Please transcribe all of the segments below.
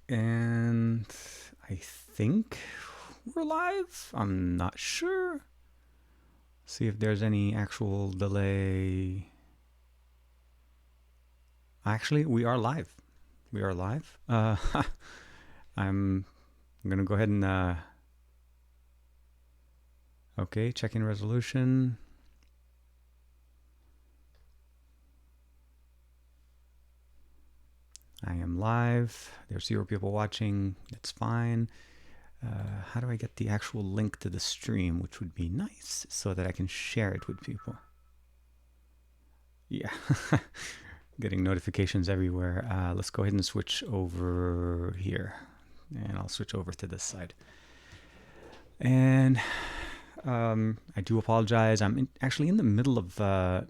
And I think we're live. I'm not sure. See if there's any actual delay. Actually, we are live. We are live. I'm gonna go ahead and okay, check-in resolution. I am live. There's 0 people watching. That's fine. How do I get the actual link to the stream, which would be nice, so that I can share it with people? Yeah, getting notifications everywhere. Let's go ahead and switch over here, and I'll switch over to this side. And I do apologize. I'm actually in the middle of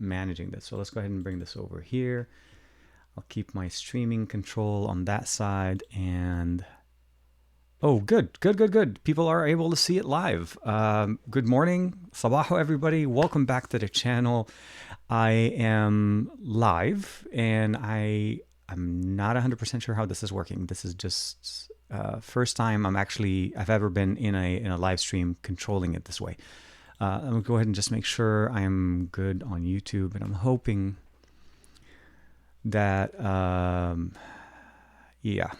managing this, so let's go ahead and bring this over here. I'll keep my streaming control on that side, and oh, good. People are able to see it live. Good morning, sabaho, everybody. Welcome back to the channel. I am live, and I'm not 100% sure how this is working. This is just first time I've ever been in a live stream controlling it this way. I'm gonna go ahead and just make sure I'm good on YouTube, and I'm hoping that yeah,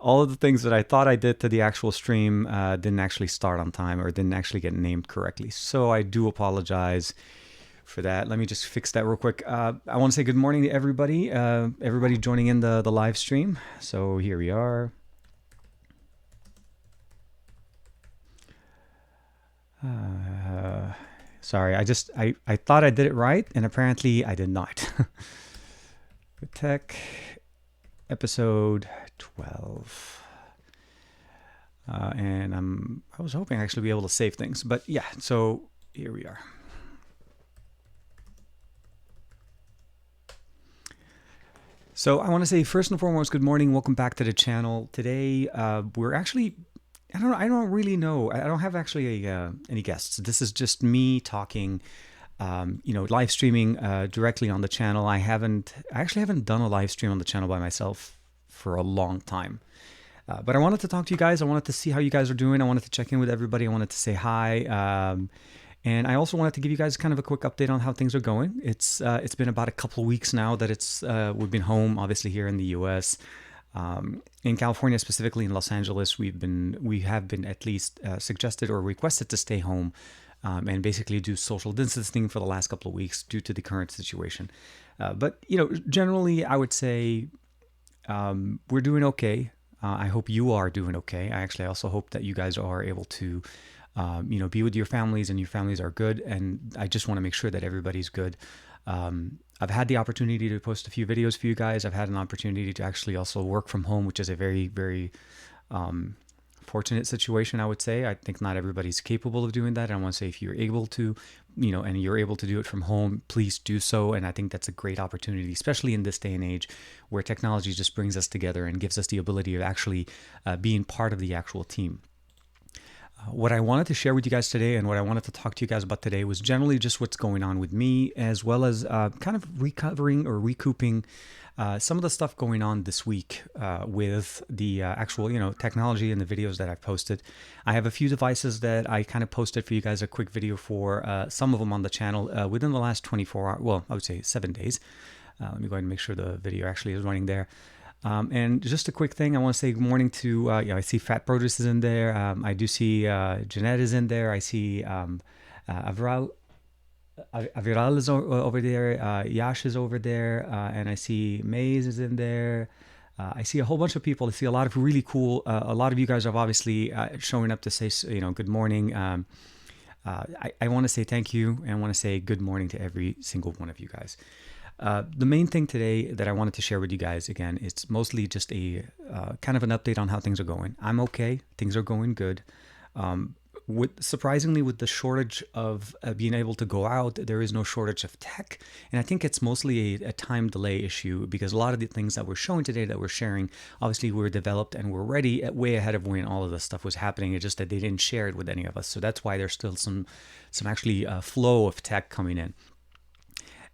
all of the things that I thought I did to the actual stream didn't actually start on time or didn't actually get named correctly. So I do apologize for that. Let me just fix that real quick. I want to say good morning to everybody, everybody joining in the live stream. So here we are. Sorry, I thought I did it right, and apparently I did not. Tech episode 12. And I was hoping I actually be able to save things, but yeah, so here we are. So I want to say first and foremost, good morning. Welcome back to the channel. Today, we're actually, I don't really know. I don't have actually any guests. This is just me talking, live streaming directly on the channel. I actually haven't done a live stream on the channel by myself for a long time. But I wanted to talk to you guys. I wanted to see how you guys are doing. I wanted to check in with everybody. I wanted to say hi. And I also wanted to give you guys kind of a quick update on how things are going. It's been about a couple of weeks now that we've been home, obviously here in the US. In California, specifically in Los Angeles, we have been at least suggested or requested to stay home and basically do social distancing for the last couple of weeks due to the current situation. But generally, I would say we're doing okay. I hope you are doing okay. I also hope that you guys are able to, be with your families and your families are good. And I just want to make sure that everybody's good. I've had the opportunity to post a few videos for you guys. I've had an opportunity to actually also work from home, which is a very, very fortunate situation, I would say. I think not everybody's capable of doing that. I want to say if you're able to, and you're able to do it from home, please do so. And I think that's a great opportunity, especially in this day and age where technology just brings us together and gives us the ability of actually being part of the actual team. What I wanted to share with you guys today and what I wanted to talk to you guys about today was generally just what's going on with me, as well as kind of recovering or recouping some of the stuff going on this week with the actual, technology and the videos that I've posted. I have a few devices that I kind of posted for you guys a quick video for, some of them on the channel within the last 24 hours, well, I would say 7 days. Let me go ahead and make sure the video actually is running there. And just a quick thing, I want to say good morning to, I see Fat Produce is in there. I do see Jeanette is in there. I see Aviral is over there. Yash is over there. And I see Maze is in there. I see a whole bunch of people. I see a lot of really cool, a lot of you guys are obviously showing up to say, good morning. I want to say thank you, and I want to say good morning to every single one of you guys. The main thing today that I wanted to share with you guys, again, it's mostly just a kind of an update on how things are going. I'm okay. Things are going good. Surprisingly, with the shortage of being able to go out, there is no shortage of tech. And I think it's mostly a time delay issue, because a lot of the things that we're showing today that we're sharing, obviously were developed and were ready way ahead of when all of this stuff was happening. It's just that they didn't share it with any of us. So that's why there's still some actually flow of tech coming in.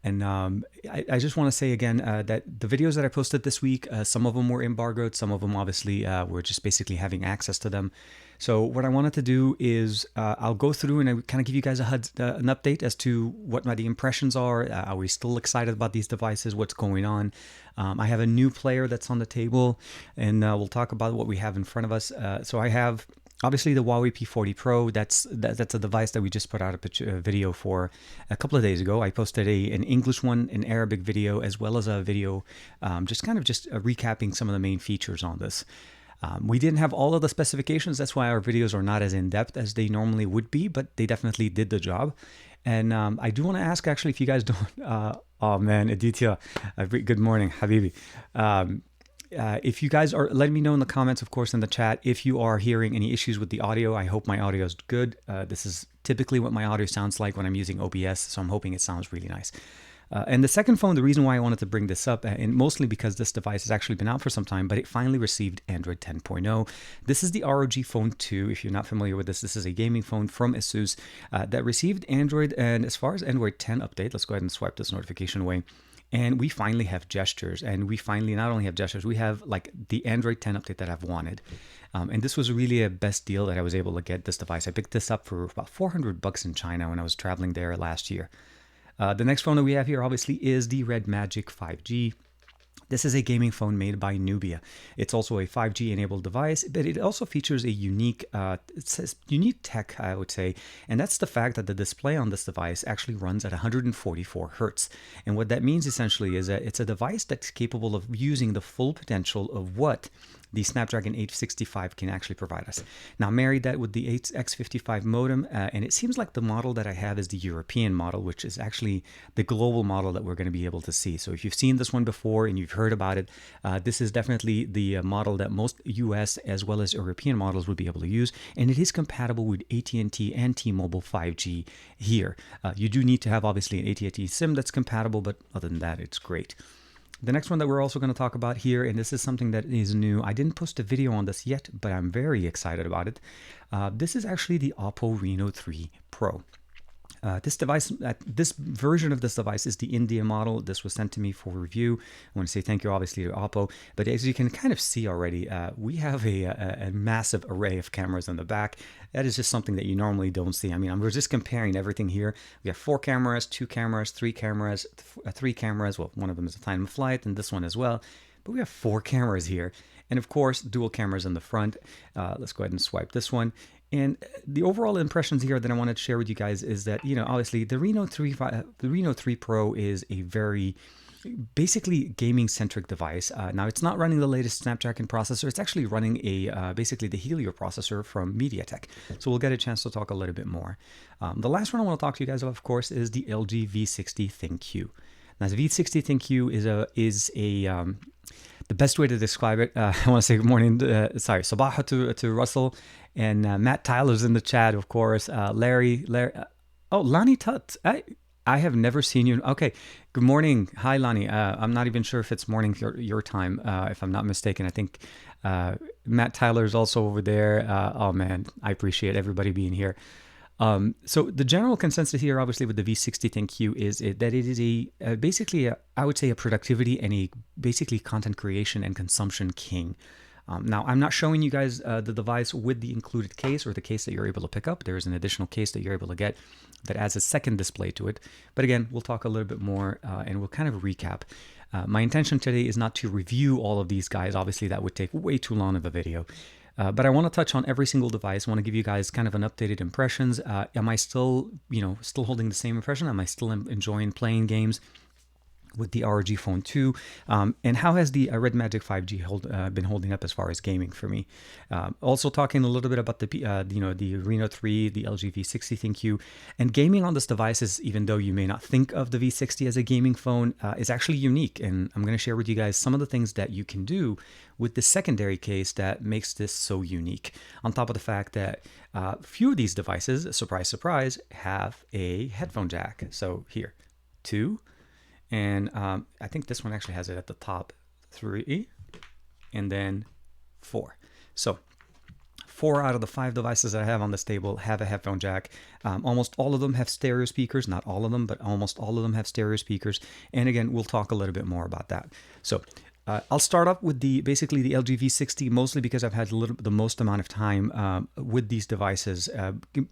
And I just want to say again that the videos that I posted this week, some of them were embargoed, some of them obviously were just basically having access to them. So what I wanted to do is I'll go through and I kind of give you guys an update as to what the impressions are we still excited about these devices, what's going on. I have a new player that's on the table, and we'll talk about what we have in front of us. So I have obviously the Huawei P40 Pro. That's a device that we just put out a video for a couple of days ago. I posted an English one, an Arabic video, as well as a video just recapping some of the main features on this. We didn't have all of the specifications. That's why our videos are not as in-depth as they normally would be, but they definitely did the job. And I do want to ask, actually, if you guys don't... oh, man, Aditya, good morning, Habibi. If you guys are, let me know in the comments, of course, in the chat, if you are hearing any issues with the audio. I hope my audio is good. This is typically what my audio sounds like when I'm using OBS, so I'm hoping it sounds really nice. And the second phone, the reason why I wanted to bring this up, and mostly because this device has actually been out for some time, but it finally received Android 10.0. This is the ROG Phone 2. If you're not familiar with this is a gaming phone from Asus that received Android. And as far as Android 10 update, let's go ahead and swipe this notification away. And we finally have gestures, and we finally not only have gestures, we have like the Android 10 update that I've wanted. And this was really a best deal that I was able to get this device. I picked this up for about $400 in China when I was traveling there last year. The next phone that we have here obviously is the Red Magic 5G. This is a gaming phone made by Nubia. It's also a 5G enabled device, but it also features a unique tech, I would say, and that's the fact that the display on this device actually runs at 144 Hertz. And what that means essentially is that it's a device that's capable of using the full potential of what the Snapdragon 865 can actually provide us. Now, married that with the X55 modem, and it seems like the model that I have is the European model, which is actually the global model that we're going to be able to see. So if you've seen this one before and you've heard about it, this is definitely the model that most US as well as European models would be able to use, and it is compatible with AT&T and T-Mobile 5G here. You do need to have obviously an AT&T SIM that's compatible, but other than that, it's great. The next one that we're also going to talk about here, and this is something that is new. I didn't post a video on this yet, but I'm very excited about it. This is actually the Oppo Reno 3 Pro. This device, this version of this device is the India model. This was sent to me for review. I want to say thank you, obviously, to Oppo. But as you can kind of see already, we have a massive array of cameras in the back. That is just something that you normally don't see. I mean, we're just comparing everything here. We have 4 cameras, 2 cameras, 3 cameras, 3 cameras. Well, one of them is a time of flight, and this one as well. But we have 4 cameras here. And of course, dual cameras in the front. Let's go ahead and swipe this one. And the overall impressions here that I wanted to share with you guys is that, you know, obviously the Reno 3 Pro is a very basically gaming-centric device. Now, it's not running the latest Snapdragon processor. It's actually running basically the Helio processor from MediaTek. So we'll get a chance to talk a little bit more. The last one I want to talk to you guys about, of course, is the LG V60 thinQ. Now, the V60 thinQ the best way to describe it, I want to say good morning, Sabaha to Russell, and Matt Tyler's in the chat, of course. Larry, Lani Tut. I have never seen you. Okay, good morning. Hi, Lani. I'm not even sure if it's morning your time, if I'm not mistaken. I think Matt Tyler is also over there. Oh, man, I appreciate everybody being here. So the general consensus here, obviously, with the V60 thinQ is that it is basically I would say a productivity and a basically content creation and consumption king. Now, I'm not showing you guys the device with the included case or the case that you're able to pick up. There is an additional case that you're able to get that adds a second display to it. But again, we'll talk a little bit more and we'll kind of recap. My intention today is not to review all of these guys. Obviously, that would take way too long of a video. But I want to touch on every single device. I want to give you guys kind of an updated impressions. Am I still holding the same impression? Am I still enjoying playing games with the ROG Phone 2? And how has the Red Magic 5G been holding up as far as gaming for me? Also talking a little bit about the Reno 3, the LG V60 thinQ, and gaming on this device is, even though you may not think of the V60 as a gaming phone, is actually unique. And I'm going to share with you guys some of the things that you can do with the secondary case that makes this so unique. On top of the fact that few of these devices, surprise, surprise, have a headphone jack. So here, 2. And I think this one actually has it at the top, 3, and then 4. So 4 out of the 5 devices that I have on this table have a headphone jack. Almost all of them have stereo speakers, not all of them, but almost all of them have stereo speakers. And again, we'll talk a little bit more about that. So I'll start off with basically the LG V60, mostly because I've had the most amount of time with these devices.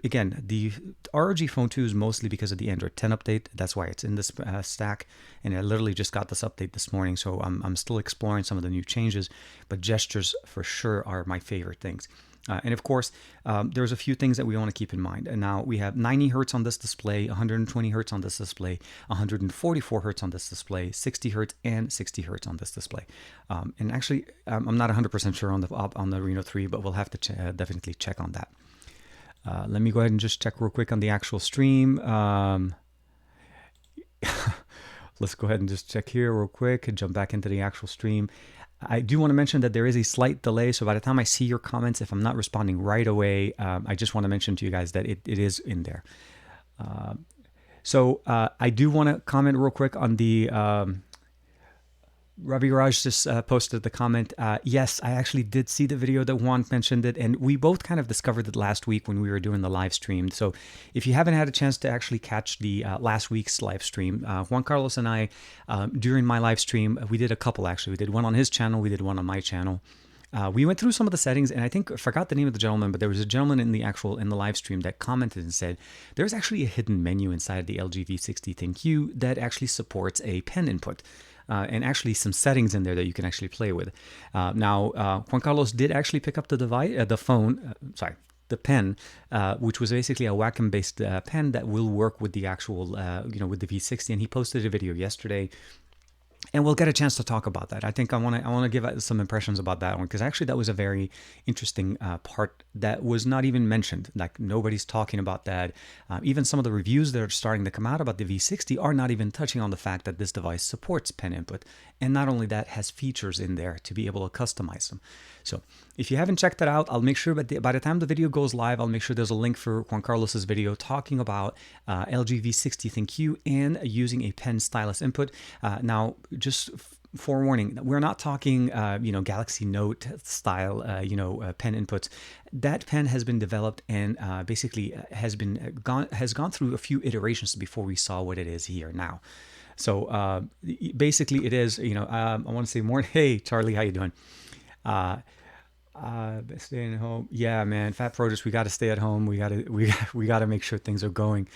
Again, the ROG Phone 2 is mostly because of the Android 10 update. That's why it's in this stack. And I literally just got this update this morning, so I'm still exploring some of the new changes. But gestures for sure are my favorite things. And of course, there's a few things that we want to keep in mind. And now we have 90 hertz on this display, 120 hertz on this display, 144 hertz on this display, 60 hertz and 60 hertz on this display. And actually, I'm not 100% sure on the Reno 3, but we'll have to definitely check on that. Let me go ahead and just check real quick on the actual stream. Let's go ahead and just check here real quick and jump back into the actual stream. I do want to mention that there is a slight delay, so by the time I see your comments, if I'm not responding right away, I just want to mention to you guys that it is in there. So I do want to comment real quick on the Ravi Raj just posted the comment. Yes, I actually did see the video that Juan mentioned it, and we both kind of discovered it last week when we were doing the live stream. So if you haven't had a chance to actually catch the last week's live stream, Juan Carlos and I, during my live stream, we did a couple actually. We did one on his channel, we did one on my channel. We went through some of the settings, and I think I forgot the name of the gentleman, but there was a gentleman in the live stream that commented and said there's actually a hidden menu inside the LG V60 thinQ that actually supports a pen input. And actually some settings in there that you can actually play with. Now, Juan Carlos did actually pick up the pen, which was basically a Wacom-based pen that will work with the actual, with the V60. And he posted a video yesterday. And we'll get a chance to talk about that. I think I want to give some impressions about that one, because actually that was a very interesting part that was not even mentioned. Like, nobody's talking about that. Even some of the reviews that are starting to come out about the V60 are not even touching on the fact that this device supports pen input. And not only that, has features in there to be able to customize them. So if you haven't checked that out, I'll make sure that by the time the video goes live, I'll make sure there's a link for Juan Carlos's video talking about LG V60 thinQ and using a pen stylus input. Now, just forewarning, we're not talking, Galaxy Note style, pen inputs. That pen has been developed and basically has gone through a few iterations before we saw what it is here now. So basically, it is, I want to say more. Hey, Charlie, how you doing? Staying at home. Yeah, man. Fat Produce. We got to stay at home. We got to make sure things are going.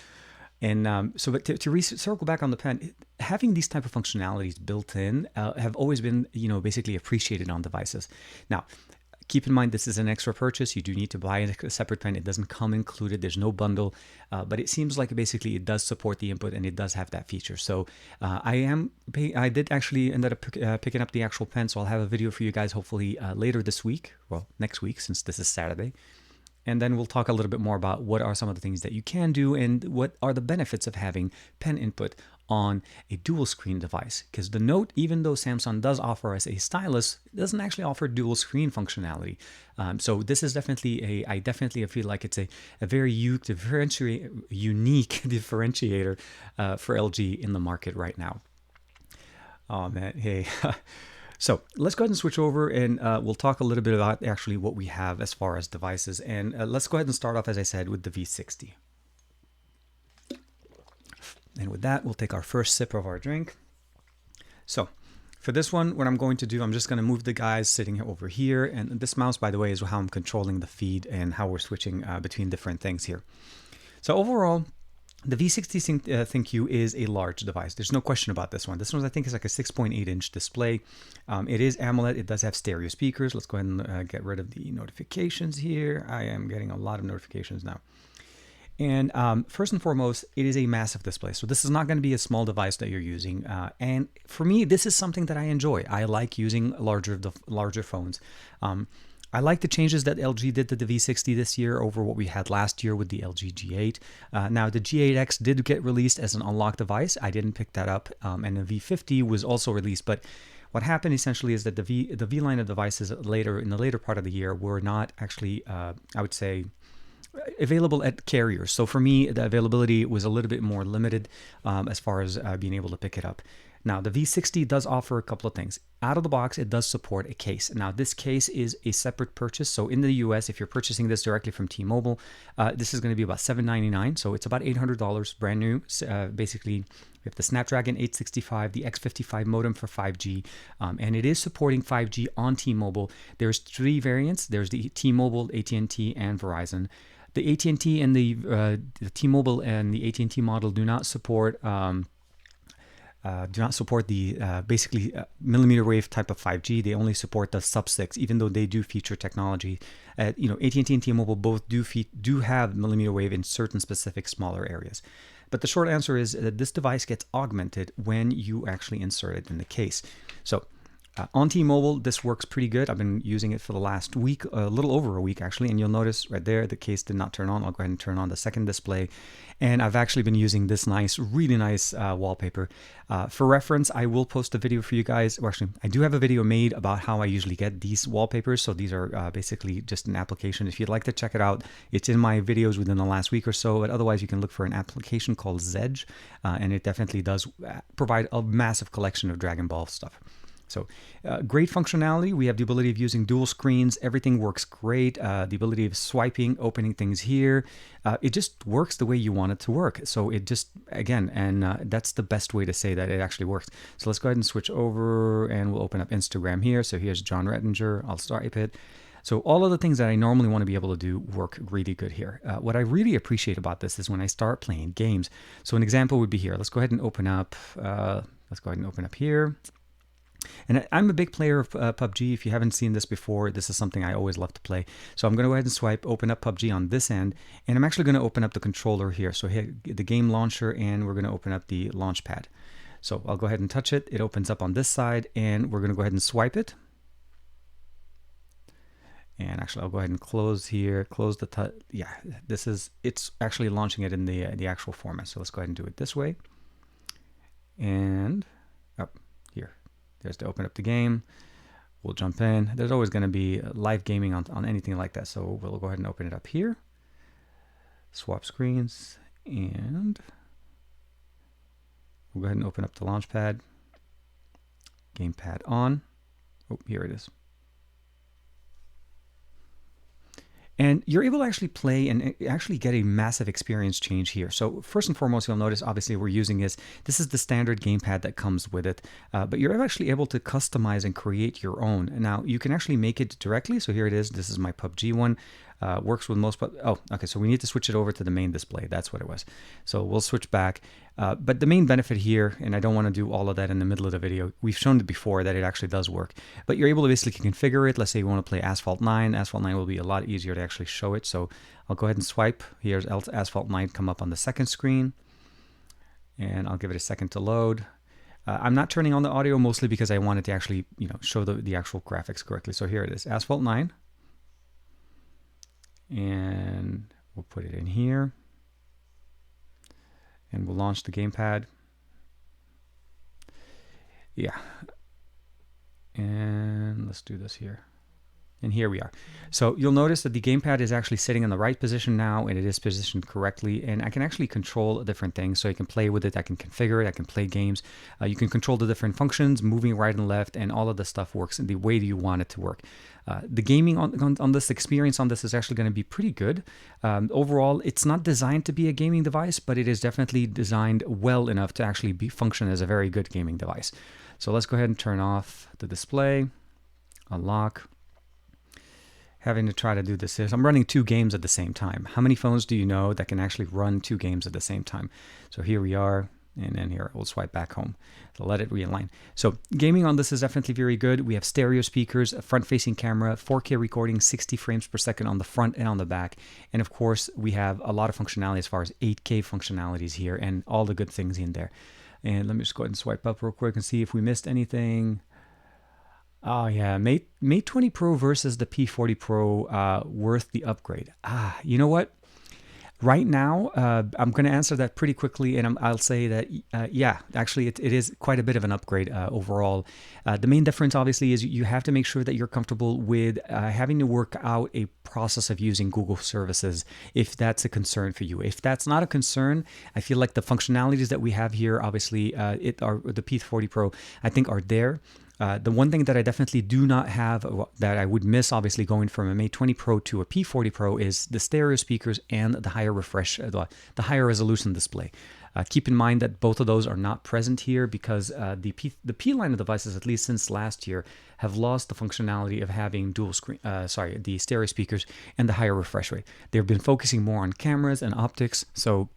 And but to circle back on the pen, having these type of functionalities built in have always been, basically appreciated on devices. Now, keep in mind, this is an extra purchase. You do need to buy a separate pen. It doesn't come included. There's no bundle, but it seems like basically it does support the input and it does have that feature. So I did actually end up picking up the actual pen. So I'll have a video for you guys hopefully later this week. Well, next week, since this is Saturday. And then we'll talk a little bit more about what are some of the things that you can do and what are the benefits of having pen input on a dual screen device. Because the Note, even though Samsung does offer us a stylus, doesn't actually offer dual screen functionality. So this is definitely I feel like it's a very unique differentiator for LG in the market right now. Oh man, hey. So let's go ahead and switch over and we'll talk a little bit about actually what we have as far as devices. And let's go ahead and start off, as I said, with the V60. And with that, we'll take our first sip of our drink. So for this one, what I'm going to do, I'm just going to move the guys sitting over here. And this mouse, by the way, is how I'm controlling the feed and how we're switching between different things here. So overall, the V60 thinQ is a large device. There's no question about this one. This one, I think, is like a 6.8-inch display. It is AMOLED. It does have stereo speakers. Let's go ahead and get rid of the notifications here. I am getting a lot of notifications now. And first and foremost, it is a massive display. So this is not going to be a small device that you're using. And for me, this is something that I enjoy. I like using larger phones. I like the changes that LG did to the V60 this year over what we had last year with the LG G8. Now, the G8X did get released as an unlocked device. I didn't pick that up. And the V50 was also released. But what happened essentially is that the V line of devices in the later part of the year were not actually, I would say, available at carriers. So for me, the availability was a little bit more limited as far as being able to pick it up. Now, the V60 does offer a couple of things. Out of the box, it does support a case. Now, this case is a separate purchase. So in the US, if you're purchasing this directly from T-Mobile, this is going to be about $799. So it's about $800 brand new. Basically, we have the Snapdragon 865, the X55 modem for 5G, and it is supporting 5G on T-Mobile. There's 3 variants. There's the T-Mobile, AT&T, and Verizon. The AT&T and the T-Mobile and the AT&T model do not support the basically millimeter wave type of 5G. They only support the sub-6, even though they do feature technology. AT&T and T-Mobile both do have millimeter wave in certain specific smaller areas. But the short answer is that this device gets augmented when you actually insert it in the case. So on T-Mobile, this works pretty good. I've been using it for the last week, a little over a week actually, and you'll notice right there the case did not turn on. I'll go ahead and turn on the second display, and I've actually been using this really nice wallpaper. For reference, I will post a video for you guys. Well, actually, I do have a video made about how I usually get these wallpapers. So these are basically just an application. If you'd like to check it out, it's in my videos within the last week or so. But otherwise, you can look for an application called Zedge, and it definitely does provide a massive collection of Dragon Ball stuff. So great functionality. We have the ability of using dual screens. Everything works great. The ability of swiping, opening things here. It just works the way you want it to work. So it just, again, and that's the best way to say that it actually works. So let's go ahead and switch over and we'll open up Instagram here. So here's John Rettinger. I'll swipe it. So all of the things that I normally want to be able to do work really good here. What I really appreciate about this is when I start playing games. So an example would be here. Let's go ahead and open up. Here. And I'm a big player of PUBG. If you haven't seen this before, this is something I always love to play. So I'm going to go ahead and swipe, open up PUBG on this end, and I'm actually going to open up the controller here. So hit the game launcher, and we're going to open up the launch pad. So I'll go ahead and touch it. It opens up on this side, and we're going to go ahead and swipe it. And actually, I'll go ahead and close here, close the, it's actually launching it in the actual format. So let's go ahead and do it this way. And up here. There's to open up the game. We'll jump in. There's always going to be live gaming on anything like that. So we'll go ahead and open it up here. Swap screens. And we'll go ahead and open up the launchpad. Gamepad on. Oh, here it is. And you're able to actually play and actually get a massive experience change here. So first and foremost, you'll notice, obviously, we're using this is the standard gamepad that comes with it, but you're actually able to customize and create your own. Now, you can actually make it directly. So here it is. This is my PUBG one. Works with most, okay, so we need to switch it over to the main display. That's what it was. So we'll switch back. But the main benefit here, and I don't want to do all of that in the middle of the video, we've shown it before that it actually does work. But you're able to basically configure it. Let's say you want to play Asphalt 9. Asphalt 9 will be a lot easier to actually show it. So I'll go ahead and swipe. Here's Asphalt 9 come up on the second screen. And I'll give it a second to load. I'm not turning on the audio mostly because I wanted to actually, show the actual graphics correctly. So here it is, Asphalt 9. And we'll put it in here. And we'll launch the gamepad. Yeah. And let's do this here. And here we are. So you'll notice that the gamepad is actually sitting in the right position now, and it is positioned correctly. And I can actually control different things. So I can play with it, I can configure it, I can play games. You can control the different functions, moving right and left, and all of the stuff works in the way you want it to work. The gaming on this experience on this is actually going to be pretty good. Overall, it's not designed to be a gaming device, but it is definitely designed well enough to actually function as a very good gaming device. So let's go ahead and turn off the display, unlock. Having to try to do this is I'm running 2 games at the same time. How many phones do you know that can actually run 2 games at the same time? So here we are, and then here we'll swipe back home. So let it realign. So gaming on this is definitely very good. We have stereo speakers, a front-facing camera, 4K recording, 60 frames per second on the front and on the back. And of course, we have a lot of functionality as far as 8K functionalities here and all the good things in there. And let me just go ahead and swipe up real quick and see if we missed anything. Oh yeah, Mate 20 Pro versus the P40 Pro, worth the upgrade. You know what? Right now, I'm going to answer that pretty quickly, and I'll say that, yeah, actually, it is quite a bit of an upgrade overall. The main difference, obviously, is you have to make sure that you're comfortable with having to work out a process of using Google services if that's a concern for you. If that's not a concern, I feel like the functionalities that we have here, obviously, the P40 Pro, I think are there. The one thing that I definitely do not have that I would miss, obviously, going from a Mate 20 Pro to a P40 Pro is the stereo speakers and the higher refresh, the higher resolution display. Keep in mind that both of those are not present here because the P line of devices, at least since last year, have lost the functionality of having the stereo speakers and the higher refresh rate. They've been focusing more on cameras and optics, so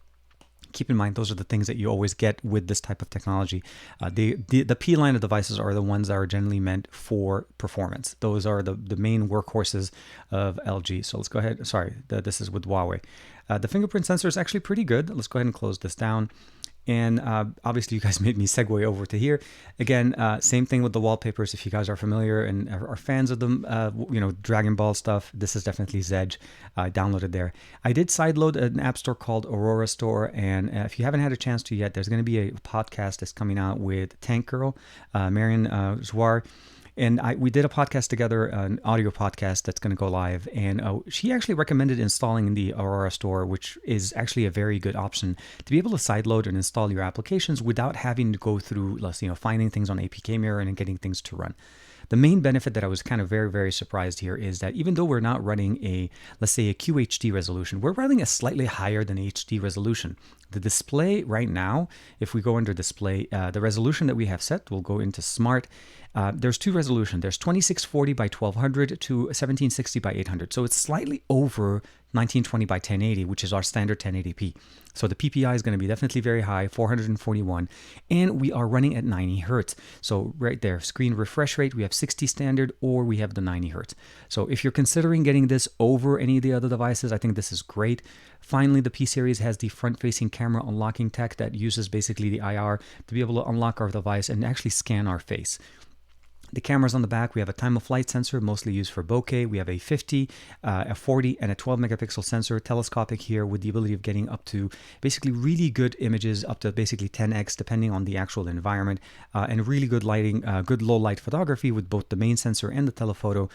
keep in mind those are the things that you always get with this type of technology. The P line of devices are the ones that are generally meant for performance. Those are the main workhorses of LG. So let's go ahead. Sorry, this is with Huawei. The fingerprint sensor is actually pretty good. Let's go ahead and close this down. And obviously, you guys made me segue over to here. Again, same thing with the wallpapers. If you guys are familiar and are fans of them, Dragon Ball stuff, this is definitely Zedge. I downloaded there. I did sideload an app store called Aurora Store. And if you haven't had a chance to yet, there's going to be a podcast that's coming out with Tank Girl, Marion Zwar. And we did a podcast together, an audio podcast that's going to go live. And she actually recommended installing the Aurora Store, which is actually a very good option to be able to sideload and install your applications without having to go through, finding things on APK Mirror and getting things to run. The main benefit that I was kind of very, very surprised here is that even though we're not running let's say a QHD resolution, we're running a slightly higher than HD resolution. The display right now, if we go under display, the resolution that we have set, we'll go into smart. There's two resolutions. There's 2640 by 1200 to 1760 by 800. So it's slightly over 1920 by 1080, which is our standard 1080p. So the PPI is going to be definitely very high, 441, and we are running at 90 hertz. So right there, screen refresh rate, we have 60 standard or we have the 90 hertz. So if you're considering getting this over any of the other devices, I think this is great. Finally, the P series has the front-facing camera unlocking tech that uses basically the IR to be able to unlock our device and actually scan our face. The cameras on the back, we have a time of flight sensor, mostly used for bokeh. We have a 50, a 40, and a 12 megapixel sensor, telescopic here with the ability of getting up to basically really good images, up to basically 10x, depending on the actual environment, and really good lighting, good low light photography with both the main sensor and the telephoto,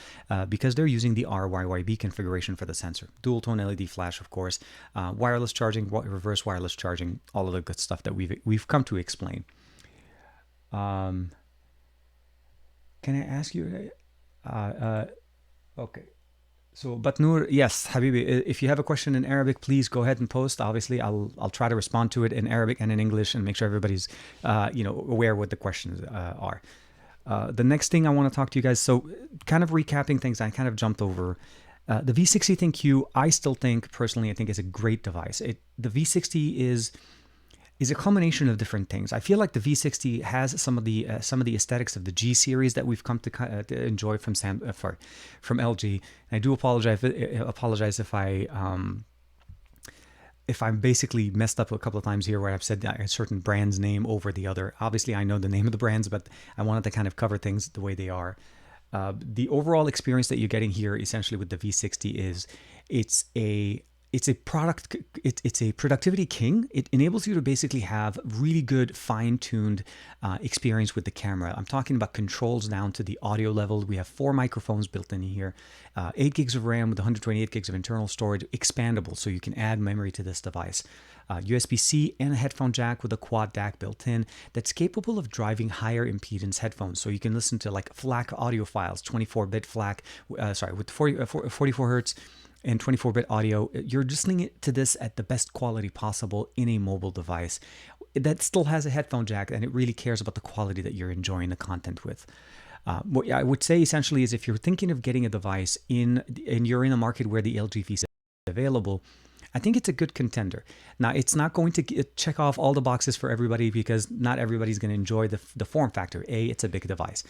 because they're using the RYYB configuration for the sensor. Dual tone LED flash, of course, wireless charging, reverse wireless charging, all of the good stuff that we've come to explain. Can I ask you? Okay. So, but Noor, yes, Habibi, if you have a question in Arabic, please go ahead and post. Obviously, I'll try to respond to it in Arabic and in English and make sure everybody's, aware what the questions are. The next thing I want to talk to you guys. So, kind of recapping things, I kind of jumped over. The V60 thinQ, I still think, personally, I think is a great device. The V60 is a combination of different things. I feel like the V60 has some of the aesthetics of the G series that we've come to enjoy from LG. And I do apologize if I'm basically messed up a couple of times here where I've said a certain brand's name over the other. Obviously, I know the name of the brands, but I wanted to kind of cover things the way they are. The overall experience that you're getting here, essentially with the V60, is it's a productivity king. It enables you to basically have really good fine-tuned experience with the camera. I'm talking about controls down to the audio level. We have 4 microphones built in here, 8 gigs of RAM with 128 gigs of internal storage, expandable, so you can add memory to this device. USB-C and a headphone jack with a quad DAC built in that's capable of driving higher impedance headphones. So you can listen to like FLAC audio files, 24-bit FLAC, with 44 hertz, and 24-bit audio. You're listening to this at the best quality possible in a mobile device that still has a headphone jack, and it really cares about the quality that you're enjoying the content with. What I would say essentially is if you're thinking of getting a device and you're in a market where the LG V60 is available, I think it's a good contender. Now, it's not going to check off all the boxes for everybody because not everybody's going to enjoy the form factor. It's a big device.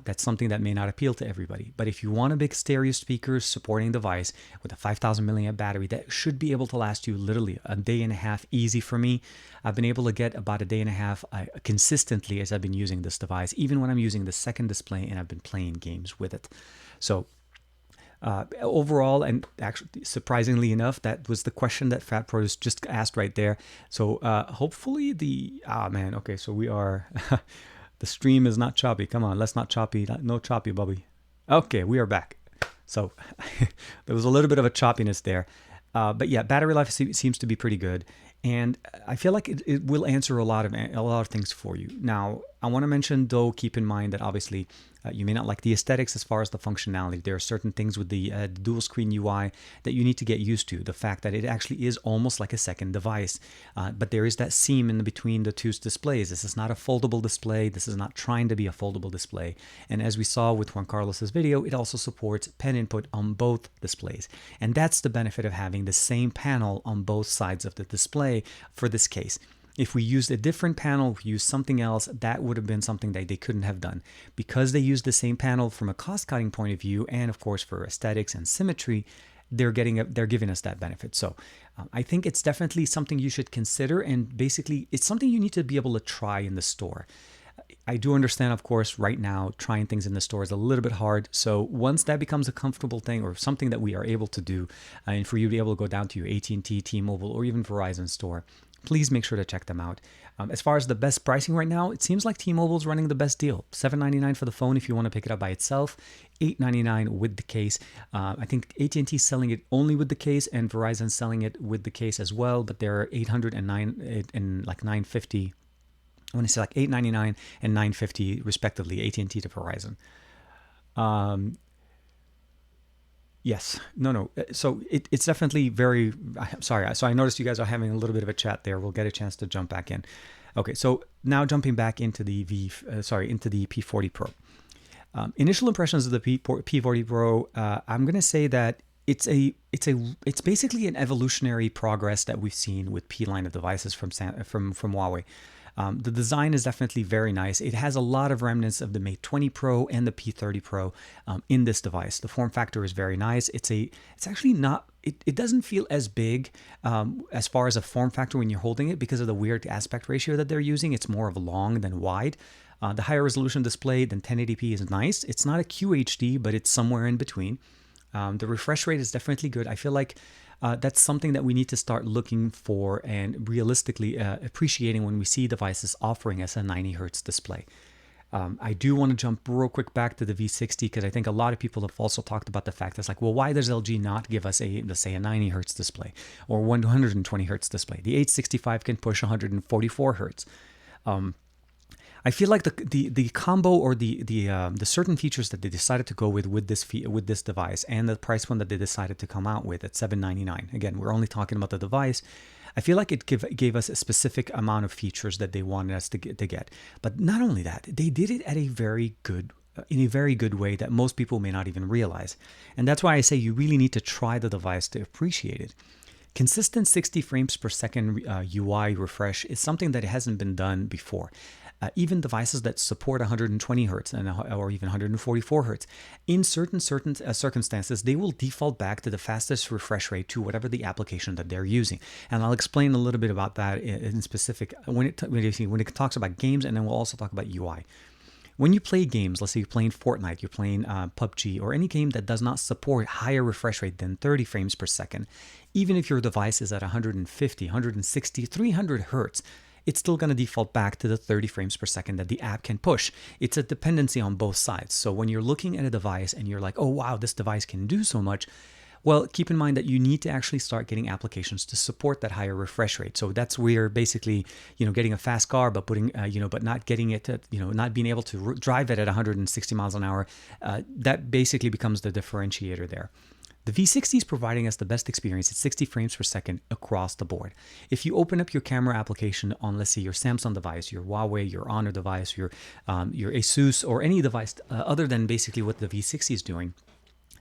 That's something that may not appeal to everybody. But if you want a big stereo speakers supporting device with a 5,000 milliamp battery, that should be able to last you literally a day and a half easy for me. I've been able to get about a day and a half consistently as I've been using this device, even when I'm using the second display and I've been playing games with it. So Overall, and actually surprisingly enough, that was the question that Fat Pro just asked right there. So hopefully man, okay, so we are, the stream is not choppy. Come on, let's not choppy, no choppy, Bubby. Okay, we are back. So there was a little bit of a choppiness there. But yeah, battery life seems to be pretty good. And I feel like it will answer a lot of things for you. Now, I want to mention, though, keep in mind that obviously you may not like the aesthetics as far as the functionality. There are certain things with the dual screen UI that you need to get used to. The fact that it actually is almost like a second device, but there is that seam in between the two displays. This is not a foldable display. This is not trying to be a foldable display. And as we saw with Juan Carlos's video, it also supports pen input on both displays. And that's the benefit of having the same panel on both sides of the display for this case. If we used a different panel, if we used something else, that would have been something that they couldn't have done. Because they used the same panel from a cost-cutting point of view, and of course for aesthetics and symmetry, they're giving us that benefit. So I think it's definitely something you should consider, and basically it's something you need to be able to try in the store. I do understand, of course, right now trying things in the store is a little bit hard. So once that becomes a comfortable thing or something that we are able to do, and for you to be able to go down to your AT&T, T-Mobile, or even Verizon store, please make sure to check them out. As far as the best pricing right now, it seems like T-Mobile's running the best deal. $7.99 for the phone if you want to pick it up by itself, $8.99 with the case. I think AT&T selling it only with the case, and Verizon selling it with the case as well. But they're $809 and like $950. I want to say like $8.99 and $950 respectively, AT&T to Verizon. Yes. No. So it's definitely very, I'm sorry. So I noticed you guys are having a little bit of a chat there. We'll get a chance to jump back in. Okay. So now jumping back into the into the P40 Pro. Initial impressions of the P40 Pro. I'm going to say that it's basically an evolutionary progress that we've seen with P line of devices from Huawei. The design is definitely very nice. It has a lot of remnants of the Mate 20 Pro and the P30 Pro in this device. The form factor is very nice. It's actually not, it doesn't feel as big as far as a form factor when you're holding it because of the weird aspect ratio that they're using. It's more of long than wide. The higher resolution display than 1080p is nice. It's not a QHD, but it's somewhere in between. The refresh rate is definitely good. I feel like that's something that we need to start looking for and realistically appreciating when we see devices offering us a 90 hertz display. I do want to jump real quick back to the V60 because I think a lot of people have also talked about the fact that's like, well, why does LG not give us let's say a 90 hertz display or 120 hertz display? The H65 can push 144 hertz. I feel like the combo or the certain features that they decided to go with this device and the price point that they decided to come out with at $799. Again, we're only talking about the device. I feel like it gave us a specific amount of features that they wanted us to get. But not only that, they did it at in a very good way that most people may not even realize. And that's why I say you really need to try the device to appreciate it. Consistent 60 frames per second UI refresh is something that hasn't been done before. Even devices that support 120 hertz or even 144 hertz, in certain circumstances, they will default back to the fastest refresh rate to whatever the application that they're using. And I'll explain a little bit about that in specific when it talks about games, and then we'll also talk about UI. When you play games, let's say you're playing Fortnite, you're playing PUBG, or any game that does not support higher refresh rate than 30 frames per second, even if your device is at 150, 160, 300 hertz, it's still going to default back to the 30 frames per second that the app can push. It's a dependency on both sides. So when you're looking at a device and you're like, oh, wow, this device can do so much, well, keep in mind that you need to actually start getting applications to support that higher refresh rate. So that's where basically, getting a fast car, but but not getting it to, not being able to drive it at 160 miles an hour. That basically becomes the differentiator there. The V60 is providing us the best experience at 60 frames per second across the board. If you open up your camera application on, let's say, your Samsung device, your Huawei, your Honor device, your Asus, or any device other than basically what the V60 is doing,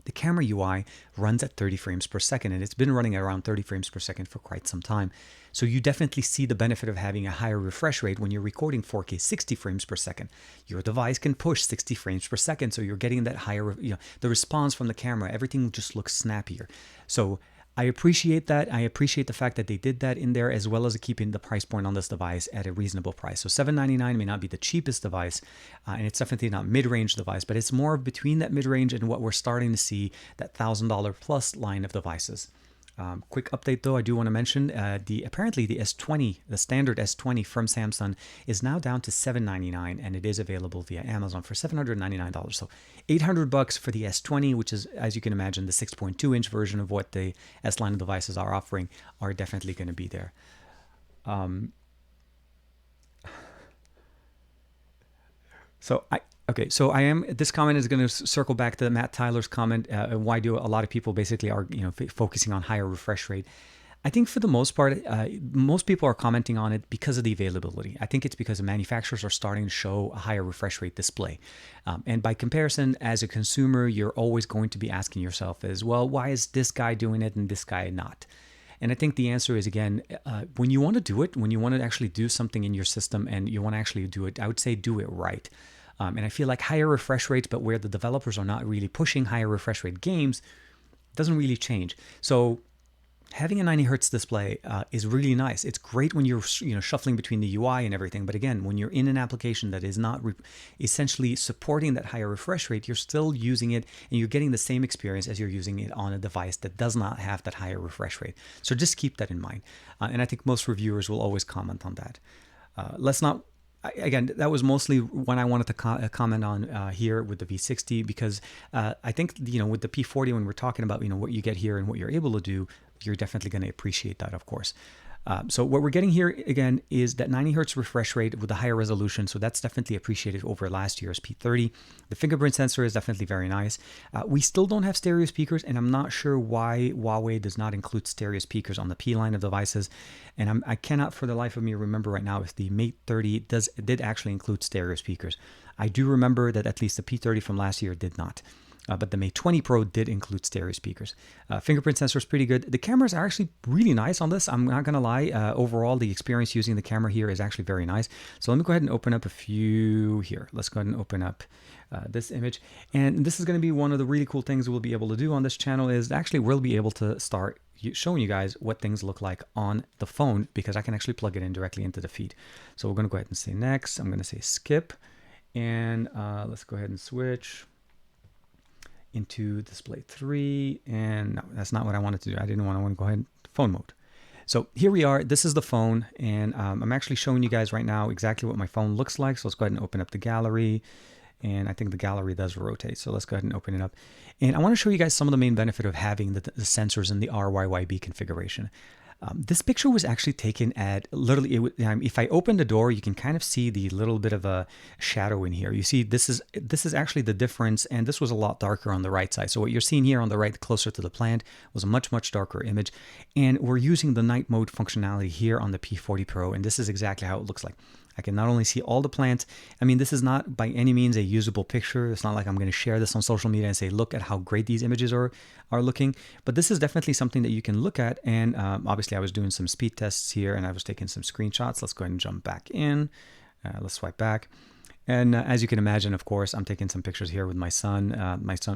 the camera UI runs at 30 frames per second, and it's been running at around 30 frames per second for quite some time. So you definitely see the benefit of having a higher refresh rate when you're recording 4K 60 frames per second. Your device can push 60 frames per second, so you're getting that higher, the response from the camera, everything just looks snappier. So I appreciate that. I appreciate the fact that they did that in there, as well as keeping the price point on this device at a reasonable price. So $799 may not be the cheapest device, and it's definitely not mid-range device, but it's more between that mid-range and what we're starting to see, that $1,000 plus line of devices. Quick update though, I do want to mention apparently the S20, the standard S20 from Samsung is now down to $799, and it is available via Amazon for $799. So $800 for the S20, which is, as you can imagine, the 6.2-inch version of what the S line of devices are offering, are definitely going to be there. So I am. This comment is going to circle back to Matt Tyler's comment. Why do a lot of people basically are focusing on higher refresh rate? I think for the most part, most people are commenting on it because of the availability. I think it's because the manufacturers are starting to show a higher refresh rate display. And by comparison, as a consumer, you're always going to be asking yourself as well, why is this guy doing it and this guy not? And I think the answer is, again, when you want to do it, when you want to actually do something in your system and you want to actually do it, I would say do it right. And I feel like higher refresh rates, but where the developers are not really pushing higher refresh rate games, doesn't really change. So having a 90 hertz display is really nice. It's great when you're shuffling between the UI and everything. But again, when you're in an application that is not essentially supporting that higher refresh rate, you're still using it and you're getting the same experience as you're using it on a device that does not have that higher refresh rate. So just keep that in mind. And I think most reviewers will always comment on that. Again, that was mostly what I wanted to comment on here with the V60, because I think, with the P40, when we're talking about, what you get here and what you're able to do, you're definitely going to appreciate that, of course. So what we're getting here, again, is that 90 hertz refresh rate with a higher resolution. So that's definitely appreciated over last year's P30. The fingerprint sensor is definitely very nice. We still don't have stereo speakers, and I'm not sure why Huawei does not include stereo speakers on the P line of devices. And I cannot for the life of me remember right now if the Mate 30 did actually include stereo speakers. I do remember that at least the P30 from last year did not. But the Mate 20 Pro did include stereo speakers. Fingerprint sensor is pretty good. The cameras are actually really nice on this. I'm not going to lie. Overall, the experience using the camera here is actually very nice. So let me go ahead and open up a few here. Let's go ahead and open up this image. And this is going to be one of the really cool things we'll be able to do on this channel, is actually we'll be able to start showing you guys what things look like on the phone, because I can actually plug it in directly into the feed. So we're going to go ahead and say next. I'm going to say skip. And let's go ahead and switch into display 3, and no, that's not what I wanted to do. I want to go ahead and phone mode. So here we are. This is the phone, and I'm actually showing you guys right now exactly what my phone looks like. So let's go ahead and open up the gallery, and I think the gallery does rotate. So let's go ahead and open it up. And I want to show you guys some of the main benefit of having the sensors in the RYYB configuration. This picture was actually taken at literally, if I open the door, you can kind of see the little bit of a shadow in here. You see, this is actually the difference, and this was a lot darker on the right side. So what you're seeing here on the right, closer to the plant, was a much, much darker image. And we're using the night mode functionality here on the P40 Pro, and this is exactly how it looks like. I can not only see all the plants. I mean, this is not by any means a usable picture. It's not like I'm going to share this on social media and say, look at how great these images are looking. But this is definitely something that you can look at. And obviously, I was doing some speed tests here, and I was taking some screenshots. Let's go ahead and jump back in. Let's swipe back. And as you can imagine, of course, I'm taking some pictures here with my son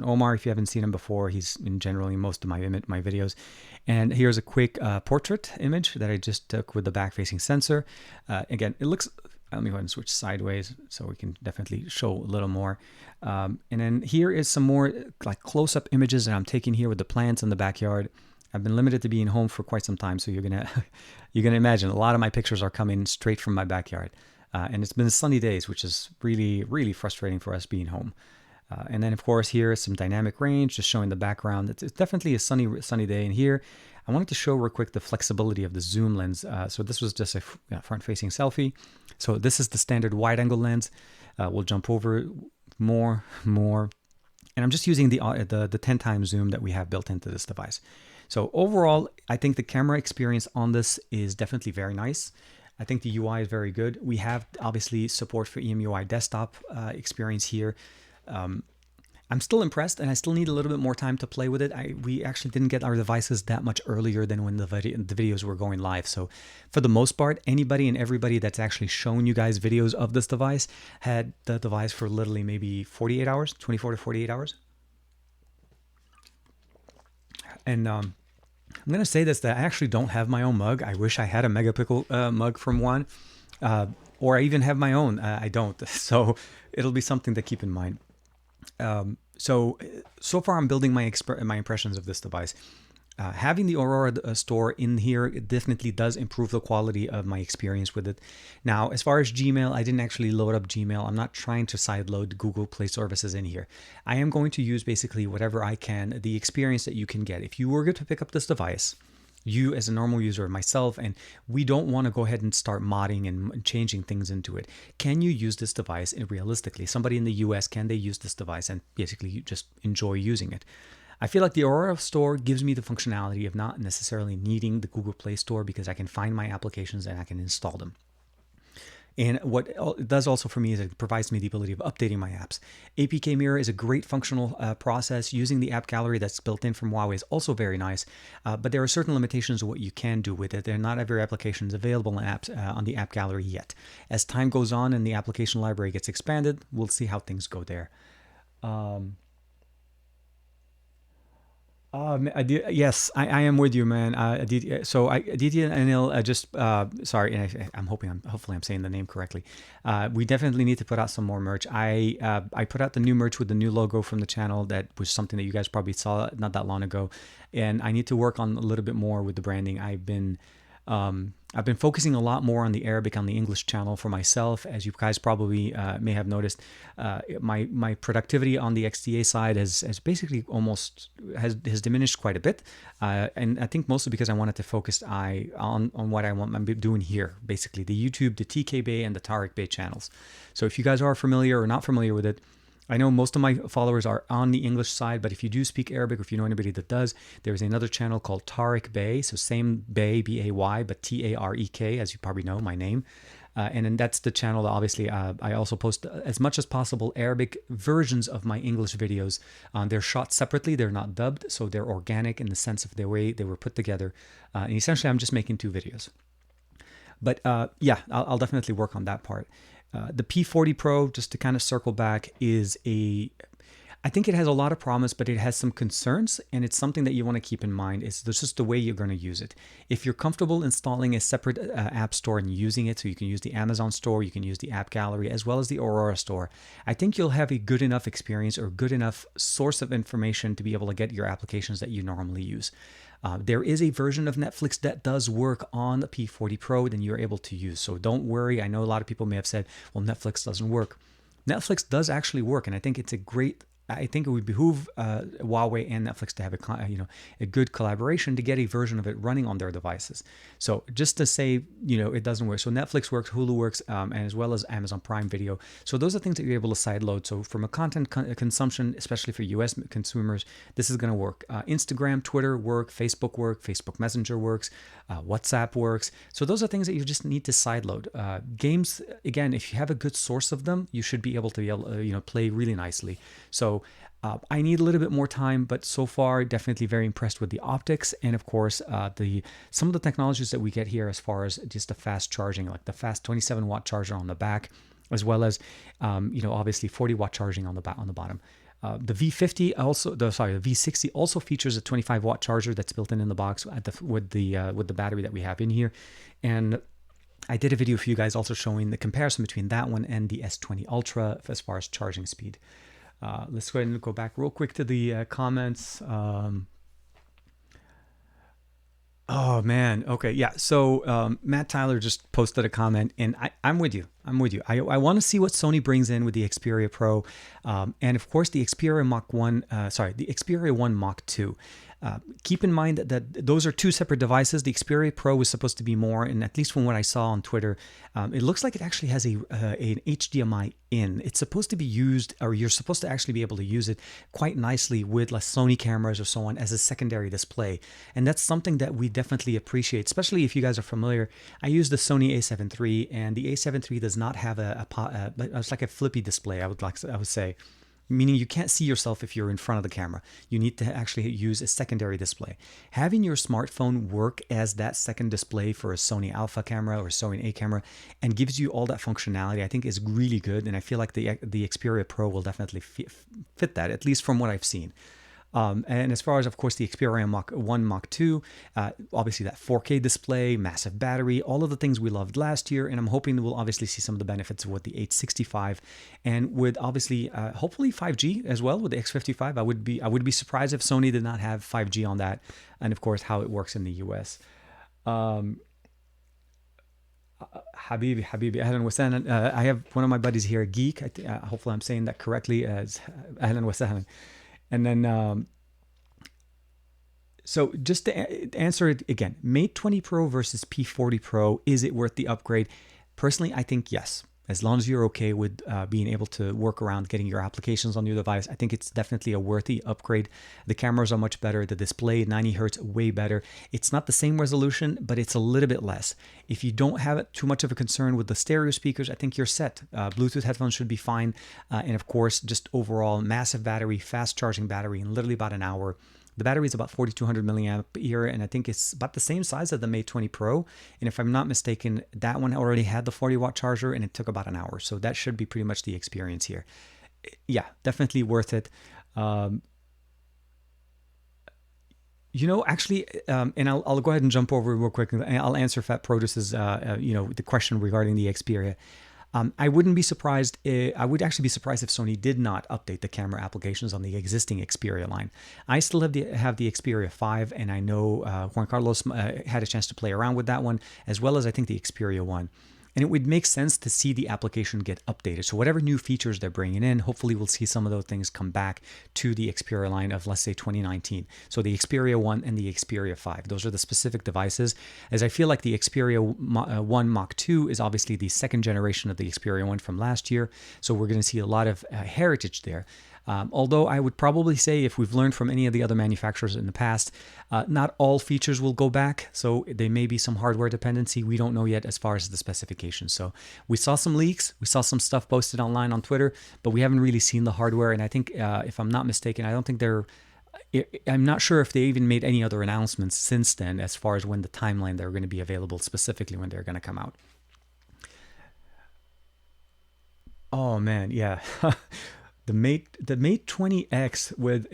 Omar. If you haven't seen him before, he's in generally most of my videos. And here's a quick portrait image that I just took with the back-facing sensor. Again, it looks. Let me go ahead and switch sideways so we can definitely show a little more. And then here is some more like close-up images that I'm taking here with the plants in the backyard. I've been limited to being home for quite some time, so you're gonna imagine a lot of my pictures are coming straight from my backyard. And it's been sunny days, which is really, really frustrating for us being home. And then, of course, here is some dynamic range, just showing the background. It's definitely a sunny day. And here, I wanted to show real quick the flexibility of the zoom lens. So this was just a front-facing selfie. So this is the standard wide-angle lens. We'll jump over more. And I'm just using the 10 times zoom that we have built into this device. So overall, I think the camera experience on this is definitely very nice. I think the UI is very good. We have obviously support for EMUI desktop experience here. I'm still impressed, and I still need a little bit more time to play with it. We actually didn't get our devices that much earlier than when the videos were going live. So for the most part, anybody and everybody that's actually shown you guys videos of this device had the device for literally maybe 48 hours, 24 to 48 hours. And I'm going to say this, that I actually don't have my own mug. I wish I had a megapixel mug from one, or I even have my own. I don't. So it'll be something to keep in mind. So far I'm building my impressions of this device. Having the Aurora store in here, it definitely does improve the quality of my experience with it. Now, as far as Gmail, I didn't actually load up Gmail. I'm not trying to sideload Google Play services in here. I am going to use basically whatever I can, the experience that you can get. If you were to pick up this device, you as a normal user, myself, and we don't want to go ahead and start modding and changing things into it. Can you use this device realistically? Somebody in the US, can they use this device and basically just enjoy using it? I feel like the Aurora store gives me the functionality of not necessarily needing the Google Play Store because I can find my applications and I can install them. And what it does also for me is it provides me the ability of updating my apps. APK Mirror is a great functional process. Using the app gallery that's built in from Huawei is also very nice, but there are certain limitations of what you can do with it. There are not every application is available in apps on the app gallery yet. As time goes on and the application library gets expanded, we'll see how things go there. Yes, I am with you, man. Aditya and Anil, sorry, and hopefully I'm saying the name correctly. We definitely need to put out some more merch. I put out the new merch with the new logo from the channel. That was something that you guys probably saw not that long ago, and I need to work on a little bit more with the branding. I've been focusing a lot more on the Arabic, on the English channel for myself. As you guys probably may have noticed, my productivity on the XDA side has basically has diminished quite a bit, and I think mostly because I wanted to focus on what I'm doing here, basically the YouTube, the TK Bay, and the Tariq Bay channels. So if you guys are familiar or not familiar with it, I know most of my followers are on the English side, but if you do speak Arabic, or if you know anybody that does, there's another channel called Tariq Bay. So same Bay, B-A-Y, but T-A-R-E-K, as you probably know, my name. And then that's the channel that obviously I also post as much as possible Arabic versions of my English videos. They're shot separately. They're not dubbed, so they're organic in the sense of the way they were put together. And essentially, I'm just making 2 videos. But yeah, I'll definitely work on that part. The P40 Pro, just to kind of circle back, I think it has a lot of promise, but it has some concerns, and it's something that you want to keep in mind. It's just the way you're going to use it. If you're comfortable installing a separate app store and using it, so you can use the Amazon store, you can use the app gallery, as well as the Aurora store, I think you'll have a good enough experience or good enough source of information to be able to get your applications that you normally use. There is a version of Netflix that does work on the P40 Pro that you're able to use. So don't worry. I know a lot of people may have said, well, Netflix doesn't work. Netflix does actually work, and I think I think it would behoove Huawei and Netflix to have a good collaboration to get a version of it running on their devices. So just to say, it doesn't work. So Netflix works, Hulu works, and as well as Amazon Prime Video. So those are things that you're able to sideload. So from a content consumption, especially for US consumers, this is going to work. Instagram, Twitter work, Facebook Messenger works, WhatsApp works. So those are things that you just need to sideload. Games, again, if you have a good source of them, you should be able to play really nicely. So I need a little bit more time, but so far definitely very impressed with the optics, and of course some of the technologies that we get here as far as just the fast charging, like the fast 27-watt charger on the back, as well as obviously 40-watt charging on the bottom. The V50 the V60 also features a 25-watt charger that's built in the box with the battery that we have in here, and I did a video for you guys also showing the comparison between that one and the S20 Ultra as far as charging speed. Let's go ahead and go back real quick to the comments. Oh man. Okay. Yeah. So Matt Tyler just posted a comment, and I'm with you. I want to see what Sony brings in with the Xperia Pro, and of course the Xperia the Xperia 1 Mach 2. Keep in mind that those are 2 separate devices. The Xperia Pro was supposed to be more, and at least from what I saw on Twitter, it looks like it actually has an HDMI in. It's supposed to be used, or you're supposed to actually be able to use it quite nicely with like Sony cameras or so on as a secondary display. And that's something that we definitely appreciate, especially if you guys are familiar. I use the Sony A7 III, and the A7 III does not have it's like a flippy display, I would say. Meaning you can't see yourself if you're in front of the camera. You need to actually use a secondary display. Having your smartphone work as that second display for a Sony Alpha camera or Sony A camera and gives you all that functionality, I think is really good. And I feel like the Xperia Pro will definitely fit that, at least from what I've seen. And as far as, of course, the Xperia Mach 1, Mach 2, obviously that 4K display, massive battery, all of the things we loved last year. And I'm hoping that we'll obviously see some of the benefits with the 865 and with obviously, hopefully 5G as well with the X55. I would be surprised if Sony did not have 5G on that. And of course, how it works in the US. Habibi, Ahlan wa sahlan. I have one of my buddies here, Geek. Hopefully I'm saying that correctly as Ahlan wa sahlan. And then, so just to answer it again, Mate 20 Pro versus P40 Pro, is it worth the upgrade? Personally, I think yes. As long as you're okay with being able to work around getting your applications on your device, I think it's definitely a worthy upgrade. The cameras are much better. The display, 90 hertz, way better. It's not the same resolution, but it's a little bit less. If you don't have too much of a concern with the stereo speakers, I think you're set. Bluetooth headphones should be fine. And of course, just overall massive battery, fast charging battery in literally about an hour. The battery is about 4,200 milliamp hour, and I think it's about the same size as the Mate 20 Pro. And if I'm not mistaken, that one already had the 40-watt charger, and it took about an hour. So that should be pretty much the experience here. Yeah, definitely worth it. Actually, and I'll go ahead and jump over real quick, and I'll answer Fat Produce's, the question regarding the Xperia. I wouldn't be surprised. I would actually be surprised if Sony did not update the camera applications on the existing Xperia line. I still have the Xperia 5, and I know Juan Carlos had a chance to play around with that one, as well as I think the Xperia 1. And it would make sense to see the application get updated. So whatever new features they're bringing in, hopefully we'll see some of those things come back to the Xperia line of, let's say, 2019. So the Xperia 1 and the Xperia 5. Those are the specific devices, as I feel like the Xperia 1 Mach 2 is obviously the second generation of the Xperia 1 from last year. So we're going to see a lot of heritage there. Although I would probably say, if we've learned from any of the other manufacturers in the past, not all features will go back. So there may be some hardware dependency. We don't know yet as far as the specifications. So we saw some leaks. We saw some stuff posted online on Twitter, but we haven't really seen the hardware. And I think, if I'm not mistaken, I'm not sure if they even made any other announcements since then as far as when the timeline they're going to be available, specifically when they're going to come out. Oh man, yeah. The Mate 20X with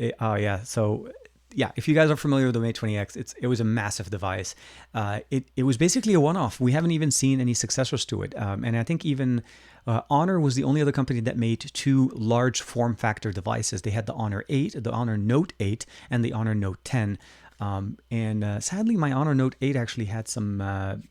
so yeah, if you guys are familiar with the Mate 20X, it was a massive device. It was basically a one-off. We haven't even seen any successors to it, and I think even Honor was the only other company that made two large form factor devices. They had the Honor 8, the Honor Note 8, and the Honor Note 10. Sadly, my Honor Note 8 actually had some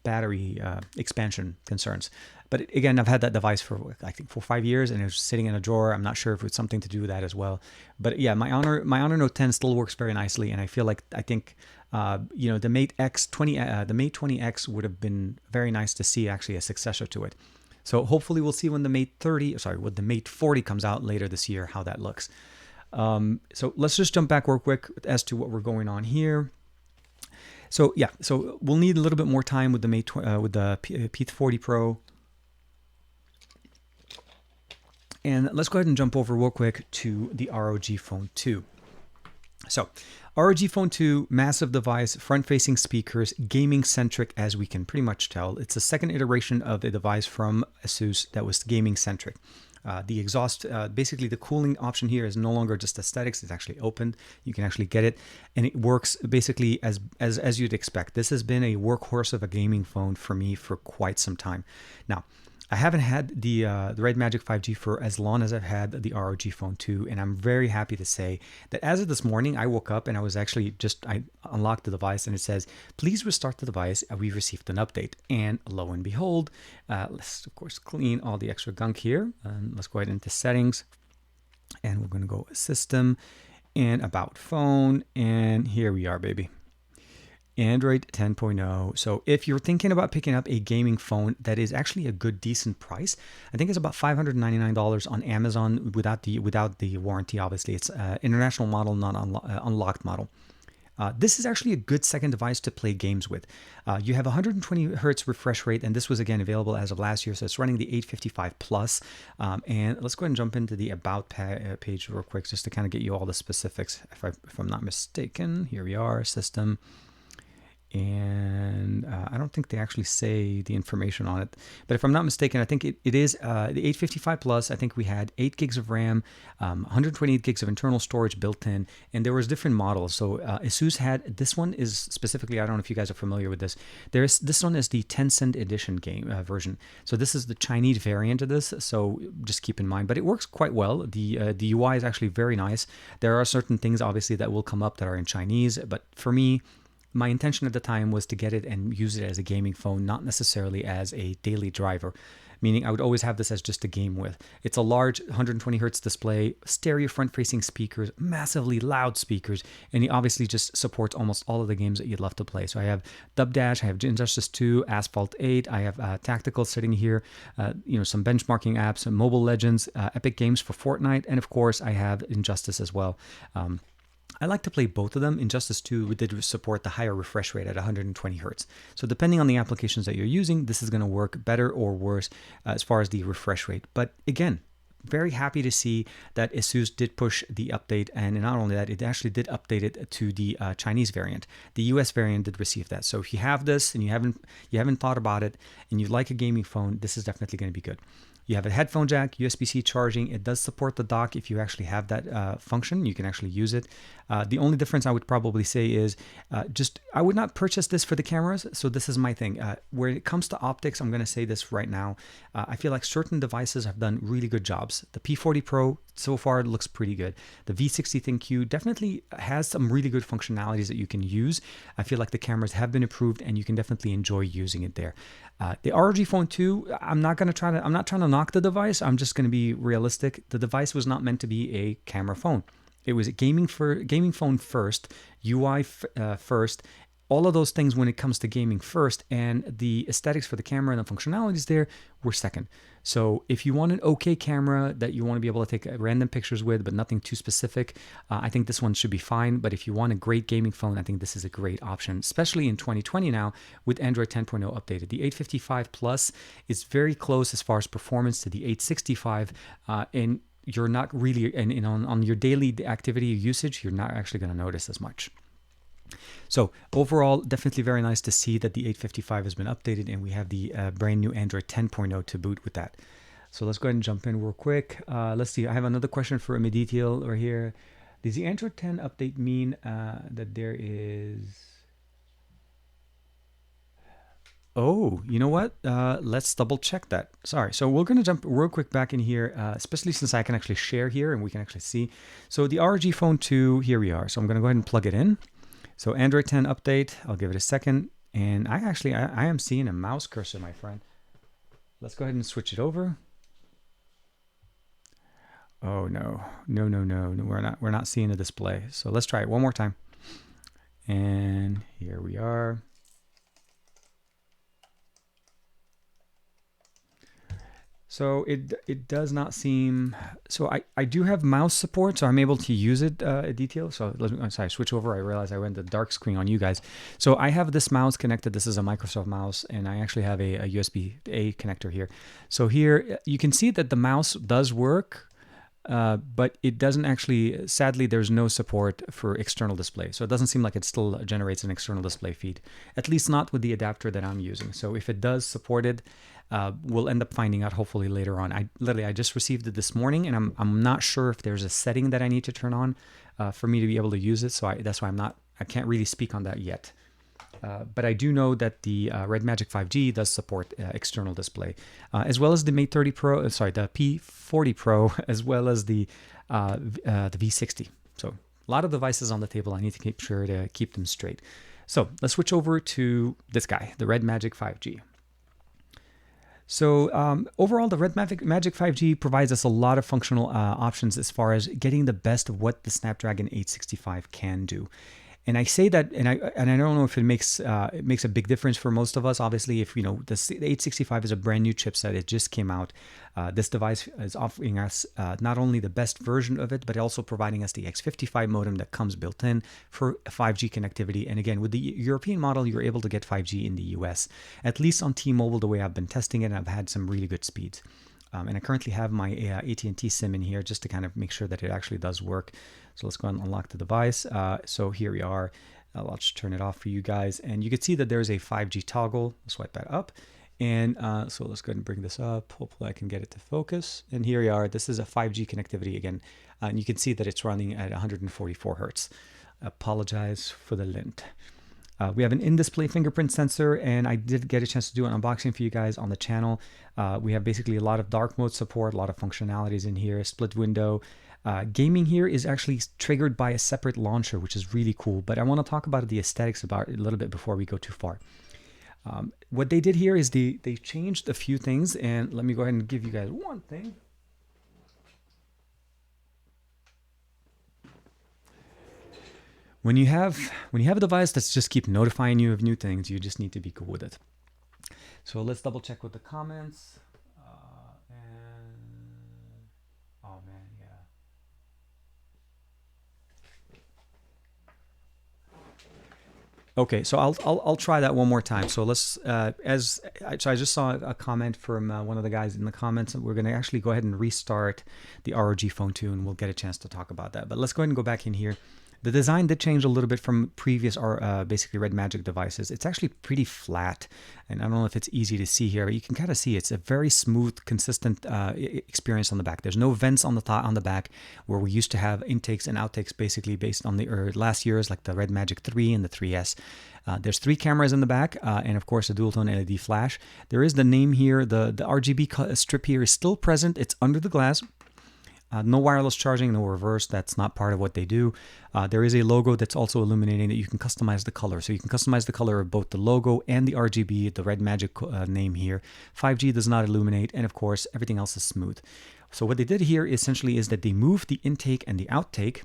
battery expansion concerns. But again, I've had that device for, I think, for 5 years, and it was sitting in a drawer. I'm not sure if it's something to do with that as well. But yeah, my Honor Note 10 still works very nicely, and I think the Mate 20X would have been very nice to see actually a successor to it. So hopefully we'll see when the Mate 40 comes out later this year, how that looks. So let's just jump back real quick as to what we're going on here. So yeah, so we'll need a little bit more time with the P40 Pro. And let's go ahead and jump over real quick to the ROG Phone 2. So ROG Phone 2, massive device, front-facing speakers, gaming-centric, as we can pretty much tell. It's a second iteration of the device from Asus that was gaming-centric. The exhaust, basically the cooling option here is no longer just aesthetics. It's actually opened. You can actually get it, and it works basically as you'd expect. This has been a workhorse of a gaming phone for me for quite some time. Now, I haven't had the Red Magic 5G for as long as I've had the ROG Phone 2, and I'm very happy to say that as of this morning, I woke up and I unlocked the device and it says, please restart the device. We've received an update. And lo and behold, let's of course clean all the extra gunk here. Let's go ahead into settings, and we're going to go system and about phone, and here we are, baby. Android 10.0. So if you're thinking about picking up a gaming phone that is actually a good, decent price, I think it's about $599 on Amazon without the warranty. Obviously, it's international model, not unlocked model. This is actually a good second device to play games with. You have 120 hertz refresh rate, and this was again available as of last year, so it's running the 855 plus. And let's go ahead and jump into the about page real quick, just to kind of get you all the specifics. If I'm not mistaken, here we are, system. and I don't think they actually say the information on it, but if I'm not mistaken, I think it is the 855 Plus. I think we had 8 gigs of RAM, 128 gigs of internal storage built in, and there was different models. So Asus had, this one is specifically, I don't know if you guys are familiar with this. This one is the Tencent edition game version. So this is the Chinese variant of this. So just keep in mind, but it works quite well. The UI is actually very nice. There are certain things obviously that will come up that are in Chinese, but for me, my intention at the time was to get it and use it as a gaming phone, not necessarily as a daily driver, meaning I would always have this as just a game with. It's a large 120 hertz display, stereo front-facing speakers, massively loud speakers, and it obviously just supports almost all of the games that you'd love to play. So I have Dub Dash, I have Injustice 2, Asphalt 8, I have Tactical sitting here, some benchmarking apps, some Mobile Legends, Epic Games for Fortnite, and of course I have Injustice as well. I like to play both of them. Injustice 2 did support the higher refresh rate at 120 hertz. So depending on the applications that you're using, this is going to work better or worse as far as the refresh rate. But again, very happy to see that Asus did push the update, and not only that, it actually did update it to the Chinese variant. The US variant did receive that. So if you have this and you haven't thought about it and you like a gaming phone, this is definitely going to be good. You have a headphone jack, USB-C charging. It does support the dock if you actually have that function. You can actually use it. The only difference I would probably say is I would not purchase this for the cameras. So this is my thing. When it comes to optics, I'm going to say this right now. I feel like certain devices have done really good jobs. The P40 Pro so far looks pretty good. The V60 thinQ definitely has some really good functionalities that you can use. I feel like the cameras have been improved and you can definitely enjoy using it there. The ROG Phone 2, I'm not trying to knock the device. I'm just going to be realistic. The device was not meant to be a camera phone. It was a gaming phone first, UI first, all of those things when it comes to gaming first, and the aesthetics for the camera and the functionalities there were second. So if you want an okay camera that you want to be able to take random pictures with, but nothing too specific, I think this one should be fine. But if you want a great gaming phone, I think this is a great option, especially in 2020 now with Android 10.0 updated. The 855 Plus is very close as far as performance to the 865, and you're not really, and on your daily activity usage, you're not actually going to notice as much. So overall, definitely very nice to see that the 855 has been updated and we have the brand new Android 10.0 to boot with that. So let's go ahead and jump in real quick. Let's see. I have another question for Detail right here. Does the Android 10 update mean that there is... Oh, you know what? Let's double check that. Sorry. So we're going to jump real quick back in here, especially since I can actually share here and we can actually see. So the ROG Phone 2, here we are. So I'm going to go ahead and plug it in. So Android 10 update, I'll give it a second. And I am seeing a mouse cursor, my friend. Let's go ahead and switch it over. Oh no, we're not seeing a display. So let's try it one more time. And here we are. So it does not seem, so I do have mouse support, so I'm able to use it detail. So I'm sorry, switch over. I realized I went to dark screen on you guys. So I have this mouse connected. This is a Microsoft mouse, and I actually have a USB-A connector here. So here you can see that the mouse does work, but it doesn't actually, sadly, there's no support for external display. So it doesn't seem like it still generates an external display feed, at least not with the adapter that I'm using. So if it does support it, we'll end up finding out hopefully later on. I just received it this morning, and I'm not sure if there's a setting that I need to turn on for me to be able to use it. So that's why I can't really speak on that yet. But I do know that the Red Magic 5G does support external display, as well as the Mate 30 Pro, the P40 Pro, as well as the V60. So a lot of devices on the table. I need to keep sure to keep them straight. So let's switch over to this guy, the Red Magic 5G. So overall, the Red Magic 5G provides us a lot of functional options as far as getting the best of what the Snapdragon 865 can do. And I say that, and I don't know if it makes a big difference for most of us. Obviously, if the 865 is a brand new chipset, it just came out. This device is offering us not only the best version of it, but also providing us the X55 modem that comes built in for 5G connectivity. And again, with the European model, you're able to get 5G in the US, at least on T-Mobile, the way I've been testing it. I've had some really good speeds. And I currently have my AT&T SIM in here just to kind of make sure that it actually does work. So let's go and unlock the device. So here we are. I'll just turn it off for you guys. And you can see that there's a 5G toggle. Swipe that up. And so let's go ahead and bring this up. Hopefully I can get it to focus. And here we are. This is a 5G connectivity again. And you can see that it's running at 144 Hertz. Apologize for the lint. We have an in-display fingerprint sensor, and I did get a chance to do an unboxing for you guys on the channel. We have basically a lot of dark mode support, a lot of functionalities in here, split window. Gaming here is actually triggered by a separate launcher, which is really cool. But I want to talk about the aesthetics about it a little bit before we go too far. What they did here is they changed a few things, and let me go ahead and give you guys one thing. When you have a device that's just keep notifying you of new things, you just need to be cool with it. So let's double check with the comments. Oh man, yeah. Okay, so I'll try that one more time. So let's so I just saw a comment from one of the guys in the comments, and we're going to actually go ahead and restart the ROG Phone 2, and we'll get a chance to talk about that. But let's go ahead and go back in here. The design did change a little bit from previous basically Red Magic devices. It's actually pretty flat, and I don't know if it's easy to see here, but you can kind of see it's a very smooth, consistent experience on the back. There's no vents on the top, on the back, where we used to have intakes and outtakes basically based on the last year's, like the Red Magic 3 and the 3S. There's 3 cameras in the back, and of course a dual tone LED flash. There is the name here. The RGB strip here is still present. It's under the glass. No wireless charging, no reverse. That's not part of what they do. There is a logo that's also illuminating that you can customize the color. So you can customize the color of both the logo and the RGB, the Red Magic name here. 5G does not illuminate, and of course, everything else is smooth. So what they did here essentially is that they moved the intake and the outtake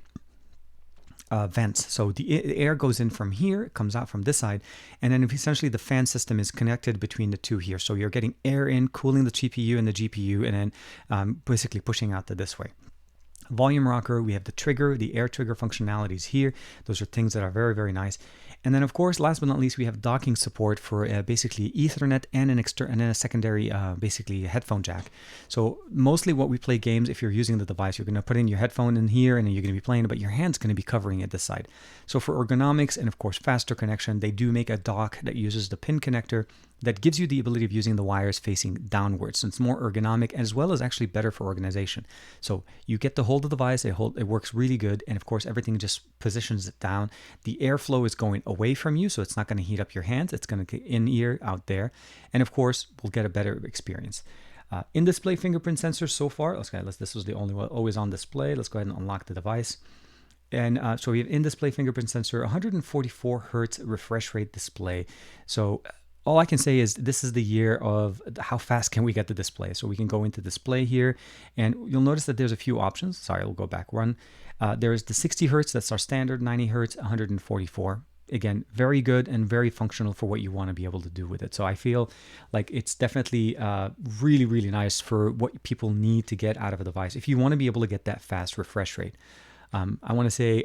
vents. So the air goes in from here, it comes out from this side, and then essentially the fan system is connected between the two here. So you're getting air in, cooling the CPU and the GPU, and then basically pushing out this way. Volume rocker, we have the trigger, the air trigger functionalities here. Those are things that are very, very nice. And then, of course, last but not least, we have docking support for basically Ethernet and and then a secondary basically headphone jack. So mostly what we play games, if you're using the device, you're going to put in your headphone in here and then you're going to be playing it, but your hand's going to be covering it this side. So for ergonomics and, of course, faster connection, they do make a dock that uses the pin connector that gives you the ability of using the wires facing downwards. So it's more ergonomic as well as actually better for organization. So you get to hold the device, it works really good, and of course everything just positions it down. The airflow is going away from you, so it's not going to heat up your hands. It's going to get in ear, out there, and of course we'll get a better experience. In-display fingerprint sensor so far. This was the only one always on display. Let's go ahead and unlock the device. And so we have in-display fingerprint sensor, 144 Hertz refresh rate display. So all I can say is this is the year of how fast can we get the display. So we can go into display here, and you'll notice that there's a few options. Sorry, we'll go back one. There's the 60 Hertz, that's our standard, 90 Hertz, 144. Again, very good and very functional for what you want to be able to do with it. So I feel like it's definitely really, really nice for what people need to get out of a device. If you want to be able to get that fast refresh rate. I want to say...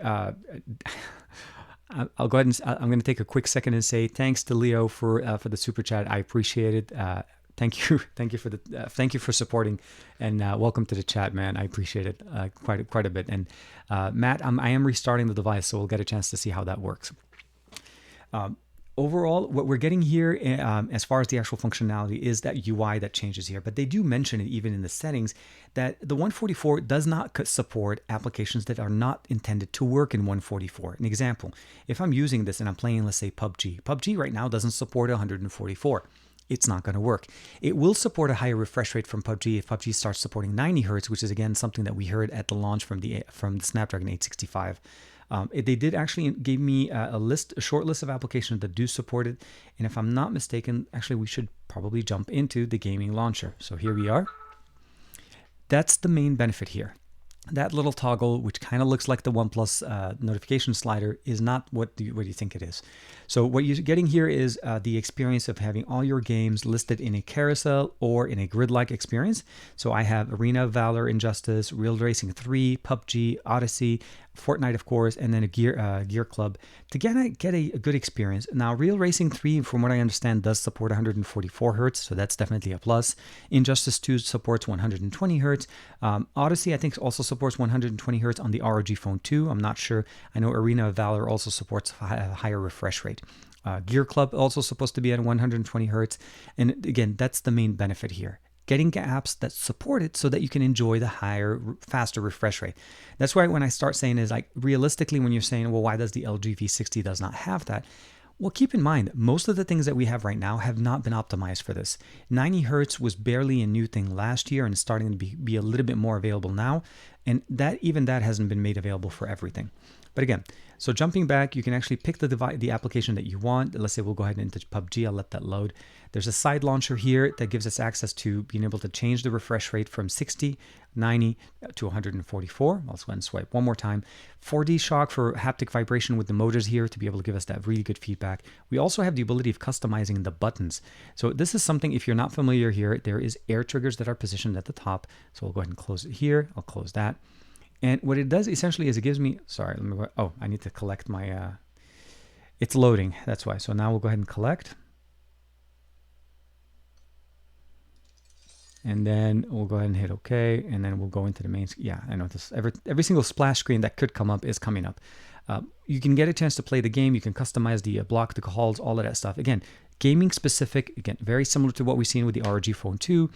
I'll go ahead and I'm going to take a quick second and say thanks to Leo for the super chat. I appreciate it. Thank you for supporting, and welcome to the chat, man. I appreciate it quite a bit. And Matt, I am restarting the device, so we'll get a chance to see how that works. Overall, what we're getting here as far as the actual functionality is that UI that changes here. But they do mention it even in the settings that the 144 does not support applications that are not intended to work in 144. An example, if I'm using this and I'm playing, let's say, PUBG. PUBG right now doesn't support 144. It's not going to work. It will support a higher refresh rate from PUBG if PUBG starts supporting 90 Hertz, which is, again, something that we heard at the launch from the Snapdragon 865. They did actually give me a short list of applications that do support it. And if I'm not mistaken, actually, we should probably jump into the gaming launcher. So here we are. That's the main benefit here. That little toggle, which kind of looks like the OnePlus notification slider, is not what you think it is. So what you're getting here is the experience of having all your games listed in a carousel or in a grid-like experience. So I have Arena, Valor, Injustice, Real Racing 3, PUBG, Odyssey, Fortnite, of course, and then a Gear Club to get a good experience. Now, Real Racing 3, from what I understand, does support 144 Hertz, so that's definitely a plus. Injustice 2 supports 120 Hertz. Odyssey, I think, also supports supports 120 hertz on the ROG Phone 2. I'm not sure. I know Arena of Valor also supports a higher refresh rate. Gear Club also supposed to be at 120 hertz. And again, that's the main benefit here. Getting apps that support it so that you can enjoy the higher, faster refresh rate. That's why when I start saying is like, realistically, when you're saying, well, why does the LG V60 does not have that? Well, keep in mind, most of the things that we have right now have not been optimized for this. 90 hertz was barely a new thing last year and it's starting to be a little bit more available now. And even that hasn't been made available for everything. But again, so jumping back, you can actually pick the application that you want. Let's say we'll go ahead and into PUBG. I'll let that load. There's a side launcher here that gives us access to being able to change the refresh rate from 60, 90 to 144. Let's go ahead and swipe one more time. 4D shock for haptic vibration with the motors here to be able to give us that really good feedback. We also have the ability of customizing the buttons. So this is something, if you're not familiar here, there is air triggers that are positioned at the top. So we'll go ahead and close it here. I'll close that. And what it does essentially is it gives me, sorry, let me go, oh, I need to collect my, it's loading, that's why. So now we'll go ahead and collect. And then we'll go ahead and hit OK, and then we'll go into the main, yeah, I know this, every single splash screen that could come up is coming up. You can get a chance to play the game, you can customize the block, the calls, all of that stuff. Again, gaming specific, again, very similar to what we've seen with the ROG Phone 2.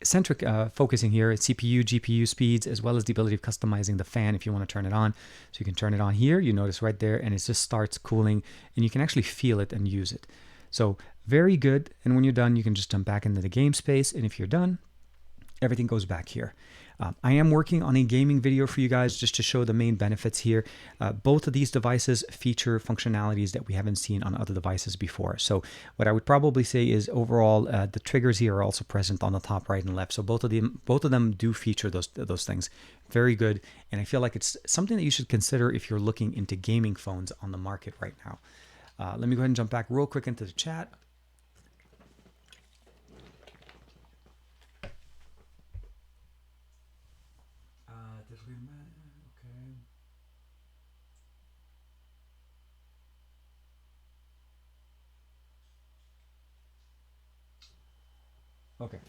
Centric focusing here at CPU, GPU speeds, as well as the ability of customizing the fan if you want to turn it on. So you can turn it on here, you notice right there, and it just starts cooling, and you can actually feel it and use it. So very good, and when you're done, you can just jump back into the game space, and if you're done, everything goes back here. I am working on a gaming video for you guys just to show the main benefits here. Both of these devices feature functionalities that we haven't seen on other devices before. So what I would probably say is overall, the triggers here are also present on the top right and left. So both of them do feature those things. Very good. And I feel like it's something that you should consider if you're looking into gaming phones on the market right now. Let me go ahead and jump back real quick into the chat. Okay.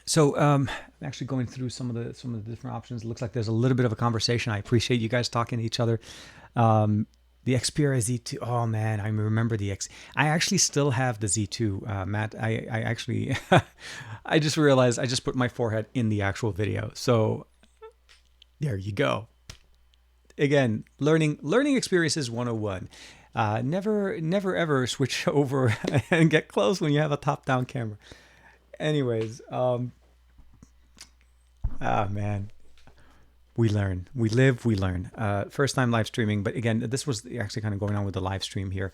So I'm actually going through some of the different options. It looks like there's a little bit of a conversation. I appreciate you guys talking to each other. The Xperia Z2. Oh man, I remember the X. I actually still have the Z2, Matt. I actually, I just realized I just put my forehead in the actual video. So there you go. Again, learning experiences 101. Never ever switch over and get close when you have a top-down camera. Anyways, man, we learn, we live, we learn. First time live streaming, but again, this was actually kind of going on with the live stream here.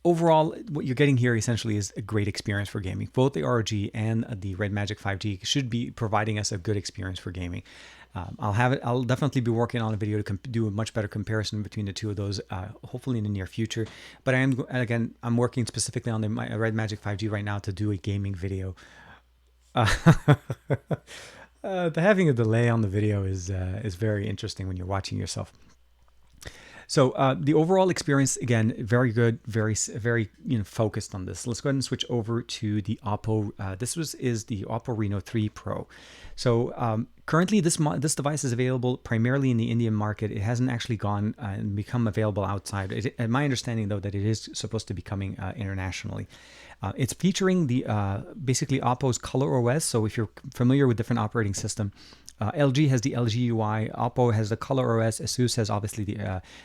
Overall, what you're getting here essentially is a great experience for gaming. Both the ROG and the Red Magic 5G should be providing us a good experience for gaming. I'll definitely be working on a video to do a much better comparison between the two of those, hopefully in the near future. But I'm working specifically on the Red Magic 5G right now to do a gaming video. Having a delay on the video is very interesting when you're watching yourself. So the overall experience, again, very good, very focused on this. Let's go ahead and switch over to the Oppo. This is the Oppo Reno 3 Pro. So currently this device is available primarily in the Indian market. It hasn't actually gone and become available outside. My understanding, though, that it is supposed to be coming internationally. It's featuring the basically Oppo's Color OS. So if you're familiar with different operating system, LG has the LG UI, Oppo has the Color OS, Asus has obviously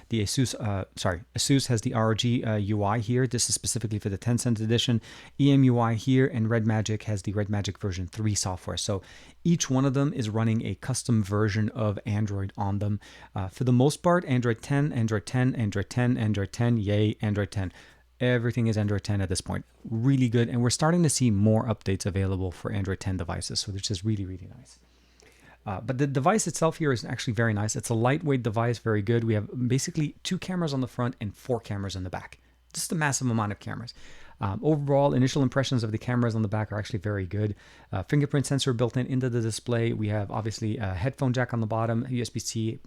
Asus has the ROG UI here. This is specifically for the Tencent edition. EMUI here, and Red Magic has the Red Magic version 3 software. So each one of them is running a custom version of Android on them. For the most part, Android 10, Android 10, Android 10, Android 10, yay, Android 10. Everything is Android 10 at this point. Really good. And we're starting to see more updates available for Android 10 devices. So this is really, really nice. But the device itself here is actually very nice. It's a lightweight device, very good. We have basically 2 cameras on the front and 4 cameras in the back. Just a massive amount of cameras. Overall, initial impressions of the cameras on the back are actually very good. Fingerprint sensor built into the display. We have obviously a headphone jack on the bottom, USB-C,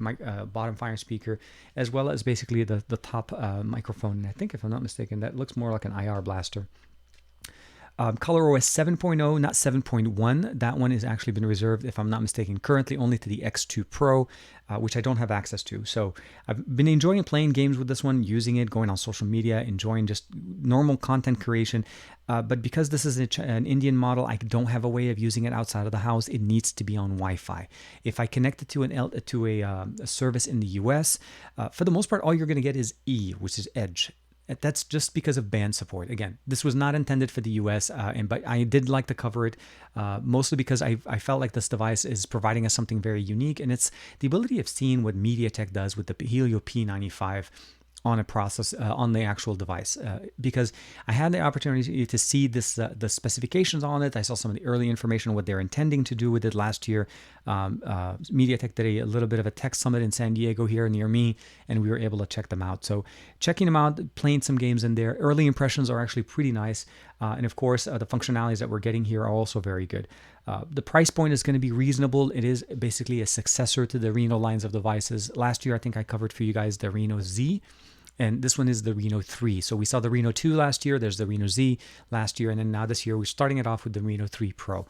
bottom fire speaker, as well as basically the top microphone. And I think, if I'm not mistaken, that looks more like an IR blaster. ColorOS 7.0, not 7.1. That one has actually been reserved, if I'm not mistaken, currently only to the X2 Pro, which I don't have access to. So I've been enjoying playing games with this one, using it, going on social media, enjoying just normal content creation. But because this is an Indian model, I don't have a way of using it outside of the house. It needs to be on Wi-Fi. If I connect it to a service in the US, for the most part, all you're going to get is E, which is Edge. That's just because of band support. Again, this was not intended for the US, but I did like to cover it, mostly because I felt like this device is providing us something very unique, and it's the ability of seeing what MediaTek does with the Helio P95 on a process on the actual device, because I had the opportunity to see the specifications on it. I saw some of the early information, what they're intending to do with it last year. MediaTek did a little bit of a tech summit in San Diego here near me, and we were able to check them out. So checking them out, playing some games in there. Early impressions are actually pretty nice. And of course, the functionalities that we're getting here are also very good. The price point is going to be reasonable. It is basically a successor to the Reno lines of devices. Last year, I think I covered for you guys the Reno Z. And this one is the Reno 3. So we saw the Reno 2 last year. There's the Reno Z last year. And then now this year, we're starting it off with the Reno 3 Pro.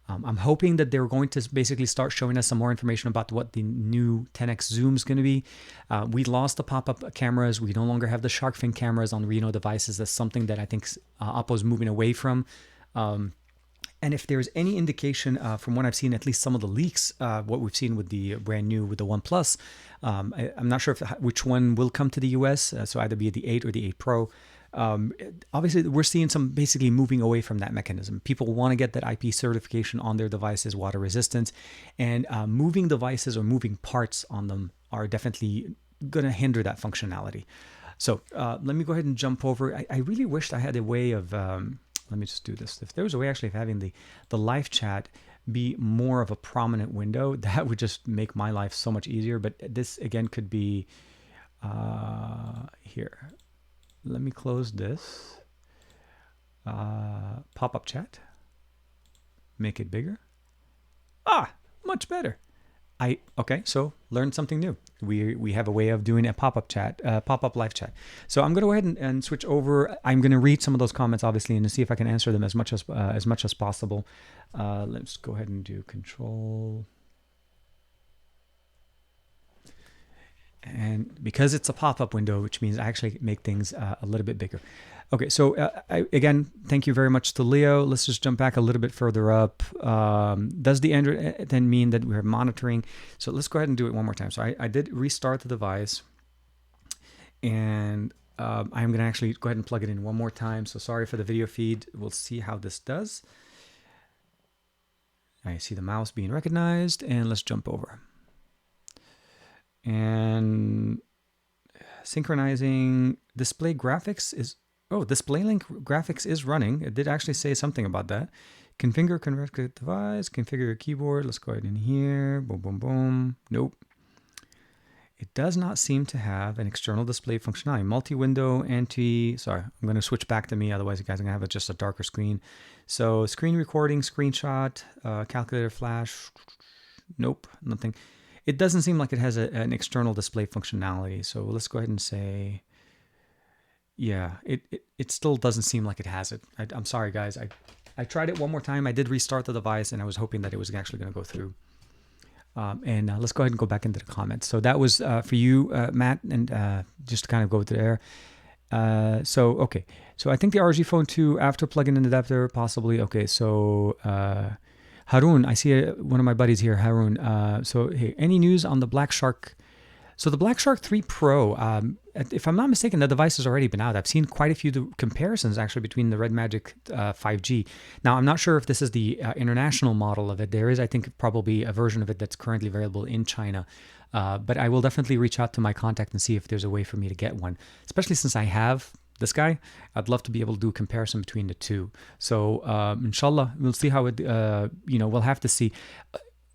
I'm hoping that they're going to basically start showing us some more information about what the new 10x zoom is going to be. We lost the pop-up cameras. We no longer have the shark fin cameras on Reno devices. That's something that I think Oppo is moving away from. And if there's any indication from what I've seen, at least some of the leaks, what we've seen with the brand new, with the OnePlus, I'm not sure which one will come to the US, so either be the 8 or the 8 Pro. Obviously, we're seeing some basically moving away from that mechanism. People want to get that IP certification on their devices, water resistant, and moving devices or moving parts on them are definitely going to hinder that functionality. So let me go ahead and jump over. I really wished I had a way of... let me just do this. If there was a way actually of having the live chat be more of a prominent window, that would just make my life so much easier. But this, again, could be here. Let me close this. Pop-up chat. Make it bigger. Much better. Okay, so learned something new. We have a way of doing a pop-up chat, pop-up live chat. So I'm going to go ahead and switch over. I'm going to read some of those comments, obviously, and to see if I can answer them as much as possible. Let's go ahead and do control. And because it's a pop-up window, which means I actually make things a little bit bigger. Okay, so again, thank you very much to Leo. Let's just jump back a little bit further up. Does the Android then mean that we're monitoring? So let's go ahead and do it one more time. So I did restart the device, and I'm going to actually go ahead and plug it in one more time. So sorry for the video feed. We'll see how this does. I see the mouse being recognized, and let's jump over. And synchronizing display graphics is... Oh, display link graphics is running. It did actually say something about that. Configure connected device, configure your keyboard. Let's go ahead in here. Boom, boom, boom. Nope. It does not seem to have an external display functionality. Multi-window, sorry, I'm going to switch back to me. Otherwise, you guys are going to have just a darker screen. So screen recording, screenshot, calculator flash. Nope, nothing. It doesn't seem like it has an external display functionality. So let's go ahead and say... Yeah, it still doesn't seem like it has it. I'm sorry, guys. I tried it one more time. I did restart the device, and I was hoping that it was actually going to go through. And let's go ahead and go back into the comments. So that was for you, Matt, and just to kind of go there. Okay. So I think the ROG Phone 2 after plugging in the adapter, possibly. Okay, so Harun, I see one of my buddies here, Harun. So hey, any news on the Black Shark? So the Black Shark 3 Pro, if I'm not mistaken, the device has already been out. I've seen quite a few comparisons actually between the Red Magic 5G. Now, I'm not sure if this is the international model of it. There is, I think, probably a version of it that's currently available in China. But I will definitely reach out to my contact and see if there's a way for me to get one, especially since I have this guy. I'd love to be able to do a comparison between the two. So inshallah, we'll see how it, we'll have to see.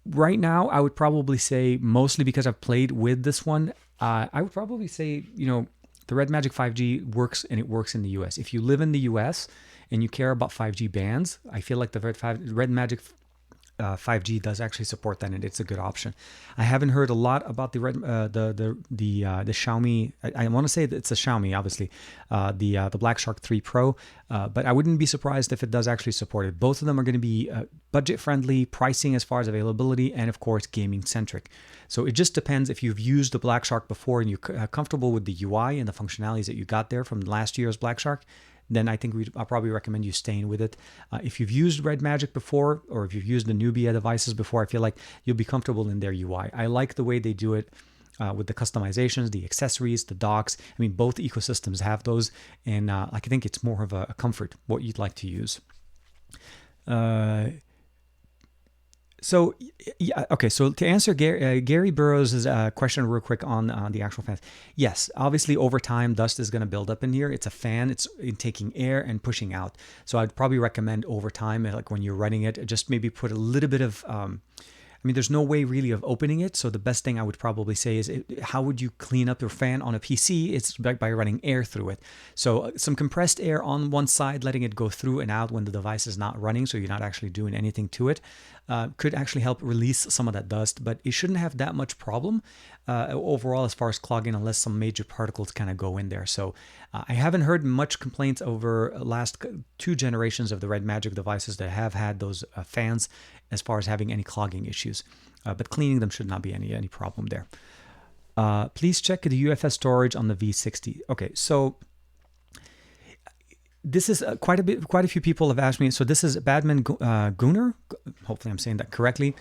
Right now, I would probably say, mostly because I've played with this one, I would probably say, the Red Magic 5G works, and it works in the US. If you live in the US and you care about 5G bands, I feel like the Red Magic 5G does actually support that, and it's a good option. I haven't heard a lot about the Xiaomi. I want to say that it's a Xiaomi, obviously, the Black Shark 3 Pro, but I wouldn't be surprised if it does actually support it. Both of them are going to be budget friendly, pricing as far as availability, and of course gaming centric. So it just depends. If you've used the Black Shark before and you're comfortable with the UI and the functionalities that you got there from last year's Black Shark, then I think I'll probably recommend you staying with it. If you've used Red Magic before, or if you've used the Nubia devices before, I feel like you'll be comfortable in their UI. I like the way they do it with the customizations, the accessories, the docks. I mean, both ecosystems have those, and I think it's more of a comfort, what you'd like to use. So, yeah, okay. So to answer Gary Burrows' question real quick on the actual fans, yes, obviously over time dust is going to build up in here. It's a fan. It's taking air and pushing out. So I'd probably recommend over time, like when you're running it, just maybe put a little bit of. I mean, there's no way really of opening it. So the best thing I would probably say is, how would you clean up your fan on a PC? It's by running air through it. So some compressed air on one side, letting it go through and out when the device is not running, so you're not actually doing anything to it, could actually help release some of that dust. But it shouldn't have that much problem overall as far as clogging, unless some major particles kind of go in there. So I haven't heard much complaints over last 2 generations of the Red Magic devices that have had those fans as far as having any clogging issues. But cleaning them should not be any problem there. Please check the UFS storage on the V60. Okay, so this is quite a few people have asked me. So this is Badman Gunnar. Hopefully I'm saying that correctly.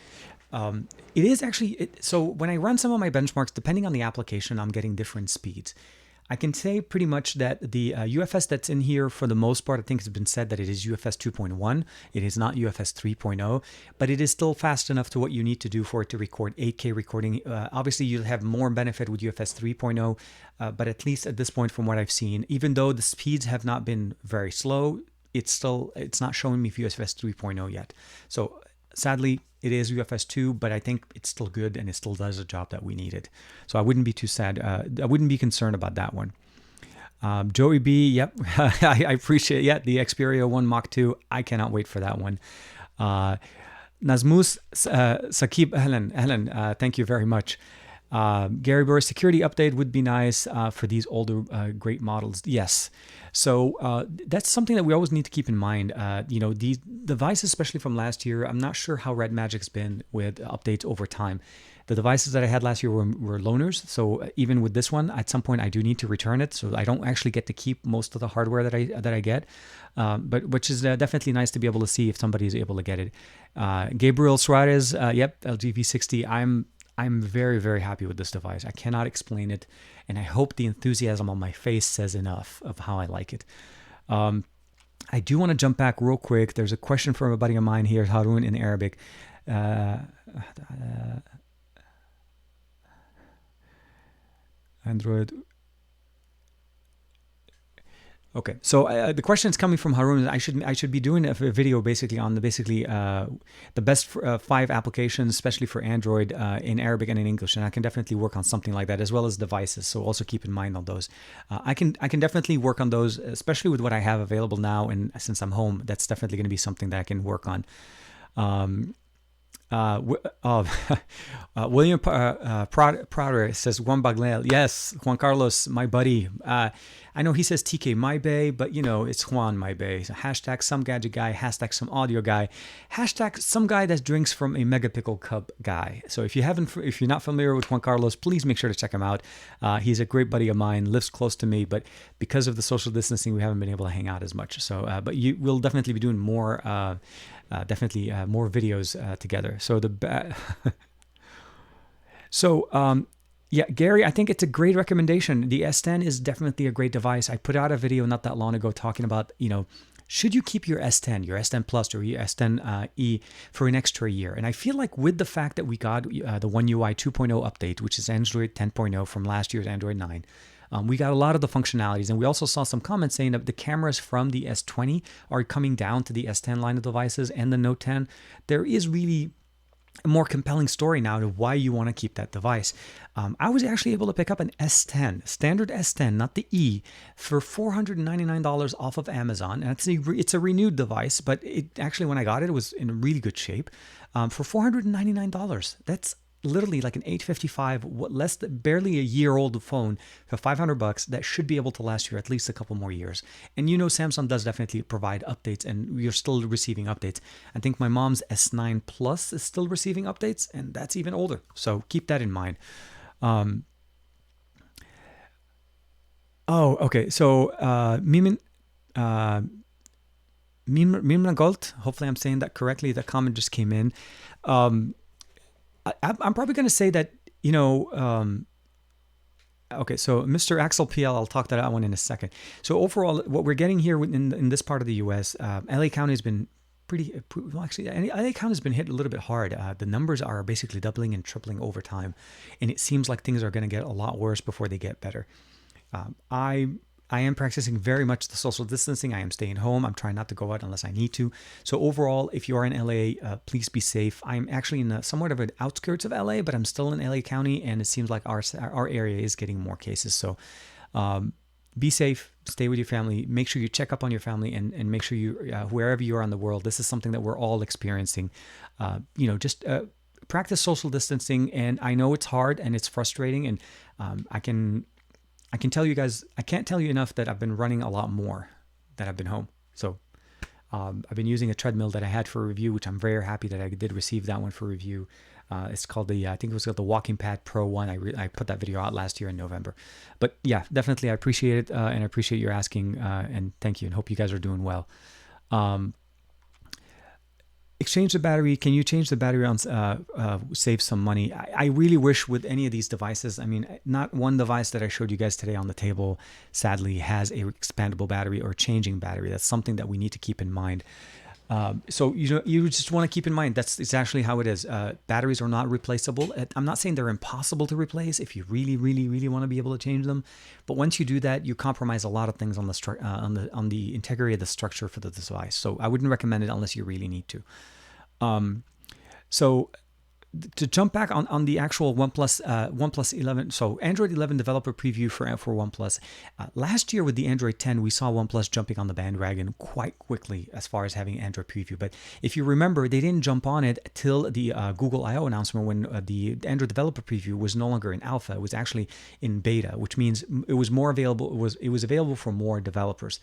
It is actually, so when I run some of my benchmarks, depending on the application, I'm getting different speeds. I can say pretty much that the UFS that's in here, for the most part, I think it's been said that it is UFS 2.1. It is not UFS 3.0, but it is still fast enough to what you need to do for it to record 8K recording. Obviously, you'll have more benefit with UFS 3.0, but at least at this point, from what I've seen, even though the speeds have not been very slow, it's not showing me UFS 3.0 yet. So sadly, it is UFS 2, but I think it's still good and it still does the job that we needed. So I wouldn't be too sad. I wouldn't be concerned about that one. Joey B, yep, I appreciate it. The Xperia 1 Mach 2. I cannot wait for that one. Nazmus Sakib, Helen, thank you very much. Gary Burr, security update would be nice for these older great models. Yes. So that's something that we always need to keep in mind. These devices, especially from last year, I'm not sure how Red Magic's been with updates over time. The devices that I had last year were loaners. So even with this one, at some point I do need to return it. So I don't actually get to keep most of the hardware that I get, but which is definitely nice to be able to see if somebody is able to get it. Gabriel Suarez, yep, LG V60. I'm very, very happy with this device. I cannot explain it, and I hope the enthusiasm on my face says enough of how I like it. I do want to jump back real quick. There's a question from a buddy of mine here, Harun, in Arabic. Android. Okay, so the question is coming from Harun. I should be doing a video basically on the best 5 applications, especially for Android, in Arabic and in English, and I can definitely work on something like that, as well as devices. So also keep in mind on those. I can definitely work on those, especially with what I have available now, and since I'm home, that's definitely going to be something that I can work on. William Prouder says Juan Baglel. Yes, Juan Carlos, my buddy. I know he says TK my bay, but it's Juan my bay. So hashtag some gadget guy, hashtag some audio guy, hashtag some guy that drinks from a megapixel cup guy. So if you're not familiar with Juan Carlos, please make sure to check him out. He's a great buddy of mine, lives close to me, but because of the social distancing, we haven't been able to hang out as much. So, but we'll definitely be doing more. More videos together. Yeah, Gary, I think it's a great recommendation. The S10 is definitely a great device. I put out a video not that long ago talking about, should you keep your S10, your S10 Plus or your S10e for an extra year? And I feel like with the fact that we got the One UI 2.0 update, which is Android 10.0 from last year's Android 9, we got a lot of the functionalities, and we also saw some comments saying that the cameras from the S20 are coming down to the S10 line of devices and the Note 10. There is really a more compelling story now to why you want to keep that device. I was actually able to pick up an S10, standard S10, not the E, for $499 off of Amazon. And it's a renewed device, but it actually, when I got it, it was in really good shape for $499. That's literally like an 855, barely a year old phone for $500 that should be able to last you at least a couple more years. And you know, Samsung does definitely provide updates, and you're still receiving updates. I think my mom's S9 Plus is still receiving updates, and that's even older. So keep that in mind. Okay. So Mimran Gold, hopefully I'm saying that correctly. The comment just came in. I'm probably going to say that, okay, so Mr. Axel PL, I'll talk that one in a second. So overall, what we're getting here in this part of the U.S., LA County has been well, actually, LA County has been hit a little bit hard. The numbers are basically doubling and tripling over time, and it seems like things are going to get a lot worse before they get better. I am practicing very much the social distancing. I am staying home. I'm trying not to go out unless I need to. So overall, if you are in LA, please be safe. I'm actually in somewhat of an outskirts of LA, but I'm still in LA County, and it seems like our area is getting more cases. So be safe, stay with your family, make sure you check up on your family, and make sure you, wherever you are in the world, this is something that we're all experiencing. Just practice social distancing. And I know it's hard and it's frustrating, and I can tell you guys, I can't tell you enough that I've been running a lot more that I've been home. So I've been using a treadmill that I had for review, which I'm very happy that I did receive that one for review. It's called I think it was called the Walking Pad Pro 1. I put that video out last year in November. But yeah, definitely I appreciate it, and I appreciate your asking, and thank you, and hope you guys are doing well. Exchange the battery. Can you change the battery on save some money? I really wish with any of these devices, I mean, not one device that I showed you guys today on the table sadly has a expandable battery or changing battery. That's something that we need to keep in mind. So you just want to keep in mind it's actually how it is. Batteries are not replaceable. I'm not saying they're impossible to replace if you really, really, really want to be able to change them. But once you do that, you compromise a lot of things on the integrity of the structure for the device. So I wouldn't recommend it unless you really need to. So to jump back on the actual OnePlus 11, so Android 11 developer preview for OnePlus. Last year with the Android 10, we saw OnePlus jumping on the bandwagon quite quickly as far as having Android preview. But if you remember, they didn't jump on it till the Google I/O announcement, when the Android developer preview was no longer in alpha. It was actually in beta, which means it was more available. It was available for more developers.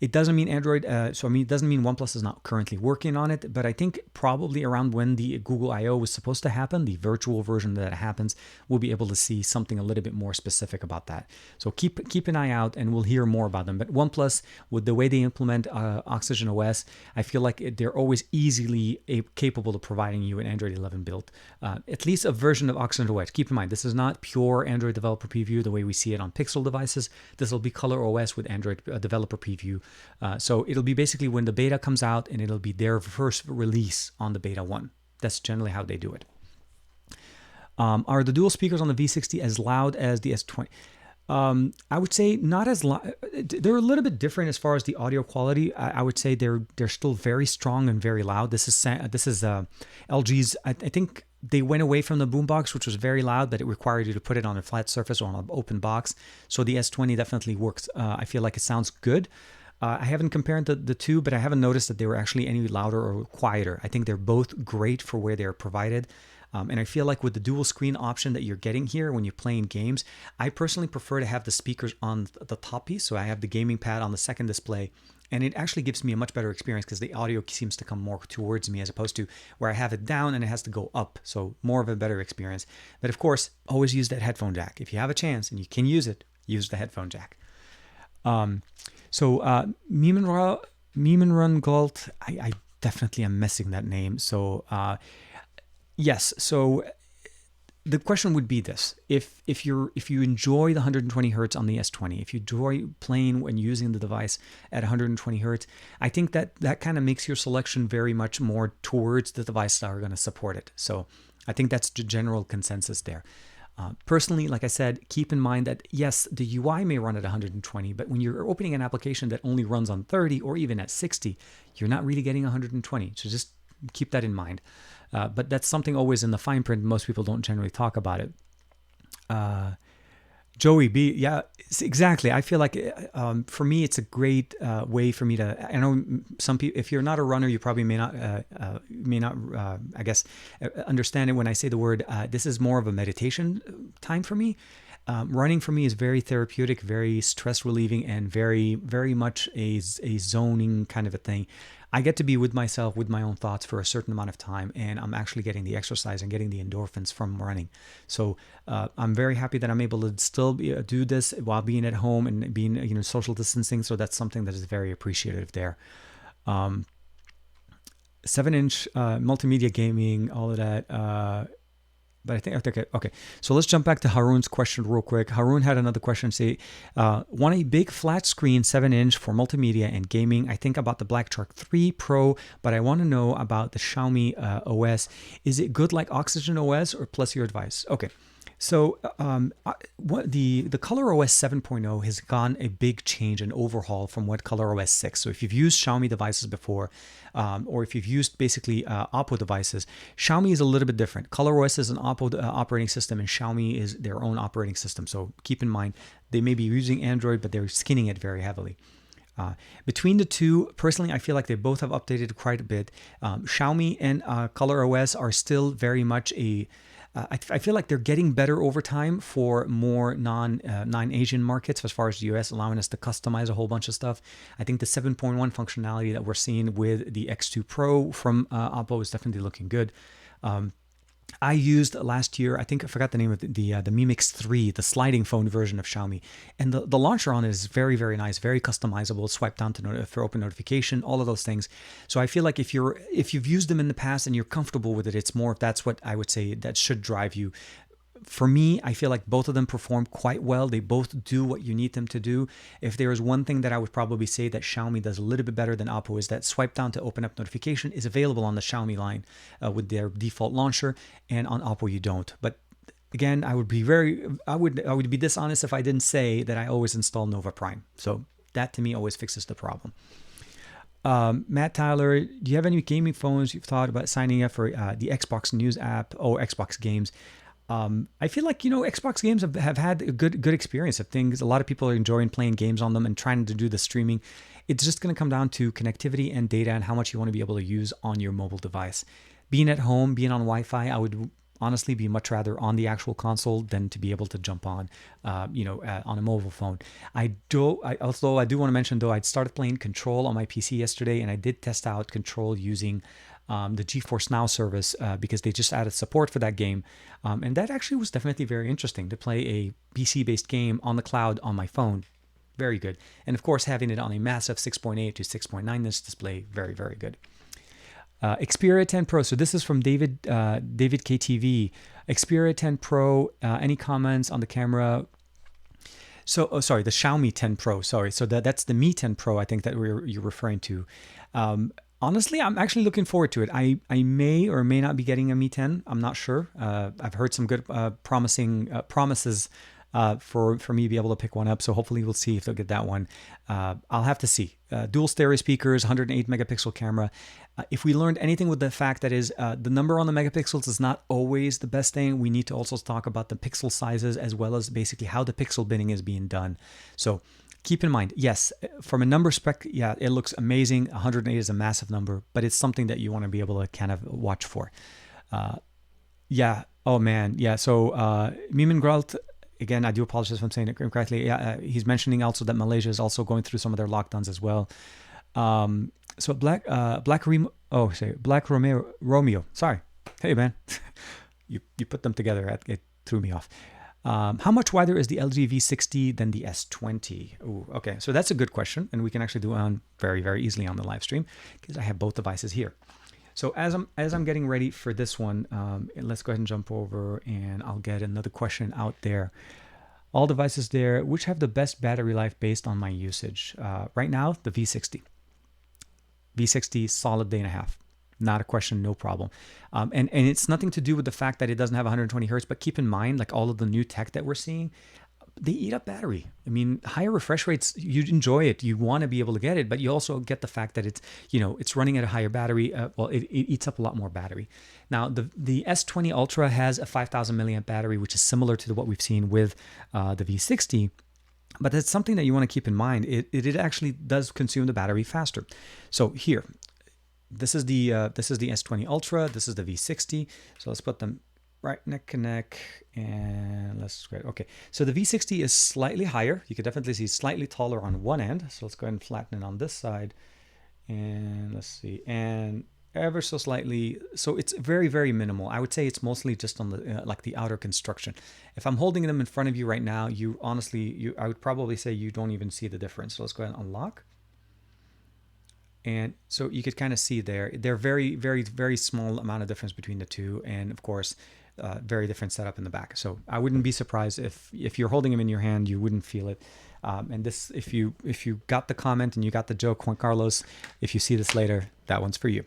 It doesn't mean Android, it doesn't mean OnePlus is not currently working on it, but I think probably around when the Google I/O was supposed to happen, the virtual version that happens, we'll be able to see something a little bit more specific about that. So keep an eye out, and we'll hear more about them. But OnePlus, with the way they implement Oxygen OS, I feel like they're always easily capable of providing you an Android 11 build, at least a version of Oxygen OS. Keep in mind, this is not pure Android developer preview the way we see it on Pixel devices. This will be Color OS with Android developer preview. So it'll be basically when the beta comes out, and it'll be their first release on the beta 1. That's generally how they do it. Are the dual speakers on the V60 as loud as the S20? I would say not as loud. They're a little bit different as far as the audio quality. I would say they're still very strong and very loud. This is LG's. I think they went away from the boombox, which was very loud, but it required you to put it on a flat surface or on an open box. So the S20 definitely works. I feel like it sounds good. I haven't compared the two, but I haven't noticed that they were actually any louder or quieter. I think they're both great for where they're provided. And I feel like with the dual screen option that you're getting here when you're playing games, I personally prefer to have the speakers on the top piece. So I have the gaming pad on the second display, and it actually gives me a much better experience because the audio seems to come more towards me, as opposed to where I have it down and it has to go up. So more of a better experience. But of course, always use that headphone jack. If you have a chance and you can use it, use the headphone jack. Meeman Run Gold, I definitely am missing that name. So yes, so the question would be this: if you enjoy the 120 hertz on the S20, if you enjoy playing when using the device at 120 hertz, I think that kind of makes your selection very much more towards the devices that are going to support it. So I think that's the general consensus there. Personally, like I said, keep in mind that yes, the UI may run at 120, but when you're opening an application that only runs on 30 or even at 60, you're not really getting 120. So just keep that in mind. But that's something always in the fine print. Most people don't generally talk about it. Joey B, yeah, exactly. I feel like for me, it's a great way for me to. I know some people. If you're not a runner, you probably may not. I guess, understand it when I say the word. This is more of a meditation time for me. Running for me is very therapeutic, very stress relieving, and very, very much a zoning kind of a thing. I get to be with myself, with my own thoughts for a certain amount of time, and I'm actually getting the exercise and getting the endorphins from running. So I'm very happy that I'm able to still do this while being at home and being, social distancing. So that's something that is very appreciative there. 7-inch multimedia gaming, all of that. But I think, okay. So let's jump back to Haroon's question real quick. Haroon had another question. Say, want a big flat screen 7-inch for multimedia and gaming. I think about the Black Shark 3 Pro, but I want to know about the Xiaomi OS. Is it good like Oxygen OS or plus your advice? Okay. So what the ColorOS 7.0 has gone a big change and overhaul from what ColorOS 6. So if you've used Xiaomi devices before, or if you've used basically Oppo devices, Xiaomi is a little bit different. ColorOS is an Oppo operating system, and Xiaomi is their own operating system. So keep in mind, they may be using Android, but they're skinning it very heavily. Between the two, personally, I feel like they both have updated quite a bit. Xiaomi and ColorOS are still very much I feel like they're getting better over time for more non-Asian markets as far as the US, allowing us to customize a whole bunch of stuff. I think the 7.1 functionality that we're seeing with the X2 Pro from Oppo is definitely looking good. I used last year, I think I forgot the name of the Mi Mix 3, the sliding phone version of Xiaomi. And the launcher on it is very, very nice, very customizable, swipe down for open notification, all of those things. So I feel like if you've used them in the past and you're comfortable with it, it's more, that's what I would say that should drive you. For me, I feel like both of them perform quite well. They both do what you need them to do. If there is one thing that I would probably say that Xiaomi does a little bit better than Oppo is that swipe down to open up notification is available on the Xiaomi line with their default launcher, and on Oppo you don't. But again, I would be dishonest if I didn't say that I always install Nova Prime. So that to me always fixes the problem. Matt Tyler, do you have any gaming phones you've thought about signing up for the Xbox News app or Xbox Games? I feel like, Xbox games have had a good experience of things. A lot of people are enjoying playing games on them and trying to do the streaming. It's just going to come down to connectivity and data and how much you want to be able to use on your mobile device. Being at home, being on Wi-Fi, I would honestly be much rather on the actual console than to be able to jump on, on a mobile phone. Although I do want to mention, though, I'd started playing Control on my PC yesterday, and I did test out Control using the GeForce Now service because they just added support for that game. And that actually was definitely very interesting to play a PC-based game on the cloud on my phone. Very good. And of course, having it on a massive 6.8 to 6.9 inch display, very, very good. Xperia 10 Pro. So this is from David KTV. Xperia 10 Pro. Any comments on the camera? So, the Xiaomi 10 Pro. Sorry. So that's the Mi 10 Pro, I think that you're referring to. Honestly, I'm actually looking forward to it. I may or may not be getting a Mi 10. I'm not sure. I've heard some good promises for me to be able to pick one up. So hopefully we'll see if they'll get that one. I'll have to see. Dual stereo speakers, 108 megapixel camera. If we learned anything with the fact that is the number on the megapixels is not always the best thing, we need to also talk about the pixel sizes as well as basically how the pixel binning is being done. So keep in mind, yes, from a number spec, yeah, it looks amazing. 108 is a massive number, but it's something that you want to be able to kind of watch for. Yeah. Oh man. Yeah. So Mimin Gralt, again, I do apologize if I'm saying it incorrectly. Yeah, he's mentioning also that Malaysia is also going through some of their lockdowns as well. So Black Romeo. Sorry. Hey man, you put them together. It threw me off. How much wider is the LG V60 than the S20? Ooh, okay, so that's a good question, and we can actually do it on very, very easily on the live stream because I have both devices here. So as I'm getting ready for this one, let's go ahead and jump over, and I'll get another question out there. All devices there, which have the best battery life based on my usage? Right now, the V60. V60, solid day and a half. Not a question, no problem. And it's nothing to do with the fact that it doesn't have 120 hertz, but keep in mind, like all of the new tech that we're seeing, battery. I mean, higher refresh rates, you enjoy it, you want to be able to get it, but you also get the fact that it's, it's running at a higher battery. It eats up a lot more battery. Now, the S20 Ultra has a 5,000 milliamp battery, which is similar to what we've seen with the V60. But that's something that you want to keep in mind. It actually does consume the battery faster. So here, this is the S20 Ultra. This is the V60. So let's put them right neck and neck, and let's go. Okay, so the V60 is slightly higher. You can definitely see slightly taller on one end. So let's go ahead and flatten it on this side, and let's see, and ever so slightly. So it's very, very minimal. I would say it's mostly just on the like the outer construction. If I'm holding them in front of you right now, I would probably say you don't even see the difference. So let's go ahead and unlock. And so you could kind of see there, they're very, very, very small amount of difference between the two. And of course, very different setup in the back. So I wouldn't be surprised if you're holding them in your hand, you wouldn't feel it. And this, if you got the comment and you got the joke, Juan Carlos, if you see this later, that one's for you.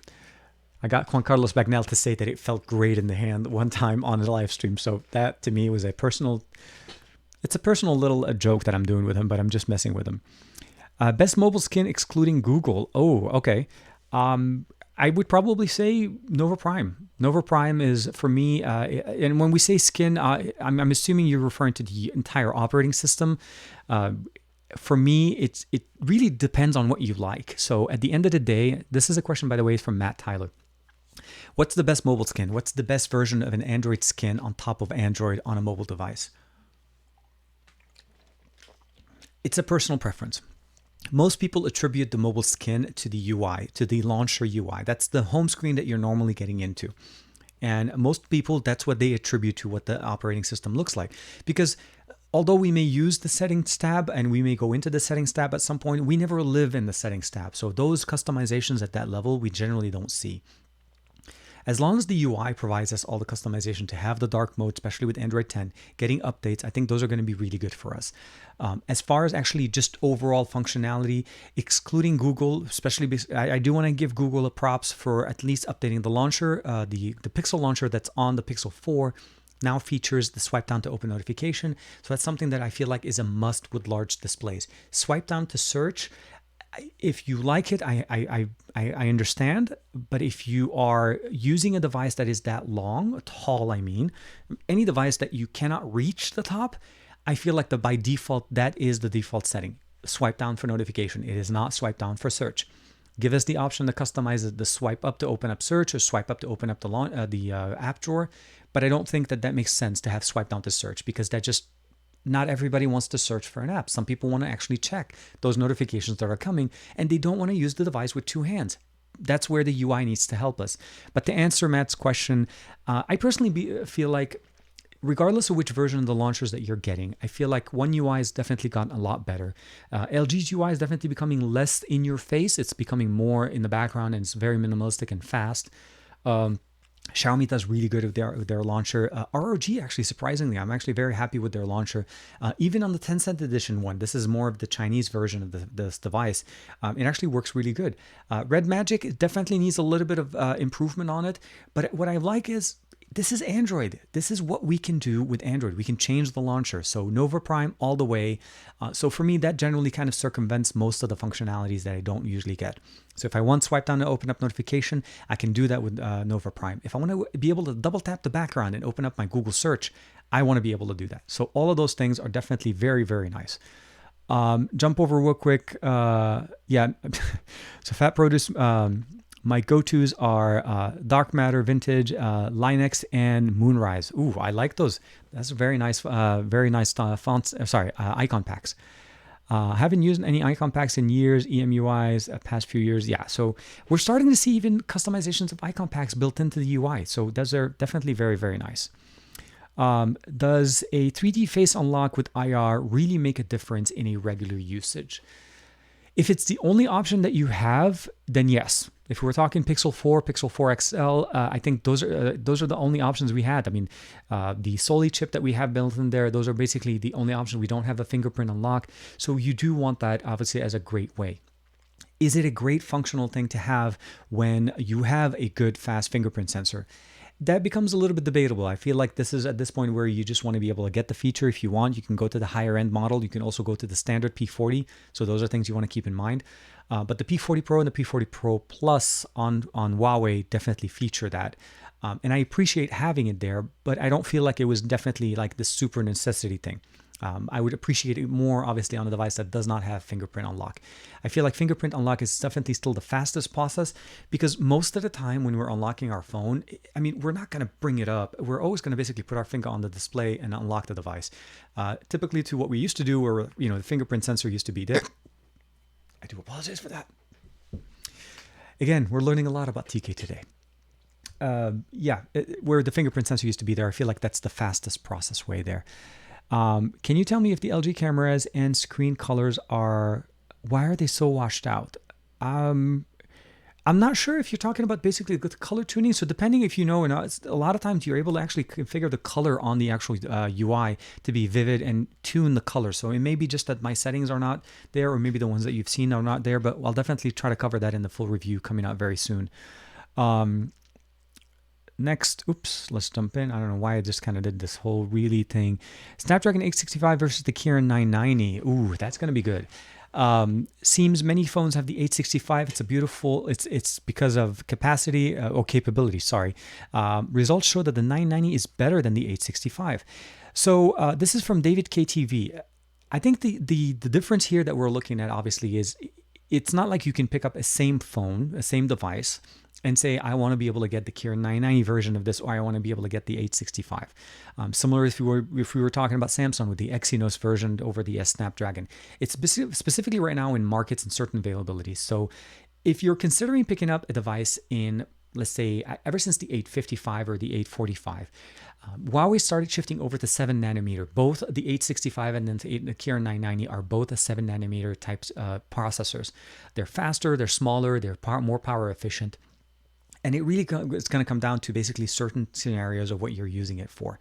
I got Juan Carlos Bagnell to say that it felt great in the hand one time on a live stream. So that to me was a personal little joke that I'm doing with him, but I'm just messing with him. Best mobile skin excluding Google. Oh, okay. I would probably say Nova Prime. Nova Prime is, for me, and when we say skin, I'm assuming you're referring to the entire operating system. For me, it really depends on what you like. So at the end of the day, this is a question, by the way, from Matt Tyler. What's the best mobile skin? What's the best version of an Android skin on top of Android on a mobile device? It's a personal preference. Most people attribute the mobile skin to the UI, to the launcher UI. That's the home screen that you're normally getting into. And most people, that's what they attribute to what the operating system looks like. Because although we may use the settings tab and we may go into the settings tab at some point, we never live in the settings tab. So those customizations at that level, we generally don't see. As long as the UI provides us all the customization to have the dark mode, especially with Android 10, getting updates, I think those are going to be really good for us. As far as actually just overall functionality, excluding Google, especially because I do want to give Google a props for at least updating the launcher. The Pixel launcher that's on the Pixel 4 now features the swipe down to open notification. So that's something that I feel like is a must with large displays. Swipe down to search. If you like it, I understand, but if you are using a device that is that long, tall, I mean, any device that you cannot reach the top, I feel like by default, that is the default setting. Swipe down for notification. It is not swipe down for search. Give us the option to customize the swipe up to open up search or swipe up to open up the app drawer, but I don't think that makes sense to have swipe down to search because not everybody wants to search for an app. Some people want to actually check those notifications that are coming, and they don't want to use the device with two hands. That's where the UI needs to help us. But to answer Matt's question, I personally feel like regardless of which version of the launchers that you're getting, I feel like One UI has definitely gotten a lot better. LG's UI is definitely becoming less in your face. It's becoming more in the background, and it's very minimalistic and fast. Xiaomi does really good with their launcher. ROG, actually, surprisingly, I'm actually very happy with their launcher. Even on the Tencent edition one, this is more of the Chinese version of this device. It actually works really good. Red Magic definitely needs a little bit of improvement on it. But what I like is this is Android. This is what we can do with Android. We can change the launcher. So Nova Prime all the way. So for me, that generally kind of circumvents most of the functionalities that I don't usually get. So if I want swipe down to open up notification, I can do that with Nova Prime. If I want to be able to double tap the background and open up my Google search, I want to be able to do that. So all of those things are definitely very, very nice. Jump over real quick. Yeah. So Fat Produce, my go-tos are Dark Matter, Vintage, Linux, and Moonrise. Ooh, I like those. That's very nice fonts. Icon packs. Haven't used any icon packs in years, EMUIs, past few years. Yeah, so we're starting to see even customizations of icon packs built into the UI. So those are definitely very, very nice. Does a 3D face unlock with IR really make a difference in a regular usage? If it's the only option that you have, then yes. If we're talking Pixel 4, Pixel 4 XL, I think those are the only options we had. I mean, the Soli chip that we have built in there, those are basically the only options. We don't have a fingerprint unlock. So you do want that, obviously, as a great way. Is it a great functional thing to have when you have a good, fast fingerprint sensor? that becomes a little bit debatable. I feel like this is at this point where you just want to be able to get the feature. If you want, you can go to the higher end model. You can also go to the standard P40. So those are things you want to keep in mind. But the P40 Pro and the P40 Pro Plus on Huawei definitely feature that. And I appreciate having it there, but I don't feel like it was definitely like the super necessity thing. I would appreciate it more, obviously, on a device that does not have fingerprint unlock. I feel like fingerprint unlock is definitely still the fastest process, because most of the time when we're unlocking our phone, I mean, we're not going to bring it up. We're always going to basically put our finger on the display and unlock the device. Typically to what we used to do, where, you know, the fingerprint sensor used to be there. I do apologize for that. Again, we're learning a lot about TK today. Where the fingerprint sensor used to be there, I feel like that's the fastest process way there. Can you tell me if the LG cameras and screen colors why are they so washed out? I'm not sure if you're talking about basically the color tuning. So depending if you know, and a lot of times you're able to actually configure the color on the actual UI to be vivid and tune the color. So it may be just that my settings are not there, or maybe the ones that you've seen are not there, but I'll definitely try to cover that in the full review coming out very soon. Next, let's jump in. I don't know why I just kind of did this whole really thing. Snapdragon 865 versus the Karin 990. Ooh, that's going to be good. Seems many phones have the 865. It's a beautiful, it's because of capacity or capability, sorry. Results show that the 990 is better than the 865. So this is from David KTV. I think the difference here that we're looking at obviously is it's not like you can pick up a same phone, a same device, and say, I want to be able to get the Karin 990 version of this, or I want to be able to get the 865. Similar if we were talking about Samsung with the Exynos version over the Snapdragon. It's specifically right now in markets and certain availabilities. So if you're considering picking up a device in, let's say, ever since the 855 or the 845, Huawei started shifting over to 7 nanometer. Both the 865 and then the Karin 990 are both a 7 nanometer types processors. They're faster, they're smaller, they're more power efficient. And it really it's going to come down to basically certain scenarios of what you're using it for.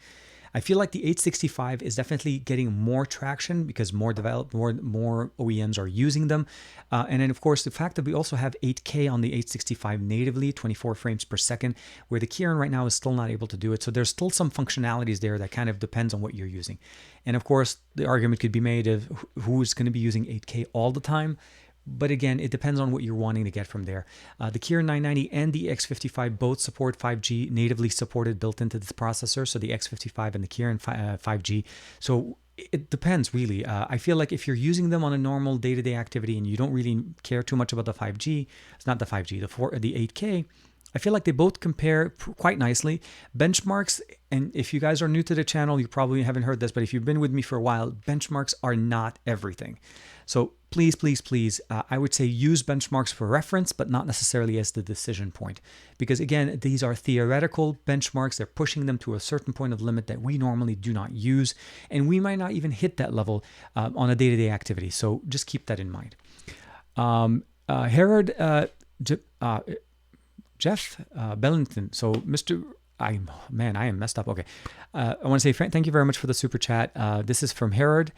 I feel like the 865 is definitely getting more traction because more OEMs are using them. And then, of course, the fact that we also have 8K on the 865 natively, 24 frames per second, where the Karin right now is still not able to do it. So there's still some functionalities there that kind of depends on what you're using. And of course, the argument could be made of who's going to be using 8K all the time. But again, it depends on what you're wanting to get from there. The Karin 990 and the X55 both support 5G, natively supported, built into this processor. So the X55 and the Karin 5G. So it depends, really. I feel like if you're using them on a normal day-to-day activity and you don't really care too much about the 5G, it's not the 5G, the 8K, I feel like they both compare quite nicely. Benchmarks, and if you guys are new to the channel, you probably haven't heard this, but if you've been with me for a while, benchmarks are not everything. So please, please, please, I would say use benchmarks for reference, but not necessarily as the decision point. Because again, these are theoretical benchmarks. They're pushing them to a certain point of limit that we normally do not use. And we might not even hit that level on a day-to-day activity. So just keep that in mind. Jeff Bellington. So I am messed up. Okay. I want to say thank you very much for the super chat. This is from Herard.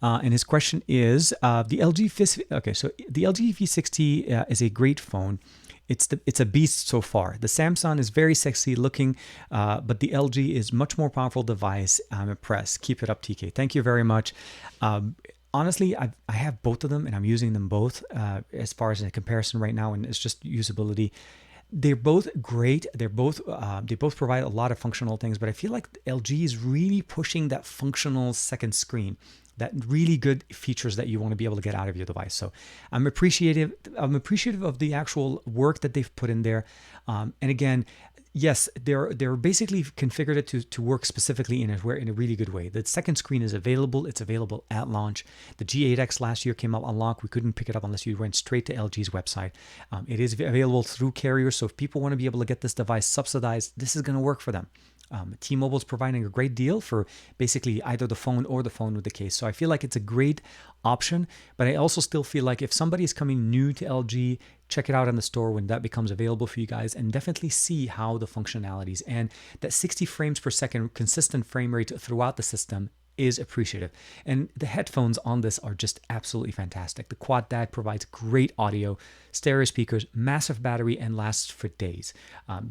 And his question is the LG okay, so the LG V60 is a great phone. It's a beast so far. The Samsung is very sexy looking, but the LG is much more powerful device. I'm impressed. Keep it up, TK. Thank you very much. Honestly, I have both of them and I'm using them both as far as a comparison right now, and it's just usability. They're both great. They both provide a lot of functional things, but I feel like LG is really pushing that functional second screen, that really good features that you want to be able to get out of your device. So I'm appreciative of the actual work that they've put in there. And again, yes, they're basically configured it to work specifically in a really good way. The second screen is available. It's available at launch. The G8X last year came out on lock. We couldn't pick it up unless you went straight to LG's website. It is available through carriers. So if people want to be able to get this device subsidized, this is going to work for them. T-Mobile is providing a great deal for basically either the phone or the phone with the case. So I feel like it's a great option, but I also still feel like if somebody is coming new to LG, check it out in the store when that becomes available for you guys, and definitely see how the functionalities and that 60 frames per second consistent frame rate throughout the system is appreciative. And the headphones on this are just absolutely fantastic. The Quad DAC provides great audio, stereo speakers, massive battery, and lasts for days.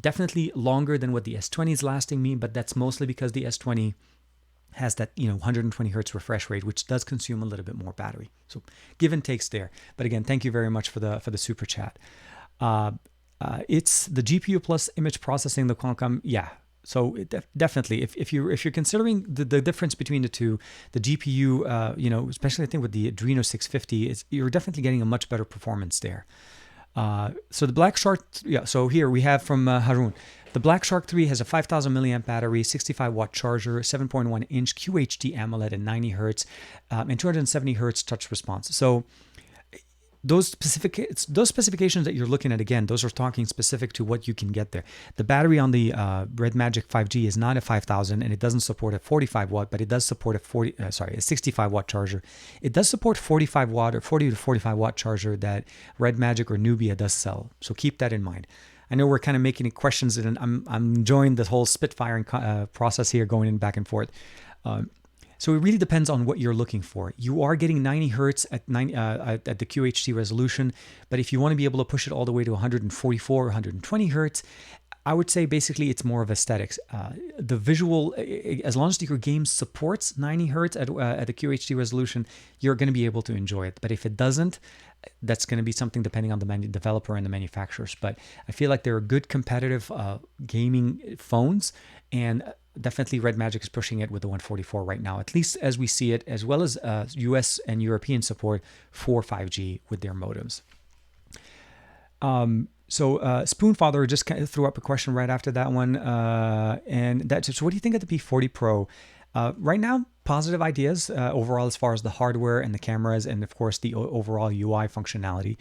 Definitely longer than what the S20 is lasting me, but that's mostly because the S20 has that 120 hertz refresh rate, which does consume a little bit more battery. So give and takes there. But again, thank you very much for the super chat. It's the GPU plus image processing, the Qualcomm. Yeah. So definitely, if you're considering the difference between the two, the GPU, especially I think with the Reno 650, you're definitely getting a much better performance there. So the Black Shark, so here we have from Harun. The Black Shark 3 has a 5,000 milliamp battery, 65 watt charger, 7.1 inch QHD AMOLED at 90 hertz, and 270 hertz touch response. So those specifications that you're looking at, again, those are talking specific to what you can get there. The battery on the Red Magic 5G is not a 5,000, and it doesn't support a 45 watt, but it does support a 65 watt charger. It does support 45 watt or 40 to 45 watt charger that Red Magic or Nubia does sell. So keep that in mind. I know we're kind of making questions, and I'm enjoying this whole spitfiring process here, going in back and forth. So it really depends on what you're looking for. You are getting 90 hertz at the QHD resolution, but if you want to be able to push it all the way to 144 or 120 hertz, I would say basically it's more of aesthetics. The visual, as long as your game supports 90 hertz at the QHD resolution, you're going to be able to enjoy it. But if it doesn't, that's going to be something depending on the developer and the manufacturers. But I feel like there are good competitive gaming phones, and definitely Red Magic is pushing it with the 144 right now, at least as we see it, as well as US and European support for 5G with their modems. So Spoonfather just kind of threw up a question right after that one. And that's, so what do you think of the P40 Pro? Right now, positive ideas overall as far as the hardware and the cameras and, of course, the overall UI functionality.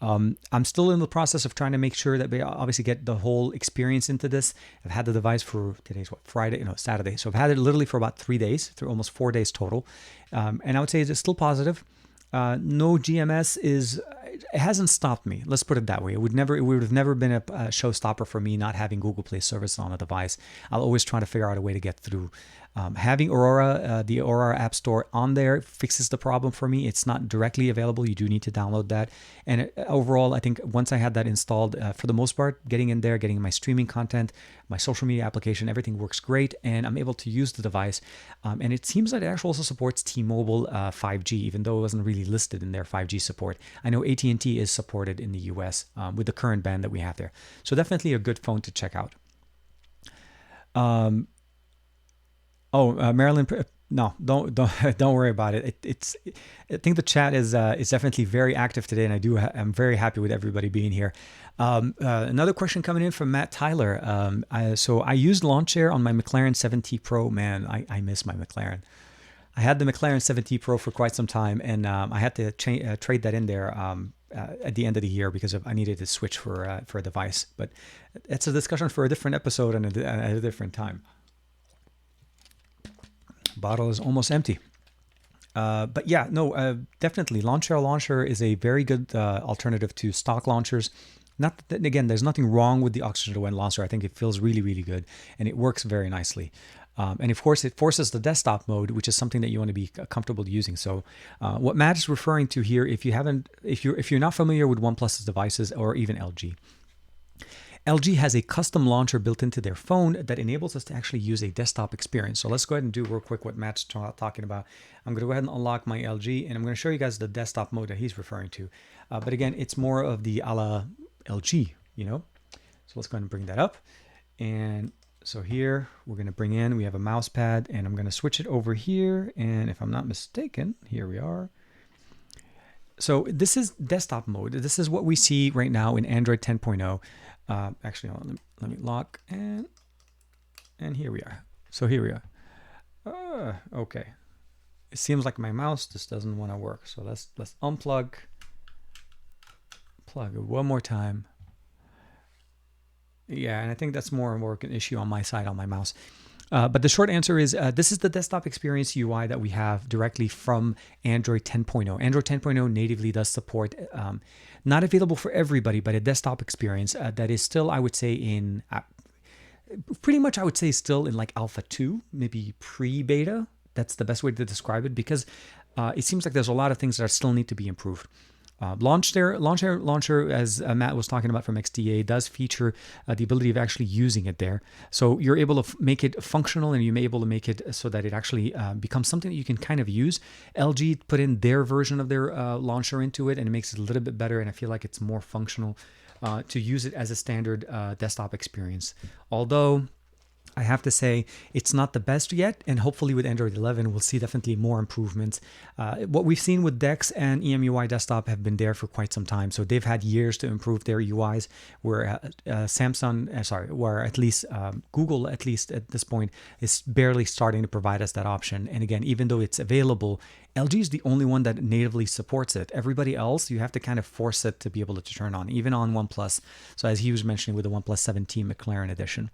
I'm still in the process of trying to make sure that we obviously get the whole experience into this. I've had the device for today's Saturday. So I've had it literally for about 3 days, through almost 4 days total. And I would say it's still positive. No GMS it hasn't stopped me. Let's put it that way. It would have never been a showstopper for me not having Google Play service on a device. I'll always try to figure out a way to get through. Having Aurora, the Aurora App Store on there fixes the problem for me. It's not directly available. You do need to download that. And overall, I think once I had that installed, for the most part, getting in there, getting my streaming content, my social media application, everything works great. And I'm able to use the device. And it seems that it actually also supports T-Mobile 5G, even though it wasn't really listed in their 5G support. I know AT&T is supported in the US with the current band that we have there. So definitely a good phone to check out. Marilyn, no, don't worry about it. I think the chat is definitely very active today, and I'm very happy with everybody being here. Another question coming in from Matt Tyler. So I used launch air on my McLaren 7T Pro. Man, I miss my McLaren. I had the McLaren 7T Pro for quite some time, and I had to trade that in there at the end of the year because I needed to switch for a device. But that's a discussion for a different episode and at a different time. Bottle is almost empty. But yeah, no, definitely launcher is a very good alternative to stock launchers. Not that, again, there's nothing wrong with the oxygen to wind launcher. I think it feels really, really good, and it works very nicely. And of course, it forces the desktop mode, which is something that you want to be comfortable using. So, what Matt is referring to here, if you're not familiar with OnePlus's devices or even LG. LG has a custom launcher built into their phone that enables us to actually use a desktop experience. So let's go ahead and do real quick what Matt's talking about. I'm going to go ahead and unlock my LG, and I'm going to show you guys the desktop mode that he's referring to. But again, it's more of the a la LG, So let's go ahead and bring that up. And so here we're going to we have a mouse pad, and I'm going to switch it over here. And if I'm not mistaken, here we are. So this is desktop mode. This is what we see right now in Android 10.0. Actually, hold on, let me lock, and here we are. So here we are. Okay. It seems like my mouse just doesn't want to work. So let's unplug, plug it one more time. Yeah, and I think that's more and more an issue on my side on my mouse. But the short answer is this is the desktop experience UI that we have directly from Android 10.0. Android 10.0 natively does support, not available for everybody, but a desktop experience that is still, I would say, in pretty much, I would say, still in like Alpha 2, maybe pre-beta That's the best way to describe it, because it seems like there's a lot of things that still need to be improved. Launcher, as Matt was talking about from XDA, does feature the ability of actually using it there. So you're able to make it functional, and you're able to make it so that it actually becomes something that you can kind of use. LG put in their version of their launcher into it, and it makes it a little bit better, and I feel like it's more functional to use it as a standard desktop experience. Although I have to say it's not the best yet, and hopefully with Android 11 we'll see definitely more improvements. What we've seen with DeX and EMUI Desktop have been there for quite some time, so they've had years to improve their UIs. Where where at least Google, at least at this point, is barely starting to provide us that option. And again, even though it's available, LG is the only one that natively supports it. Everybody else, you have to kind of force it to be able to turn on, even on OnePlus. So as he was mentioning with the OnePlus 7T McLaren edition.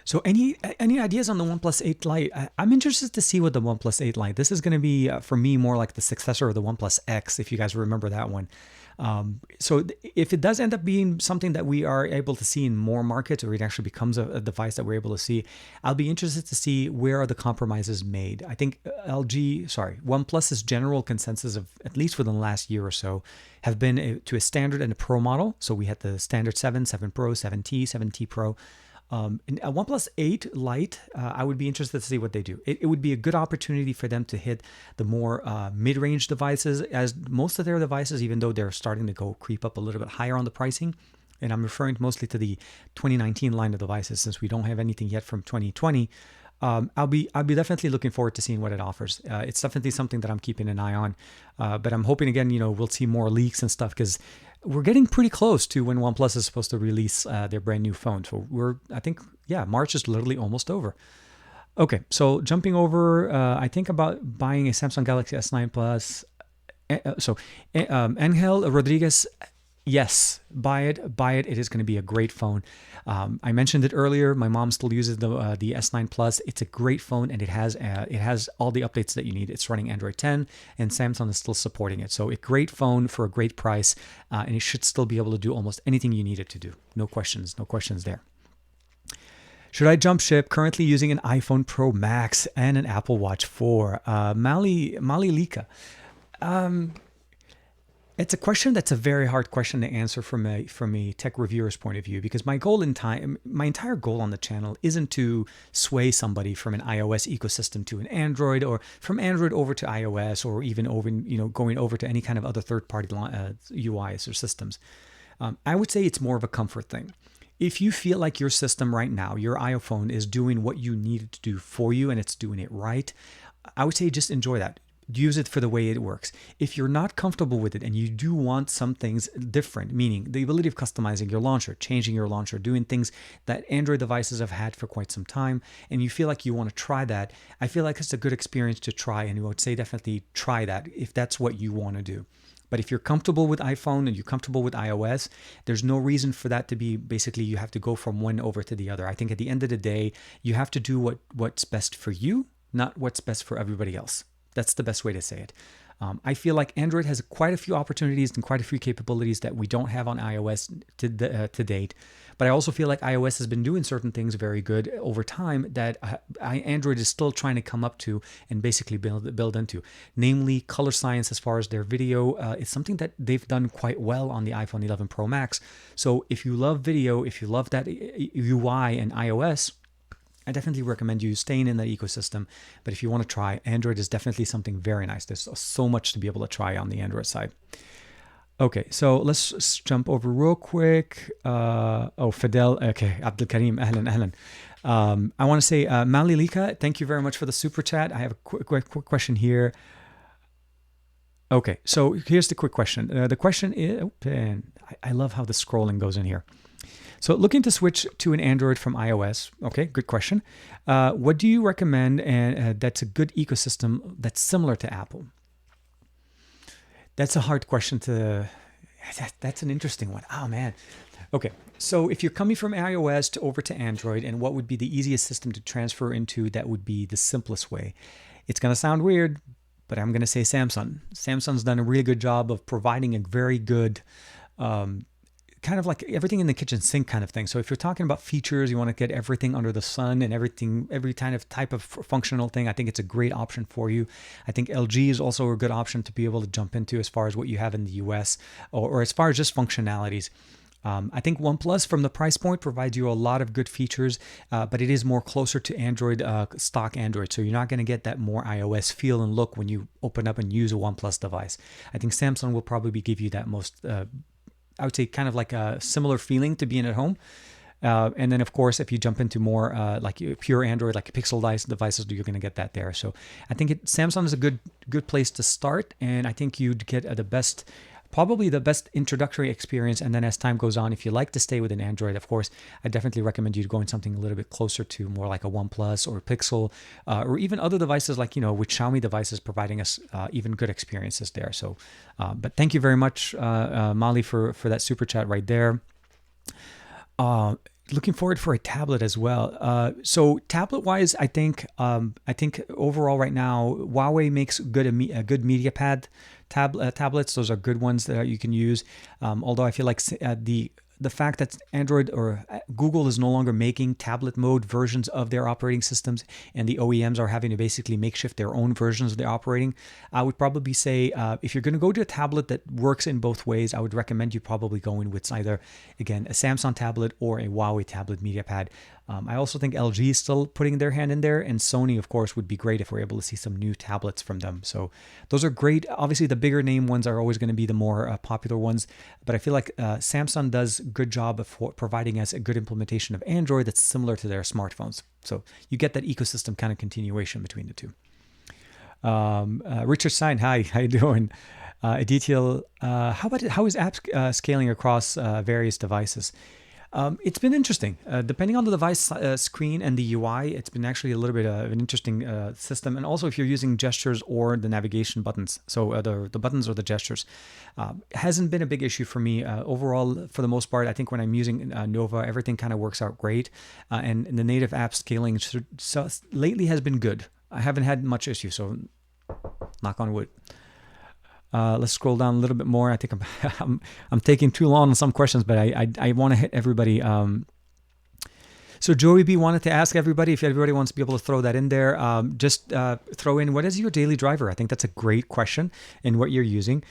So any ideas on the OnePlus 8 Lite? I'm interested to see what the OnePlus 8 Lite. This is going to be for me more like the successor of the OnePlus X, if you guys remember that one. So if it does end up being something that we are able to see in more markets, or it actually becomes a device that we're able to see, I'll be interested to see where are the compromises made. I think OnePlus's general consensus of, at least within the last year or so, have been to a standard and a pro model. So we had the standard 7 Pro, 7T, 7T Pro. And a OnePlus 8 Lite, I would be interested to see what they do. It would be a good opportunity for them to hit the more mid-range devices, as most of their devices, even though they're starting to creep up a little bit higher on the pricing. And I'm referring mostly to the 2019 line of devices, since we don't have anything yet from 2020. I'll be definitely looking forward to seeing what it offers. It's definitely something that I'm keeping an eye on. But I'm hoping, again, we'll see more leaks and stuff, because we're getting pretty close to when OnePlus is supposed to release their brand new phone. So March is literally almost over. Okay, so jumping over, I think about buying a Samsung Galaxy S9 Plus. Angel Rodriguez, yes, buy it. It is going to be a great phone. I mentioned it earlier. My mom still uses the S9 Plus. It's a great phone, and it has all the updates that you need. It's running Android 10, and Samsung is still supporting it. So a great phone for a great price, and it should still be able to do almost anything you need it to do. No questions there. Should I jump ship? Currently using an iPhone Pro Max and an Apple Watch 4. Mali Lika. It's a question that's a very hard question to answer from a tech reviewer's point of view, because my entire goal on the channel isn't to sway somebody from an iOS ecosystem to an Android, or from Android over to iOS, or even over going over to any kind of other third-party UIs or systems. I would say it's more of a comfort thing. If you feel like your system right now, your iPhone, is doing what you need it to do for you, and it's doing it right, I would say just enjoy that. Use it for the way it works. If you're not comfortable with it and you do want some things different, meaning the ability of customizing your launcher, changing your launcher, doing things that Android devices have had for quite some time, and you feel like you want to try that, I feel like it's a good experience to try, and I would say definitely try that if that's what you want to do. But if you're comfortable with iPhone and you're comfortable with iOS, there's no reason for that to be basically you have to go from one over to the other. I think at the end of the day, you have to do what's best for you, not what's best for everybody else. That's the best way to say it. I feel like Android has quite a few opportunities and quite a few capabilities that we don't have on iOS to date. But I also feel like iOS has been doing certain things very good over time that Android is still trying to come up to and basically build into. Namely, color science as far as their video is something that they've done quite well on the iPhone 11 Pro Max. So if you love video, if you love that UI and iOS, I definitely recommend you staying in that ecosystem. But if you want to try, Android is definitely something very nice. There's so much to be able to try on the Android side. Okay, so let's jump over real quick. Fidel. Okay, Abdul Karim. Ahlan. I want to say, Malilika, thank you very much for the super chat. I have a quick question here. Okay, so here's the quick question. The question is, I love how the scrolling goes in here. So looking to switch to an Android from iOS. Okay, good question. What do you recommend that's a good ecosystem that's similar to Apple? That's a hard question that's an interesting one. Oh, man. Okay, so if you're coming from iOS over to Android, and what would be the easiest system to transfer into that would be the simplest way? It's going to sound weird, but I'm going to say Samsung. Samsung's done a really good job of providing a very good kind of like everything in the kitchen sink kind of thing. So if you're talking about features, you want to get everything under the sun and everything, every kind of type of functional thing, I think it's a great option for you. I think LG is also a good option to be able to jump into as far as what you have in the US, or as far as just functionalities. I think OnePlus from the price point provides you a lot of good features, but it is more closer to Android, stock Android. So you're not going to get that more iOS feel and look when you open up and use a OnePlus device. I think Samsung will probably give you that most, I would say kind of like a similar feeling to being at home. And then, of course, if you jump into more like pure Android, like Pixel devices, you're going to get that there. So I think Samsung is a good place to start. And I think you'd get probably the best introductory experience. And then as time goes on, if you like to stay with an Android, of course, I definitely recommend you going something a little bit closer to more like a OnePlus or Pixel, or even other devices like, with Xiaomi devices providing us even good experiences there. So, but thank you very much, Molly, for that super chat right there. Looking forward for a tablet as well. So tablet wise, I think overall right now, Huawei makes a good MediaPad tablets. Those are good ones that you can use. Although I feel like the fact that Android or Google is no longer making tablet mode versions of their operating systems, and the OEMs are having to basically makeshift their own versions of their operating, I would probably say if you're going to go to a tablet that works in both ways, I would recommend you probably going with either, again, a Samsung tablet or a Huawei tablet MediaPad. I also think LG is still putting their hand in there, and Sony, of course, would be great if we're able to see some new tablets from them. So those are great. Obviously, the bigger name ones are always going to be the more popular ones, but I feel like Samsung does a good job of providing us a good implementation of Android that's similar to their smartphones. So you get that ecosystem kind of continuation between the two. Richard Stein, hi, how you doing? Aditya, how is app scaling across various devices? It's been interesting. Depending on the device screen and the UI, it's been actually a little bit of an interesting system. And also if you're using gestures or the navigation buttons, so the buttons or the gestures, hasn't been a big issue for me. Overall, for the most part, I think when I'm using Nova, everything kind of works out great. And the native app scaling lately has been good. I haven't had much issue, so knock on wood. Let's scroll down a little bit more. I think I'm taking too long on some questions, but I want to hit everybody. So Joey B wanted to ask everybody, if everybody wants to be able to throw that in there, just throw in, what is your daily driver? I think that's a great question, and what you're using.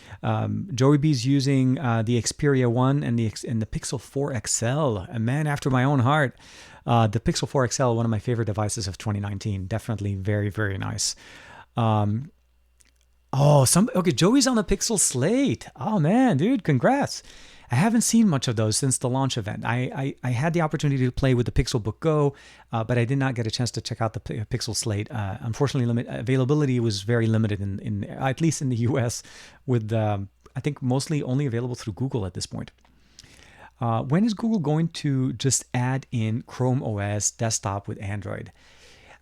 Joey B's using the Xperia 1 and the Pixel 4 XL, a man after my own heart. The Pixel 4 XL, one of my favorite devices of 2019. Definitely very, very nice. Okay, Joey's on the Pixel Slate. Oh man, dude, congrats. I haven't seen much of those since the launch event. I had the opportunity to play with the Pixel Book Go, but I did not get a chance to check out the Pixel Slate. Unfortunately, availability was very limited in at least in the US, with I think mostly only available through Google at this point. When is Google going to just add in Chrome OS desktop with Android?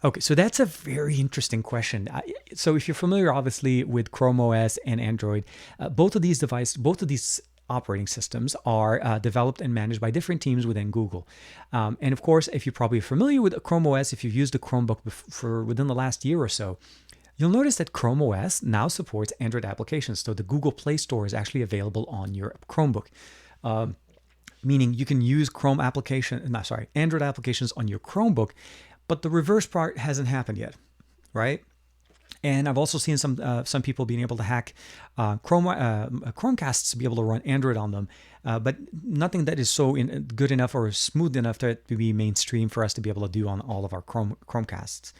Okay, so that's a very interesting question. So if you're familiar, obviously, with Chrome OS and Android, both of these operating systems are developed and managed by different teams within Google. And of course, if you're probably familiar with Chrome OS, if you've used the Chromebook for within the last year or so, you'll notice that Chrome OS now supports Android applications. So the Google Play Store is actually available on your Chromebook. Meaning you can use Android applications on your Chromebook, but the reverse part hasn't happened yet, right? And I've also seen some people being able to hack Chromecasts to be able to run Android on them, but nothing that is so good enough or smooth enough to be mainstream for us to be able to do on all of our Chromecasts.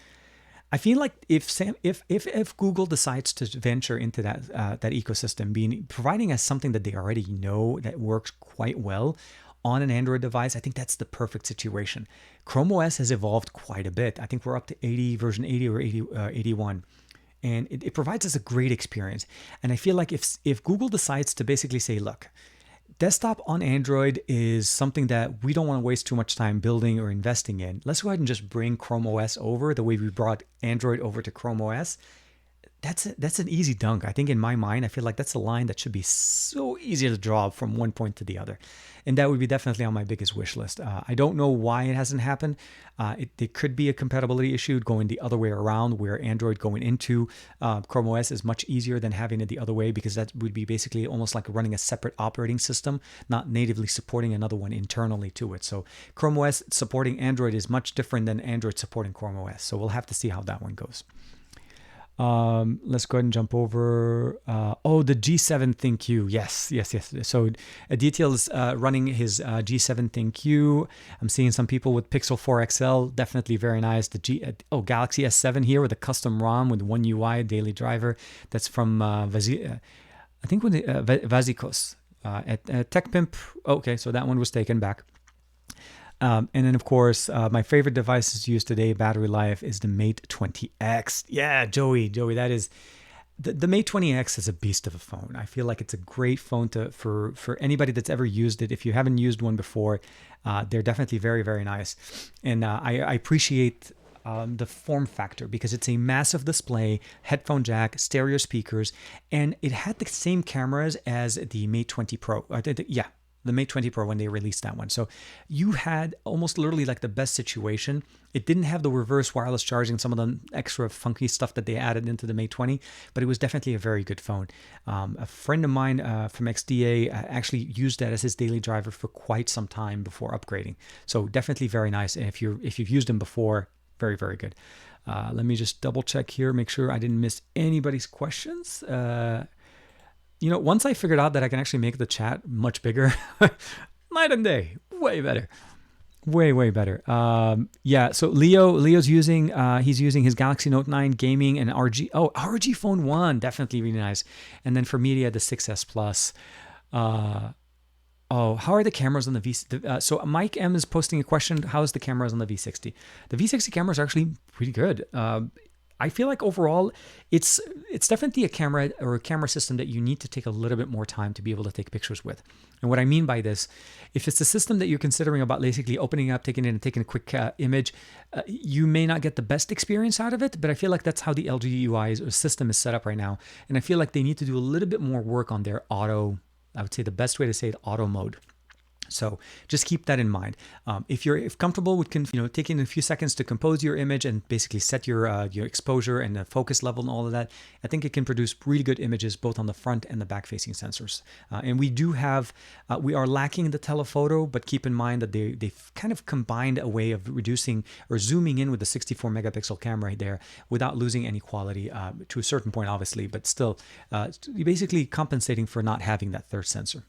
I feel like if Google decides to venture into that ecosystem, providing us something that they already know that works quite well on an Android device, I think that's the perfect situation. Chrome OS has evolved quite a bit. I think we're up to version 80 or 81. And it provides us a great experience. And I feel like if Google decides to basically say, look, desktop on Android is something that we don't want to waste too much time building or investing in. Let's go ahead and just bring Chrome OS over the way we brought Android over to Chrome OS. that's an easy dunk. I think in my mind, I feel like that's a line that should be so easy to draw from one point to the other. And that would be definitely on my biggest wish list. I don't know why it hasn't happened. It could be a compatibility issue going the other way around, where Android going into Chrome OS is much easier than having it the other way, because that would be basically almost like running a separate operating system, not natively supporting another one internally to it. So Chrome OS supporting Android is much different than Android supporting Chrome OS. So we'll have to see how that one goes. Let's go ahead and jump over. The G7 thinQ. Yes. So Detail is running his G7 thinQ. I'm seeing some people with Pixel 4 XL. Definitely very nice. The Galaxy S7 here with a custom ROM with One UI daily driver. That's from Vazikos at TechPimp. Okay, so that one was taken back. And then, of course, my favorite devices to use today, battery life, is the Mate 20X. Yeah, Joey, that is... The Mate 20X is a beast of a phone. I feel like it's a great phone for anybody that's ever used it. If you haven't used one before, they're definitely very, very nice. And I appreciate the form factor, because it's a massive display, headphone jack, stereo speakers, and it had the same cameras as the Mate 20 Pro. The Mate 20 Pro when they released that one. So you had almost literally like the best situation. It didn't have the reverse wireless charging, some of the extra funky stuff that they added into the Mate 20, but it was definitely a very good phone. A friend of mine from XDA actually used that as his daily driver for quite some time before upgrading. So definitely very nice. And if you've used them before, very, very good. Let me just double check here, make sure I didn't miss anybody's questions. Once I figured out that I can actually make the chat much bigger, night and day, way better. Way better. So Leo's using, he's using his Galaxy Note 9 gaming and RG. Oh, RG Phone 1, definitely really nice. And then for media, the 6S Plus. How are the cameras on the V60? So Mike M is posting a question. How's the cameras on the V60? The V60 cameras are actually pretty good. I feel like overall, it's definitely a camera or a camera system that you need to take a little bit more time to be able to take pictures with. And what I mean by this, if it's a system that you're considering about basically opening up, taking it and taking a quick image, you may not get the best experience out of it, but I feel like that's how the LG UI system is set up right now. And I feel like they need to do a little bit more work on their auto, I would say the best way to say it, auto mode. So just keep that in mind. If you're comfortable with taking a few seconds to compose your image and basically set your exposure and the focus level and all of that, I think it can produce really good images both on the front and the back facing sensors. And we are lacking the telephoto, but keep in mind that they've kind of combined a way of reducing or zooming in with the 64 megapixel camera right there without losing any quality to a certain point, obviously, but still basically compensating for not having that third sensor.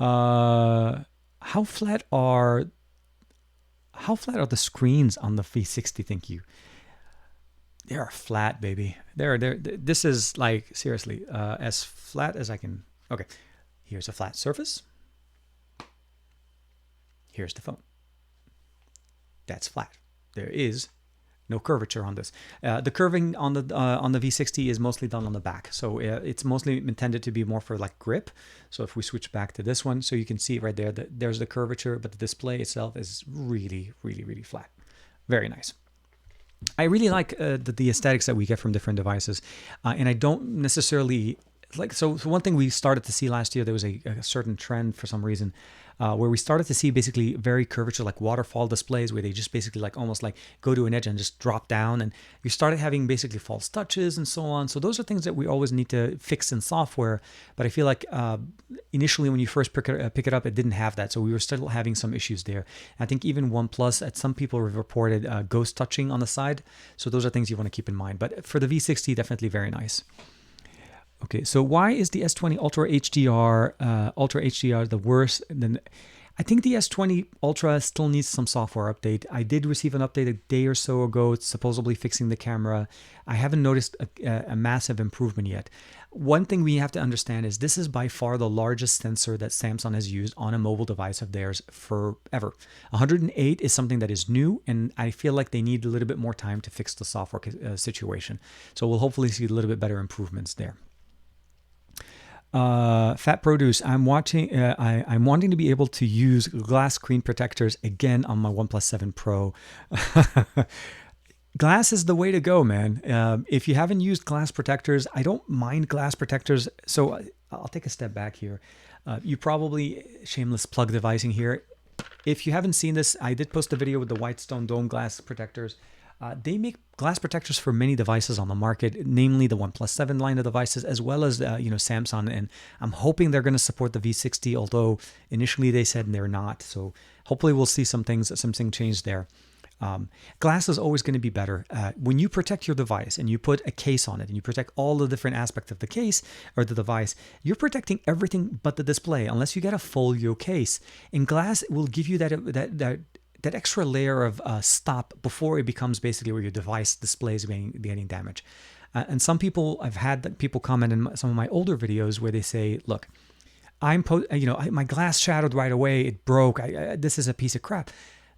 How flat are the screens on the V60 thinQ? They are flat, baby. This is like seriously as flat as I can. Okay, here's a flat surface. Here's the phone. That's flat. There is no curvature on this. The curving on the V60 is mostly done on the back, so it's mostly intended to be more for like grip. So if we switch back to this one, so you can see right there that there's the curvature, but the display itself is really, really, really flat. Very nice. I really like the aesthetics that we get from different devices, and I don't necessarily like. So one thing we started to see last year, there was a certain trend for some reason. Where we started to see basically very curvature, like waterfall displays, where they just basically like almost like go to an edge and just drop down, and you started having basically false touches and so on. So those are things that we always need to fix in software. But I feel like initially when you first pick it up, it didn't have that, so we were still having some issues there. I think even OnePlus, at some people have reported ghost touching on the side. So those are things you want to keep in mind. But for the V60, definitely very nice. Okay, so why is the S20 Ultra HDR the worst? I think the S20 Ultra still needs some software update. I did receive an update a day or so ago. It's supposedly fixing the camera. I haven't noticed a massive improvement yet. One thing we have to understand is this is by far the largest sensor that Samsung has used on a mobile device of theirs forever. 108 is something that is new, and I feel like they need a little bit more time to fix the software situation. So we'll hopefully see a little bit better improvements there. Fat Produce, I'm wanting to be able to use glass screen protectors again on my OnePlus 7 Pro. Glass is the way to go, man. If you haven't used glass protectors, I don't mind glass protectors. So I'll take a step back here. You probably, shameless plug devising here. If you haven't seen this, I did post a video with the Whitestone Dome glass protectors. They make glass protectors for many devices on the market, namely the OnePlus 7 line of devices, as well as Samsung. And I'm hoping they're going to support the V60, although initially they said they're not. So hopefully we'll see something change there. Glass is always going to be better. When you protect your device and you put a case on it and you protect all the different aspects of the case or the device, you're protecting everything but the display, unless you get a folio case. And glass will give you that extra layer of stop before it becomes basically where your device display is getting damaged. And some people, I've had people comment in some of my older videos where they say, look, my glass shattered right away. It broke. This is a piece of crap.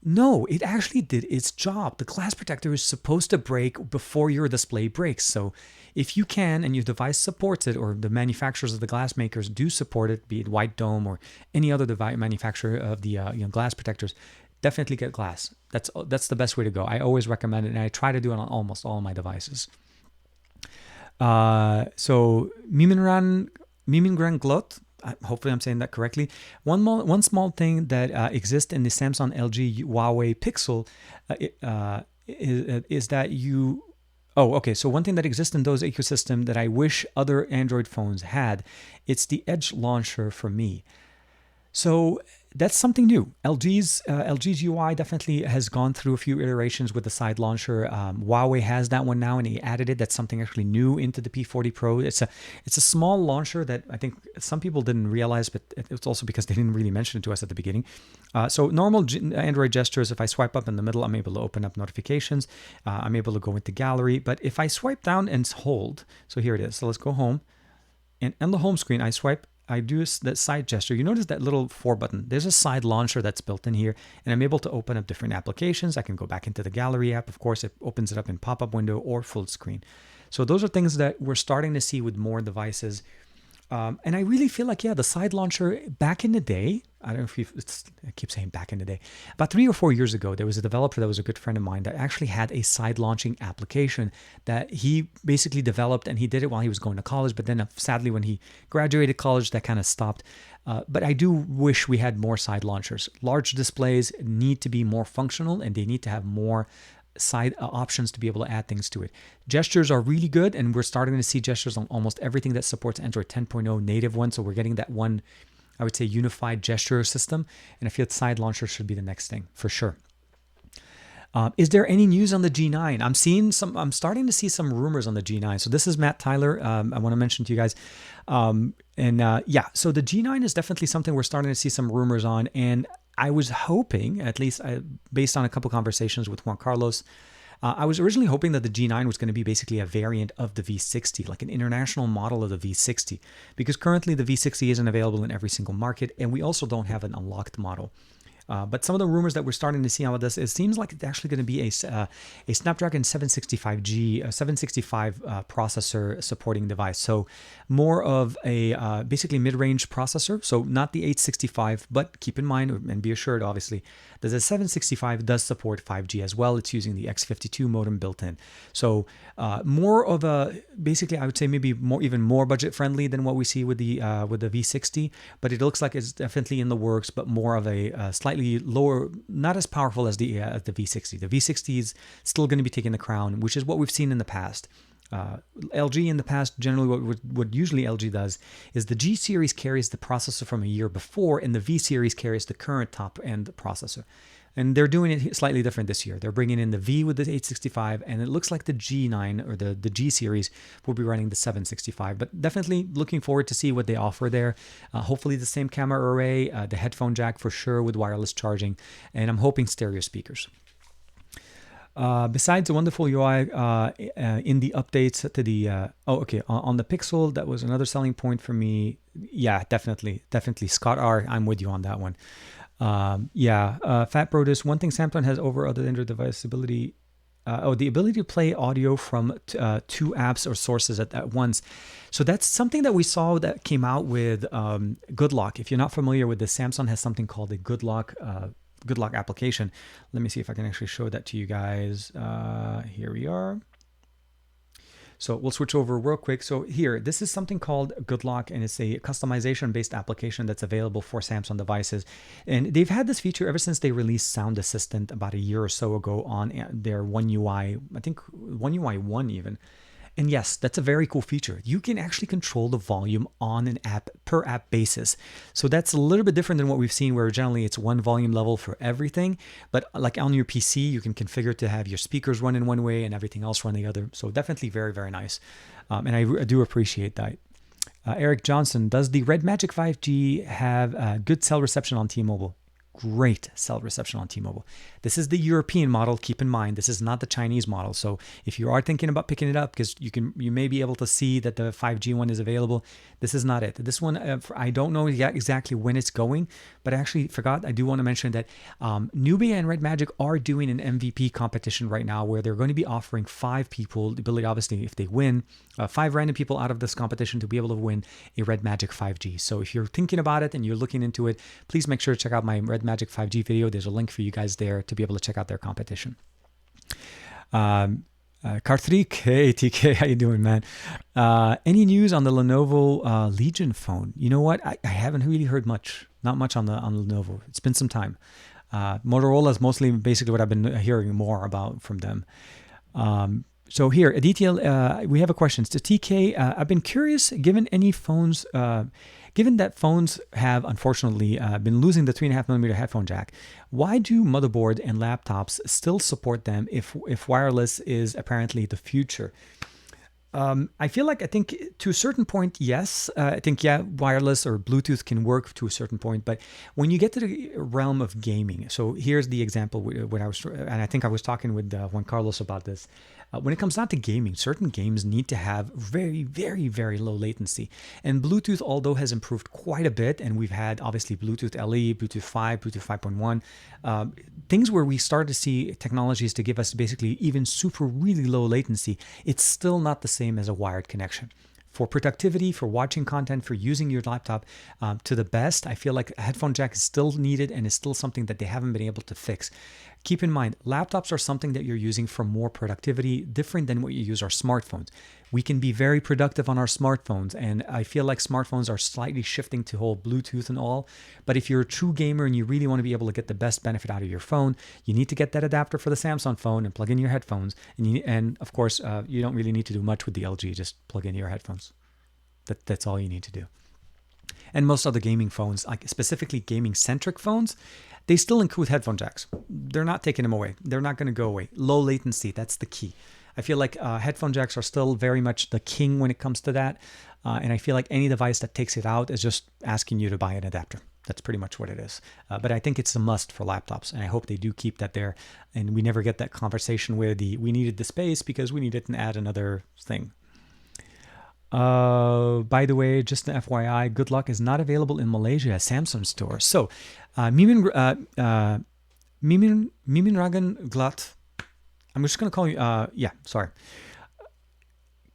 No, it actually did its job. The glass protector is supposed to break before your display breaks. So if you can and your device supports it, or the manufacturers of the glass makers do support it, be it White Dome or any other device manufacturer of the glass protectors, definitely get glass. That's the best way to go. I always recommend it, and I try to do it on almost all my devices. So Mimingran Glot, hopefully I'm saying that correctly. One small thing that exists in the Samsung, LG, Huawei Pixel is that you... Oh, okay. So one thing that exists in those ecosystem that I wish other Android phones had, it's the Edge launcher for me. So that's something new. LG's UI definitely has gone through a few iterations with the side launcher. Huawei has that one now, and he added it. That's something actually new into the P40 Pro. It's a small launcher that I think some people didn't realize, but it's also because they didn't really mention it to us at the beginning. So normal Android gestures, if I swipe up in the middle, I'm able to open up notifications. I'm able to go into gallery. But if I swipe down and hold, so here it is. So let's go home. And on the home screen, I do that side gesture. You notice that little 4 button. There's a side launcher that's built in here, and I'm able to open up different applications. I can go back into the gallery app. Of course, it opens it up in pop-up window or full screen. So those are things that we're starting to see with more devices. And I really feel like, the side launcher back in the day, I don't know if I keep saying back in the day, about 3 or 4 years ago, there was a developer that was a good friend of mine that actually had a side launching application that he basically developed, and he did it while he was going to college. But then sadly, when he graduated college, that kind of stopped. But I do wish we had more side launchers. Large displays need to be more functional, and they need to have more side options to be able to add things to it. Gestures are really good, and we're starting to see gestures on almost everything that supports Android 10.0 native one. So we're getting that one, I would say, unified gesture system. And I feel side launcher should be the next thing for sure. Is there any news on the G9? I'm starting to see some rumors on the G9. So this is Matt Tyler. I want to mention to you guys. So the G9 is definitely something we're starting to see some rumors on. And I was hoping, at least based on a couple conversations with Juan Carlos, I was originally hoping that the G9 was going to be basically a variant of the V60, like an international model of the V60, because currently the V60 isn't available in every single market, and we also don't have an unlocked model. But some of the rumors that we're starting to see out of this, it seems like it's actually going to be a Snapdragon 765 processor supporting device. So more of a basically mid-range processor. So not the 865, but keep in mind and be assured, obviously, that the 765 does support 5G as well. It's using the X52 modem built in. So more of a, basically, I would say maybe even more budget friendly than what we see with the V60. But it looks like it's definitely in the works, but more of a slightly lower, not as powerful as the V60. The V60 is still going to be taking the crown, which is what we've seen in the past. LG in the past, generally what usually LG does is the G series carries the processor from a year before, and the V series carries the current top-end processor. And they're doing it slightly different this year. They're bringing in the V with the 865, and it looks like the G9 or the G series will be running the 765. But definitely looking forward to see what they offer there. Hopefully the same camera array, the headphone jack for sure with wireless charging, and I'm hoping stereo speakers. Besides the wonderful UI in the updates to the on the Pixel, that was another selling point for me. Yeah, definitely Scott R, I'm with you on that one. Fat Brodus, one thing Samsung has over other Android device ability, the ability to play audio from 2 apps or sources at once. So that's something that we saw that came out with Good Lock. If you're not familiar with this, Samsung has something called a Good Lock Good Lock application. Let me see if I can actually show that to you guys. Here we are. So we'll switch over real quick. So here, this is something called Good Lock, and it's a customization-based application that's available for Samsung devices. And they've had this feature ever since they released Sound Assistant about a year or so ago on their One UI, I think One UI 1 even. And yes, that's a very cool feature. You can actually control the volume on an app per app basis. So that's a little bit different than what we've seen where generally it's one volume level for everything. But like on your PC, you can configure to have your speakers run in one way and everything else run the other. So definitely very, very nice. And I do appreciate that. Eric Johnson, does the Red Magic 5G have good cell reception on T-Mobile? Great cell reception on T-Mobile. This is the European model. Keep in mind, this is not the Chinese model. So if you are thinking about picking it up, because you may be able to see that the 5G one is available, this is not it. This one, I don't know exactly when it's going, but I actually forgot. I do want to mention that Nubia and Red Magic are doing an MVP competition right now where they're going to be offering 5 people the ability, obviously, if they win, 5 random people out of this competition to be able to win a Red Magic 5G. So if you're thinking about it and you're looking into it, please make sure to check out my Red Magic 5G video. There's a link for you guys there to be able to check out their competition. Karthik, hey TK, how you doing, man? Any news on the Lenovo Legion phone? You know what? I haven't really heard much. Not much on Lenovo. It's been some time. Motorola is mostly basically what I've been hearing more about from them. So here, Aditya, we have a question. To TK, I've been curious, given that phones have unfortunately been losing the 3.5mm headphone jack, why do motherboard and laptops still support them if wireless is apparently the future? I think to a certain point, yes. I think, yeah, wireless or Bluetooth can work to a certain point. But when you get to the realm of gaming, so here's the example when I think I was talking with Juan Carlos about this. When it comes down to gaming, certain games need to have very, very, very low latency. And Bluetooth, although has improved quite a bit, and we've had obviously Bluetooth LE, Bluetooth 5, Bluetooth 5.1, things where we start to see technologies to give us basically even super really low latency, it's still not the same as a wired connection. For productivity, for watching content, for using your laptop to the best, I feel like a headphone jack is still needed and is still something that they haven't been able to fix. Keep in mind, laptops are something that you're using for more productivity, different than what you use our smartphones. We can be very productive on our smartphones, and I feel like smartphones are slightly shifting to whole Bluetooth and all. But if you're a true gamer and you really want to be able to get the best benefit out of your phone, you need to get that adapter for the Samsung phone and plug in your headphones. And of course, you don't really need to do much with the LG, just plug in your headphones. That's all you need to do. And most other gaming phones, like specifically gaming-centric phones, they still include headphone jacks. They're not taking them away. They're not going to go away. Low latency, that's the key. I feel like headphone jacks are still very much the king when it comes to that. And I feel like any device that takes it out is just asking you to buy an adapter. That's pretty much what it is. But I think it's a must for laptops, and I hope they do keep that there. And we never get that conversation where we needed the space because we needed to add another thing. By the way, just an FYI, Good Luck is not available in Malaysia at Samsung store. So, Mimin Ragan Glat, I'm just going to call you, sorry.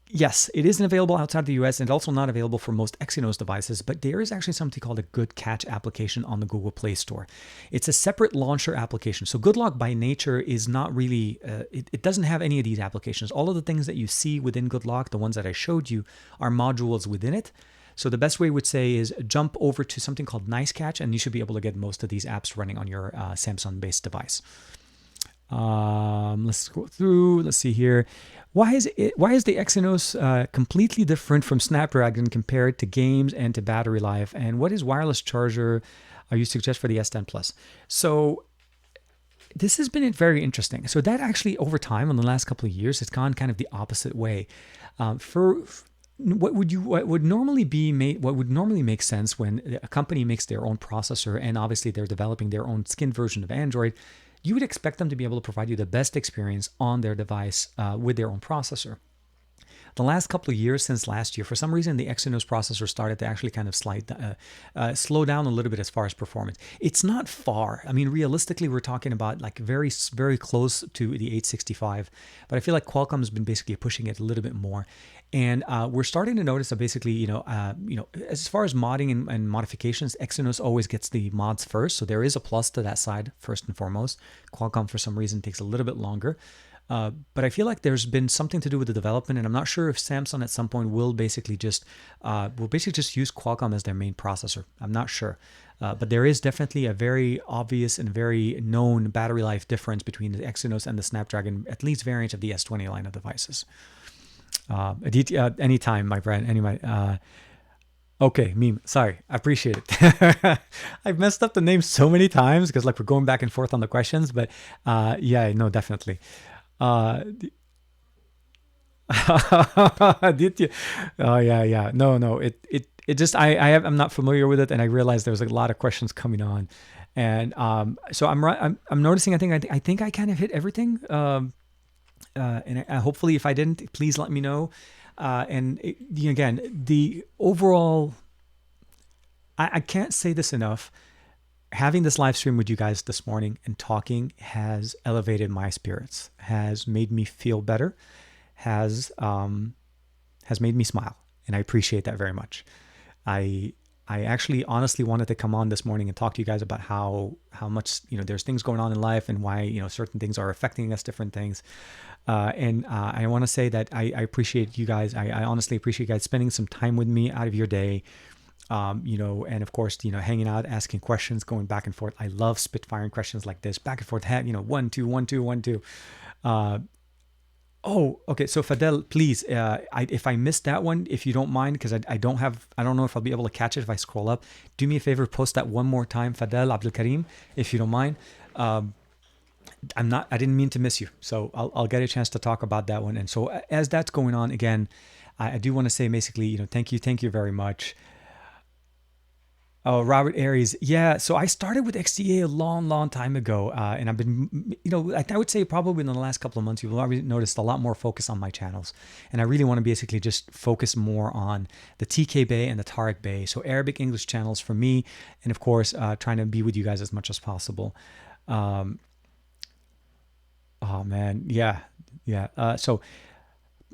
Yes, it isn't available outside the US and also not available for most Exynos devices, but there is actually something called a Good Catch application on the Google Play Store. It's a separate launcher application. So Good Lock by nature is not really, it doesn't have any of these applications. All of the things that you see within Good Lock, the ones that I showed you, are modules within it. So the best way I would say is jump over to something called Nice Catch, and you should be able to get most of these apps running on your Samsung-based device. Let's go through. Let's see here. Why is the Exynos completely different from Snapdragon compared to games and to battery life? And what is wireless charger you suggest for the S10 Plus? So this has been very interesting. So that actually over time in the last couple of years, it's gone kind of the opposite way. What would normally make sense when a company makes their own processor and obviously they're developing their own skin version of Android, you would expect them to be able to provide you the best experience on their device with their own processor. the last couple of years since last year, for some reason, the Exynos processor started to actually kind of slow down a little bit as far as performance. It's not far. I mean, realistically, we're talking about like very, very close to the 865, but I feel like Qualcomm's been basically pushing it a little bit more. And we're starting to notice that basically, as far as modding and modifications, Exynos always gets the mods first. So there is a plus to that side, first and foremost. Qualcomm, for some reason, takes a little bit longer. But I feel like there's been something to do with the development, and I'm not sure if Samsung at some point will basically just use Qualcomm as their main processor. I'm not sure. But there is definitely a very obvious and very known battery life difference between the Exynos and the Snapdragon, at least variants of the S20 line of devices. Anytime, my friend. Anyway, okay, meme. Sorry, I appreciate it. I've messed up the name so many times because like we're going back and forth on the questions, but yeah, no, definitely. Did you? Oh yeah. No. It just I'm not familiar with it, and I realized there was a lot of questions coming on, and so I'm noticing. I think I kind of hit everything. And hopefully, if I didn't, please let me know. Again, the overall, I can't say this enough. Having this live stream with you guys this morning and talking has elevated my spirits, has made me feel better, has made me smile, and I appreciate that very much. I actually honestly wanted to come on this morning and talk to you guys about how much there's things going on in life and why certain things are affecting us, different things. I want to say that I appreciate you guys. I honestly appreciate you guys spending some time with me out of your day. And of course, hanging out, asking questions, going back and forth. I love spitfiring questions like this, back and forth. 1, 2, 1, 2, 1, 2. Oh, okay. So Fadel, please, if I missed that one, if you don't mind, because I don't know if I'll be able to catch it if I scroll up. Do me a favor, post that one more time, Fadel Abdul Karim, if you don't mind. I didn't mean to miss you, so I'll get a chance to talk about that one. And so as that's going on, again, I do want to say basically, thank you very much. Oh, Robert Aries. Yeah. So I started with XDA a long time ago. And I've been, I would say probably in the last couple of months, you've already noticed a lot more focus on my channels. And I really want to basically just focus more on the TK Bay and the Tariq Bay. So Arabic English channels for me. And of course, trying to be with you guys as much as possible. Oh man. Yeah. So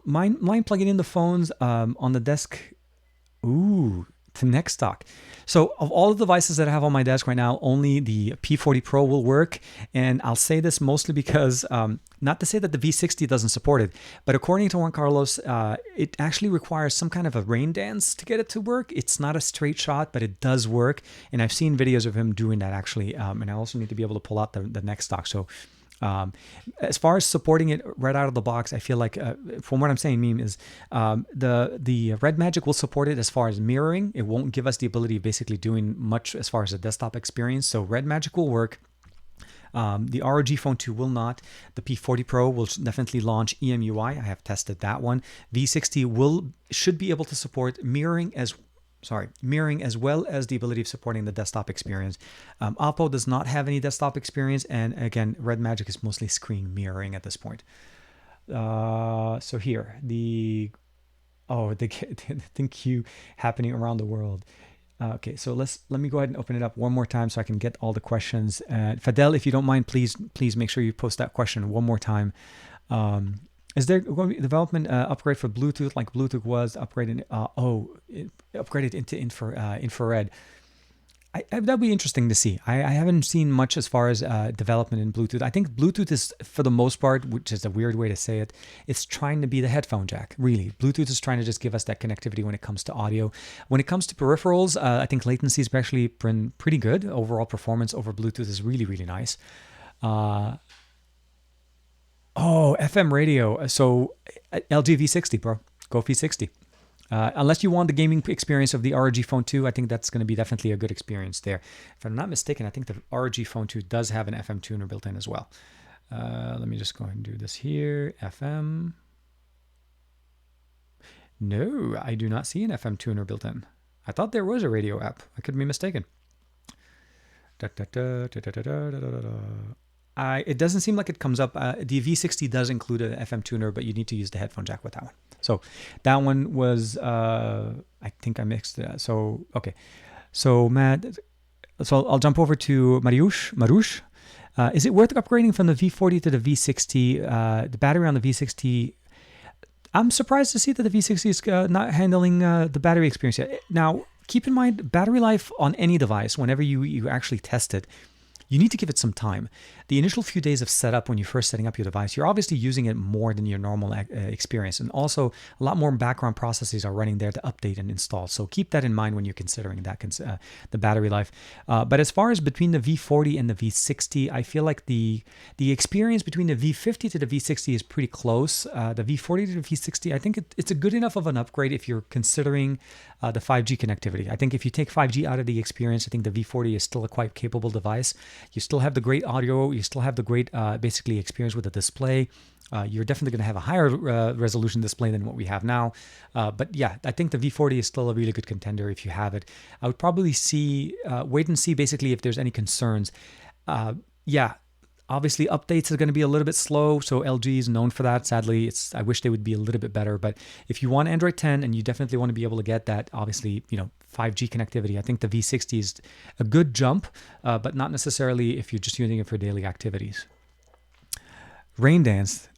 mine plugging in the phones on the desk. Ooh. To next stock. So of all the devices that I have on my desk right now, only the P40 Pro will work. And I'll say this mostly because, not to say that the V60 doesn't support it, but according to Juan Carlos, it actually requires some kind of a rain dance to get it to work. It's not a straight shot, but it does work. And I've seen videos of him doing that actually. And I also need to be able to pull out the next stock. So as far as supporting it right out of the box, I feel like from what I'm saying, meme is the Red Magic will support it as far as mirroring. It won't give us the ability of basically doing much as far as a desktop experience. So Red Magic will work. The ROG Phone 2 will not. The P40 Pro will definitely launch EMUI. I have tested that one. V60 should be able to support mirroring as well as the ability of supporting the desktop experience. Oppo does not have any desktop experience, and again, Red Magic is mostly screen mirroring at this point. So here, the thinQ happening around the world. Okay, so let me go ahead and open it up one more time so I can get all the questions. Fadel, if you don't mind, please make sure you post that question one more time. Is there going to be development upgrade for Bluetooth like Bluetooth was upgraded? Upgraded into infrared. That'd be interesting to see. I haven't seen much as far as development in Bluetooth. I think Bluetooth is, for the most part, which is a weird way to say it, it's trying to be the headphone jack. Really, Bluetooth is trying to just give us that connectivity when it comes to audio. When it comes to peripherals, I think latency is actually been pretty good. Overall performance over Bluetooth is really, really nice. FM radio. So LG V60, bro. Go V60. Unless you want the gaming experience of the ROG Phone 2, I think that's going to be definitely a good experience there. If I'm not mistaken, I think the ROG Phone 2 does have an FM tuner built in as well. Let me just go ahead and do this here. FM. No, I do not see an FM tuner built in. I thought there was a radio app. I could be mistaken. It doesn't seem like it comes up. The V60 does include an FM tuner, but you need to use the headphone jack with that one. So that one was, I think I mixed it. So, okay. So Matt, so I'll jump over to Marush. Is it worth upgrading from the V40 to the V60? The battery on the V60, I'm surprised to see that the V60 is not handling the battery experience yet. Now, keep in mind, battery life on any device, whenever you actually test it, you need to give it some time. The initial few days of setup when you're first setting up your device, you're obviously using it more than your normal experience. And also, a lot more background processes are running there to update and install. So keep that in mind when you're considering that the battery life. But as far as between the V40 and the V60, I feel like the experience between the V50 to the V60 is pretty close. The V40 to the V60, I think it's a good enough of an upgrade if you're considering the 5G connectivity. I think if you take 5G out of the experience, I think the V40 is still a quite capable device. You still have the great audio. You still have the great, basically, experience with the display. You're definitely going to have a higher resolution display than what we have now. But yeah, I think the V40 is still a really good contender if you have it. I would probably wait and see basically if there's any concerns. Yeah, obviously updates are going to be a little bit slow. So LG is known for that. Sadly, I wish they would be a little bit better. But if you want Android 10 and you definitely want to be able to get that, obviously, 5G connectivity, I think the V60 is a good jump, but not necessarily if you're just using it for daily activities. Rain dance.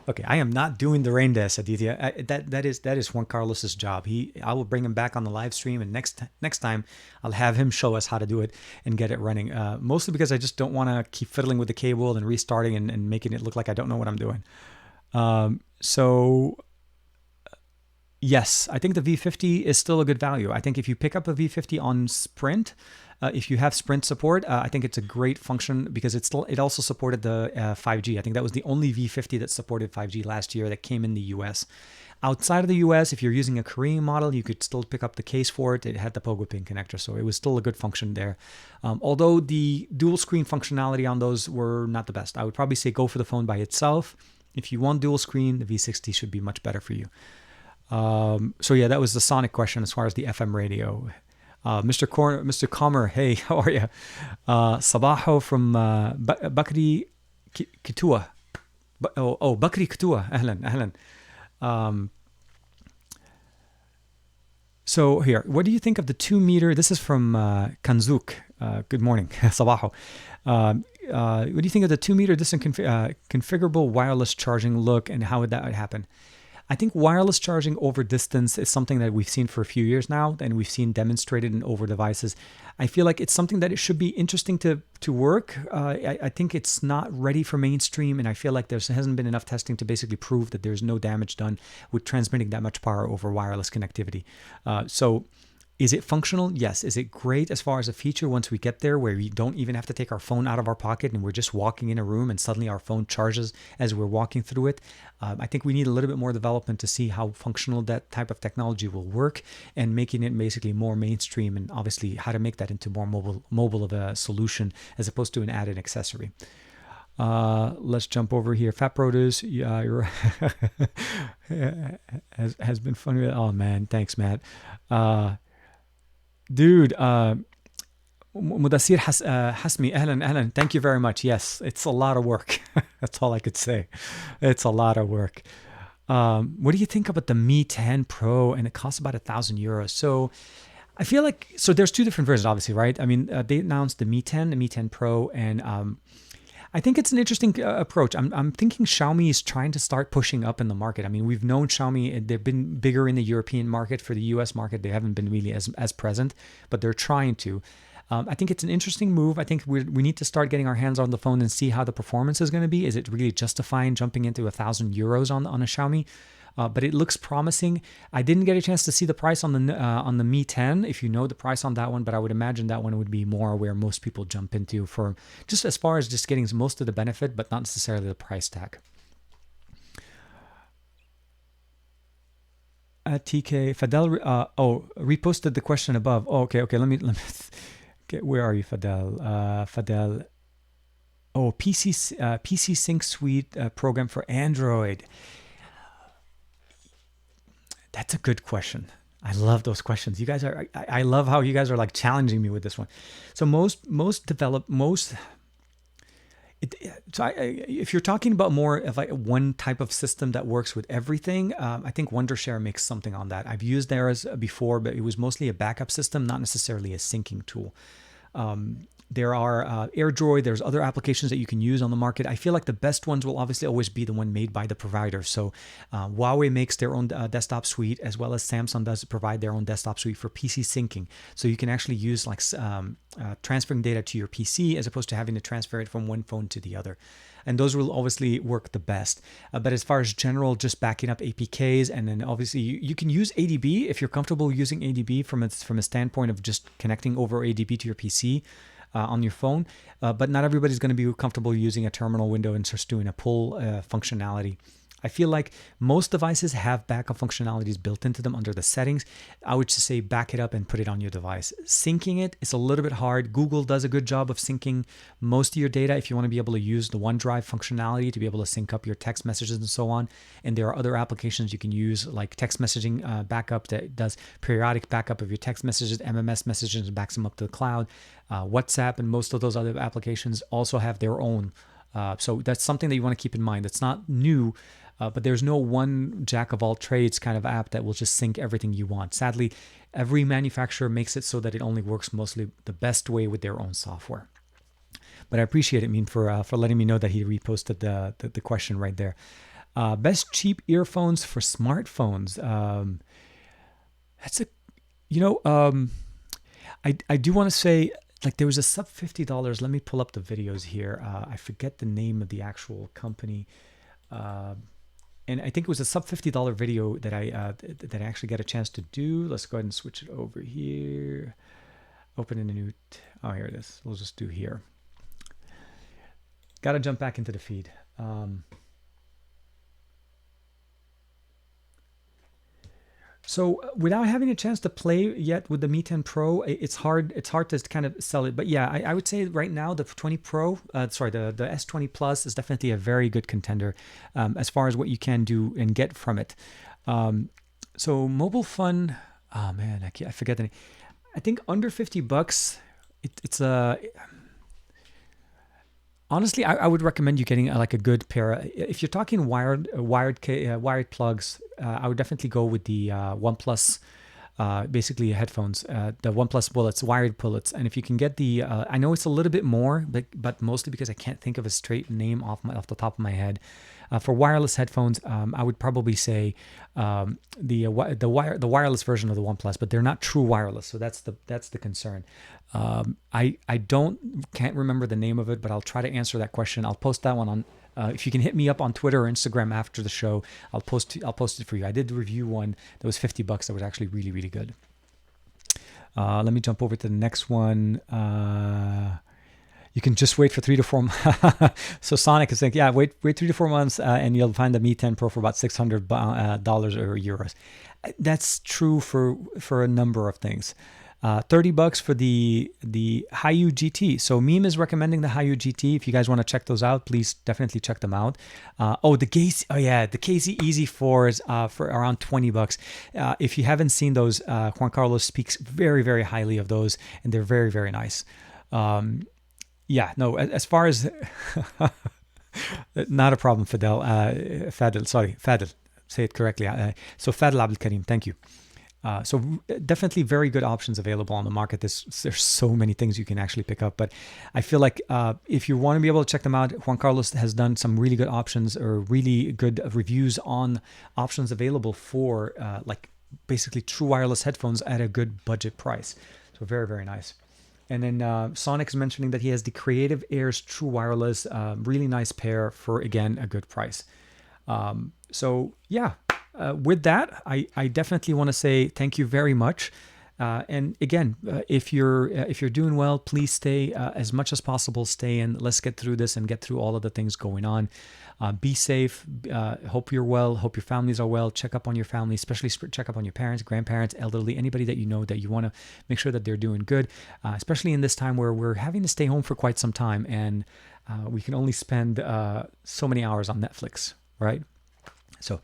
Okay, I am not doing the rain dance, Aditya. That is Juan Carlos's job. I will bring him back on the live stream, and next time I'll have him show us how to do it and get it running. Mostly because I just don't want to keep fiddling with the cable and restarting and making it look like I don't know what I'm doing. Yes, I think the V50 is still a good value. I think if you pick up a V50 on Sprint, if you have Sprint support, I think it's a great function because it also supported the 5G. I think that was the only V50 that supported 5G last year that came in the US. Outside of the US, if you're using a Korean model, you could still pick up the case for it. It had the Pogo pin connector, so it was still a good function there. Although the dual screen functionality on those were not the best. I would probably say go for the phone by itself. If you want dual screen, the V60 should be much better for you. So yeah, that was the Sonic question as far as the FM radio. Mr. Comer, hey, how are you? Sabaho from Bakri Kitua. Bakri Kitua. Ahlan. So here, what do you think of the 2 meter? This is from Kanzuk. Good morning, Sabaho. What do you think of the 2 meter distant configurable wireless charging look, and how would that happen? I think wireless charging over distance is something that we've seen for a few years now, and we've seen demonstrated in over devices. I feel like it's something that it should be interesting to work. I think it's not ready for mainstream, and I feel like there hasn't been enough testing to basically prove that there's no damage done with transmitting that much power over wireless connectivity. So is it functional? Yes. Is it great as far as a feature once we get there where we don't even have to take our phone out of our pocket and we're just walking in a room and suddenly our phone charges as we're walking through it? I think we need a little bit more development to see how functional that type of technology will work and making it basically more mainstream, and obviously how to make that into more mobile of a solution as opposed to an added accessory. Let's jump over here. Fat Produce, you're has been fun. Oh man, thanks, Matt. Dude, Mudassir Hasmi, ahlan. Thank you very much. Yes, it's a lot of work. That's all I could say. It's a lot of work. What do you think about the Mi 10 Pro? And it costs about €1,000. So I feel like, there's two different versions, obviously, right? I mean, they announced the Mi 10, the Mi 10 Pro, and I think it's an interesting approach. I'm thinking Xiaomi is trying to start pushing up in the market. I mean, we've known Xiaomi, they've been bigger in the European market. For the US market, they haven't been really as present, but they're trying to. I think it's an interesting move. I think we need to start getting our hands on the phone and see how the performance is going to be. Is it really justifying jumping into €1,000 on a Xiaomi? But it looks promising. I didn't get a chance to see the price on the Mi 10, if you know the price on that one, but I would imagine that one would be more where most people jump into for just as far as just getting most of the benefit, but not necessarily the price tag. TK Fadel reposted the question above. Oh, okay. Let me get, where are you, Fadel? Fadel. Oh, PC Sync Suite program for Android. That's a good question. I love those questions. You guys are, I love how you guys are like challenging me with this one. So if you're talking about more of like one type of system that works with everything, I think Wondershare makes something on that. I've used theirs before, but it was mostly a backup system, not necessarily a syncing tool. There are AirDroid. There's other applications that you can use on the market. I feel like the best ones will obviously always be the one made by the provider. So Huawei makes their own desktop suite, as well as Samsung does provide their own desktop suite for PC syncing. So you can actually use like transferring data to your PC as opposed to having to transfer it from one phone to the other. And those will obviously work the best. But as far as general, just backing up APKs, and then obviously you can use ADB if you're comfortable using ADB from a standpoint of just connecting over ADB to your PC. On your phone, but not everybody's going to be comfortable using a terminal window and just doing a pull functionality. I feel like most devices have backup functionalities built into them under the settings. I would just say back it up and put it on your device. Syncing it is a little bit hard. Google does a good job of syncing most of your data if you want to be able to use the OneDrive functionality to be able to sync up your text messages and so on. And there are other applications you can use like text messaging backup that does periodic backup of your text messages, MMS messages, and backs them up to the cloud. WhatsApp and most of those other applications also have their own. So that's something that you want to keep in mind. It's not new. But there's no one jack of all trades kind of app that will just sync everything you want. Sadly, every manufacturer makes it so that it only works mostly the best way with their own software. But I appreciate it, Mean, for letting me know that he reposted the question right there. Best cheap earphones for smartphones. That's I do want to say, like, there was a sub $50. Let me pull up the videos here. I forget the name of the actual company. And I think it was a sub $50 video that I actually got a chance to do. Let's go ahead and switch it over here. Open in a new. Here it is. We'll just do here. Got to jump back into the feed. So without having a chance to play yet with the Mi 10 Pro, it's hard to kind of sell it. But yeah, I would say right now the 20 Pro, the S20 Plus is definitely a very good contender as far as what you can do and get from it. So Mobile Fun, oh man, I forget the name. I think under $50, it's a... Honestly, I would recommend you getting like a good pair. If you're talking wired plugs, I would definitely go with the OnePlus, basically headphones. The OnePlus bullets, wired bullets, and if you can get the, I know it's a little bit more, but mostly because I can't think of a straight name off the top of my head. For wireless headphones, I would probably say the wireless version of the OnePlus, but they're not true wireless, so that's the concern. I can't remember the name of it, but I'll try to answer that question. I'll post that one on. If you can hit me up on Twitter or Instagram after the show, I'll post it for you. I did review one that was $50 that was actually really, really good. Let me jump over to the next one. You can just wait for 3 to 4 months. So Sonic is saying, yeah, wait 3 to 4 months and you'll find the Mi 10 Pro for about $600 or euros. That's true for a number of things. $30 for the Hayu GT. So Meme is recommending the Hayu GT. If you guys want to check those out, please definitely check them out. The KZ Easy 4s for around $20. If you haven't seen those, Juan Carlos speaks very, very highly of those, and they're very, very nice. As far as not a problem, Fadel, say it correctly. So Fadel Abdel Karim, thank you. So definitely very good options available on the market. There's so many things you can actually pick up, but I feel like if you want to be able to check them out, Juan Carlos has done some really good options or really good reviews on options available for like basically true wireless headphones at a good budget price. So very, very nice. And then Sonic is mentioning that he has the Creative Airs True Wireless, really nice pair for, again, a good price. With that, I definitely want to say thank you very much. And again, if you're doing well, please stay as much as possible. Stay in. Let's get through this and get through all of the things going on. Be safe. Hope you're well. Hope your families are well. Check up on your family, especially check up on your parents, grandparents, elderly, anybody that you know that you want to make sure that they're doing good, especially in this time where we're having to stay home for quite some time and we can only spend so many hours on Netflix, right? So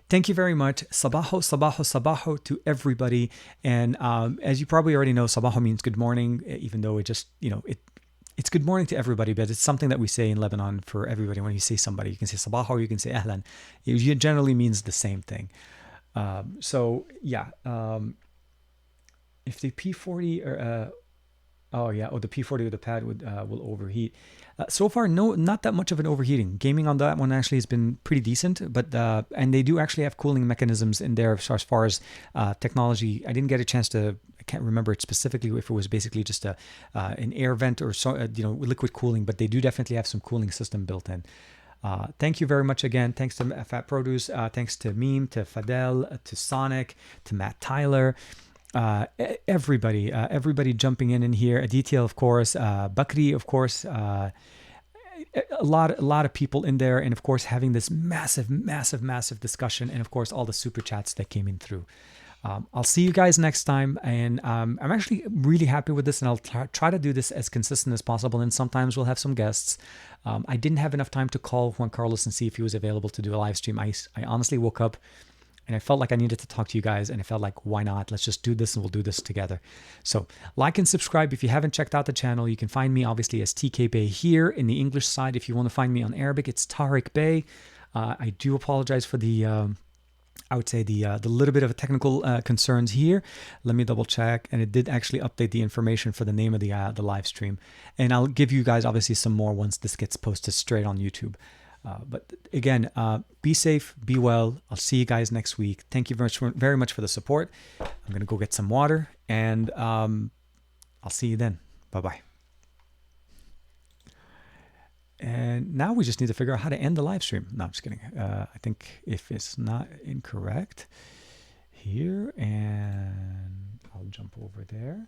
Thank you very much. Sabaho, sabaho, sabaho to everybody. And as you probably already know, sabaho means good morning, even though it just, it's good morning to everybody, but it's something that we say in Lebanon for everybody. When you say somebody, you can say sabaho, you can say ahlan. It generally means the same thing. So yeah, if the P40 or the P40 or the pad will overheat. So far, no, not that much of an overheating. Gaming on that one actually has been pretty decent, but and they do actually have cooling mechanisms in there as far as technology. I didn't get a chance to. I can't remember it specifically if it was basically just an air vent or liquid cooling, but they do definitely have some cooling system built in. Thank you very much again. Thanks to Fat Produce. Thanks to Meme, to Fadel, to Sonic, to Matt Tyler. Everybody jumping in here. Aditya, of course, Bakri, of course, a lot of people in there, and of course having this massive discussion, and of course all the super chats that came in through. I'll see you guys next time, and I'm actually really happy with this, and I'll try to do this as consistent as possible, and sometimes we'll have some guests. I didn't have enough time to call Juan Carlos and see if he was available to do a live stream. I honestly woke up and I felt like I needed to talk to you guys, and I felt like, why not? Let's just do this, and we'll do this together. So like and subscribe if you haven't checked out the channel. You can find me obviously as TK Bey here in the English side. If you want to find me on Arabic, it's Tariq Bey. I do apologize for the I would say the little bit of technical concerns here. Let me double check, and it did actually update the information for the name of the live stream, and I'll give you guys obviously some more once this gets posted straight on YouTube. But again, be safe, be well. I'll see you guys next week. Thank you very much for the support. I'm gonna go get some water, and I'll see you then. Bye-bye. And now we just need to figure out how to end the live stream. No, I'm just kidding. I think if it's not incorrect here, and I'll jump over there.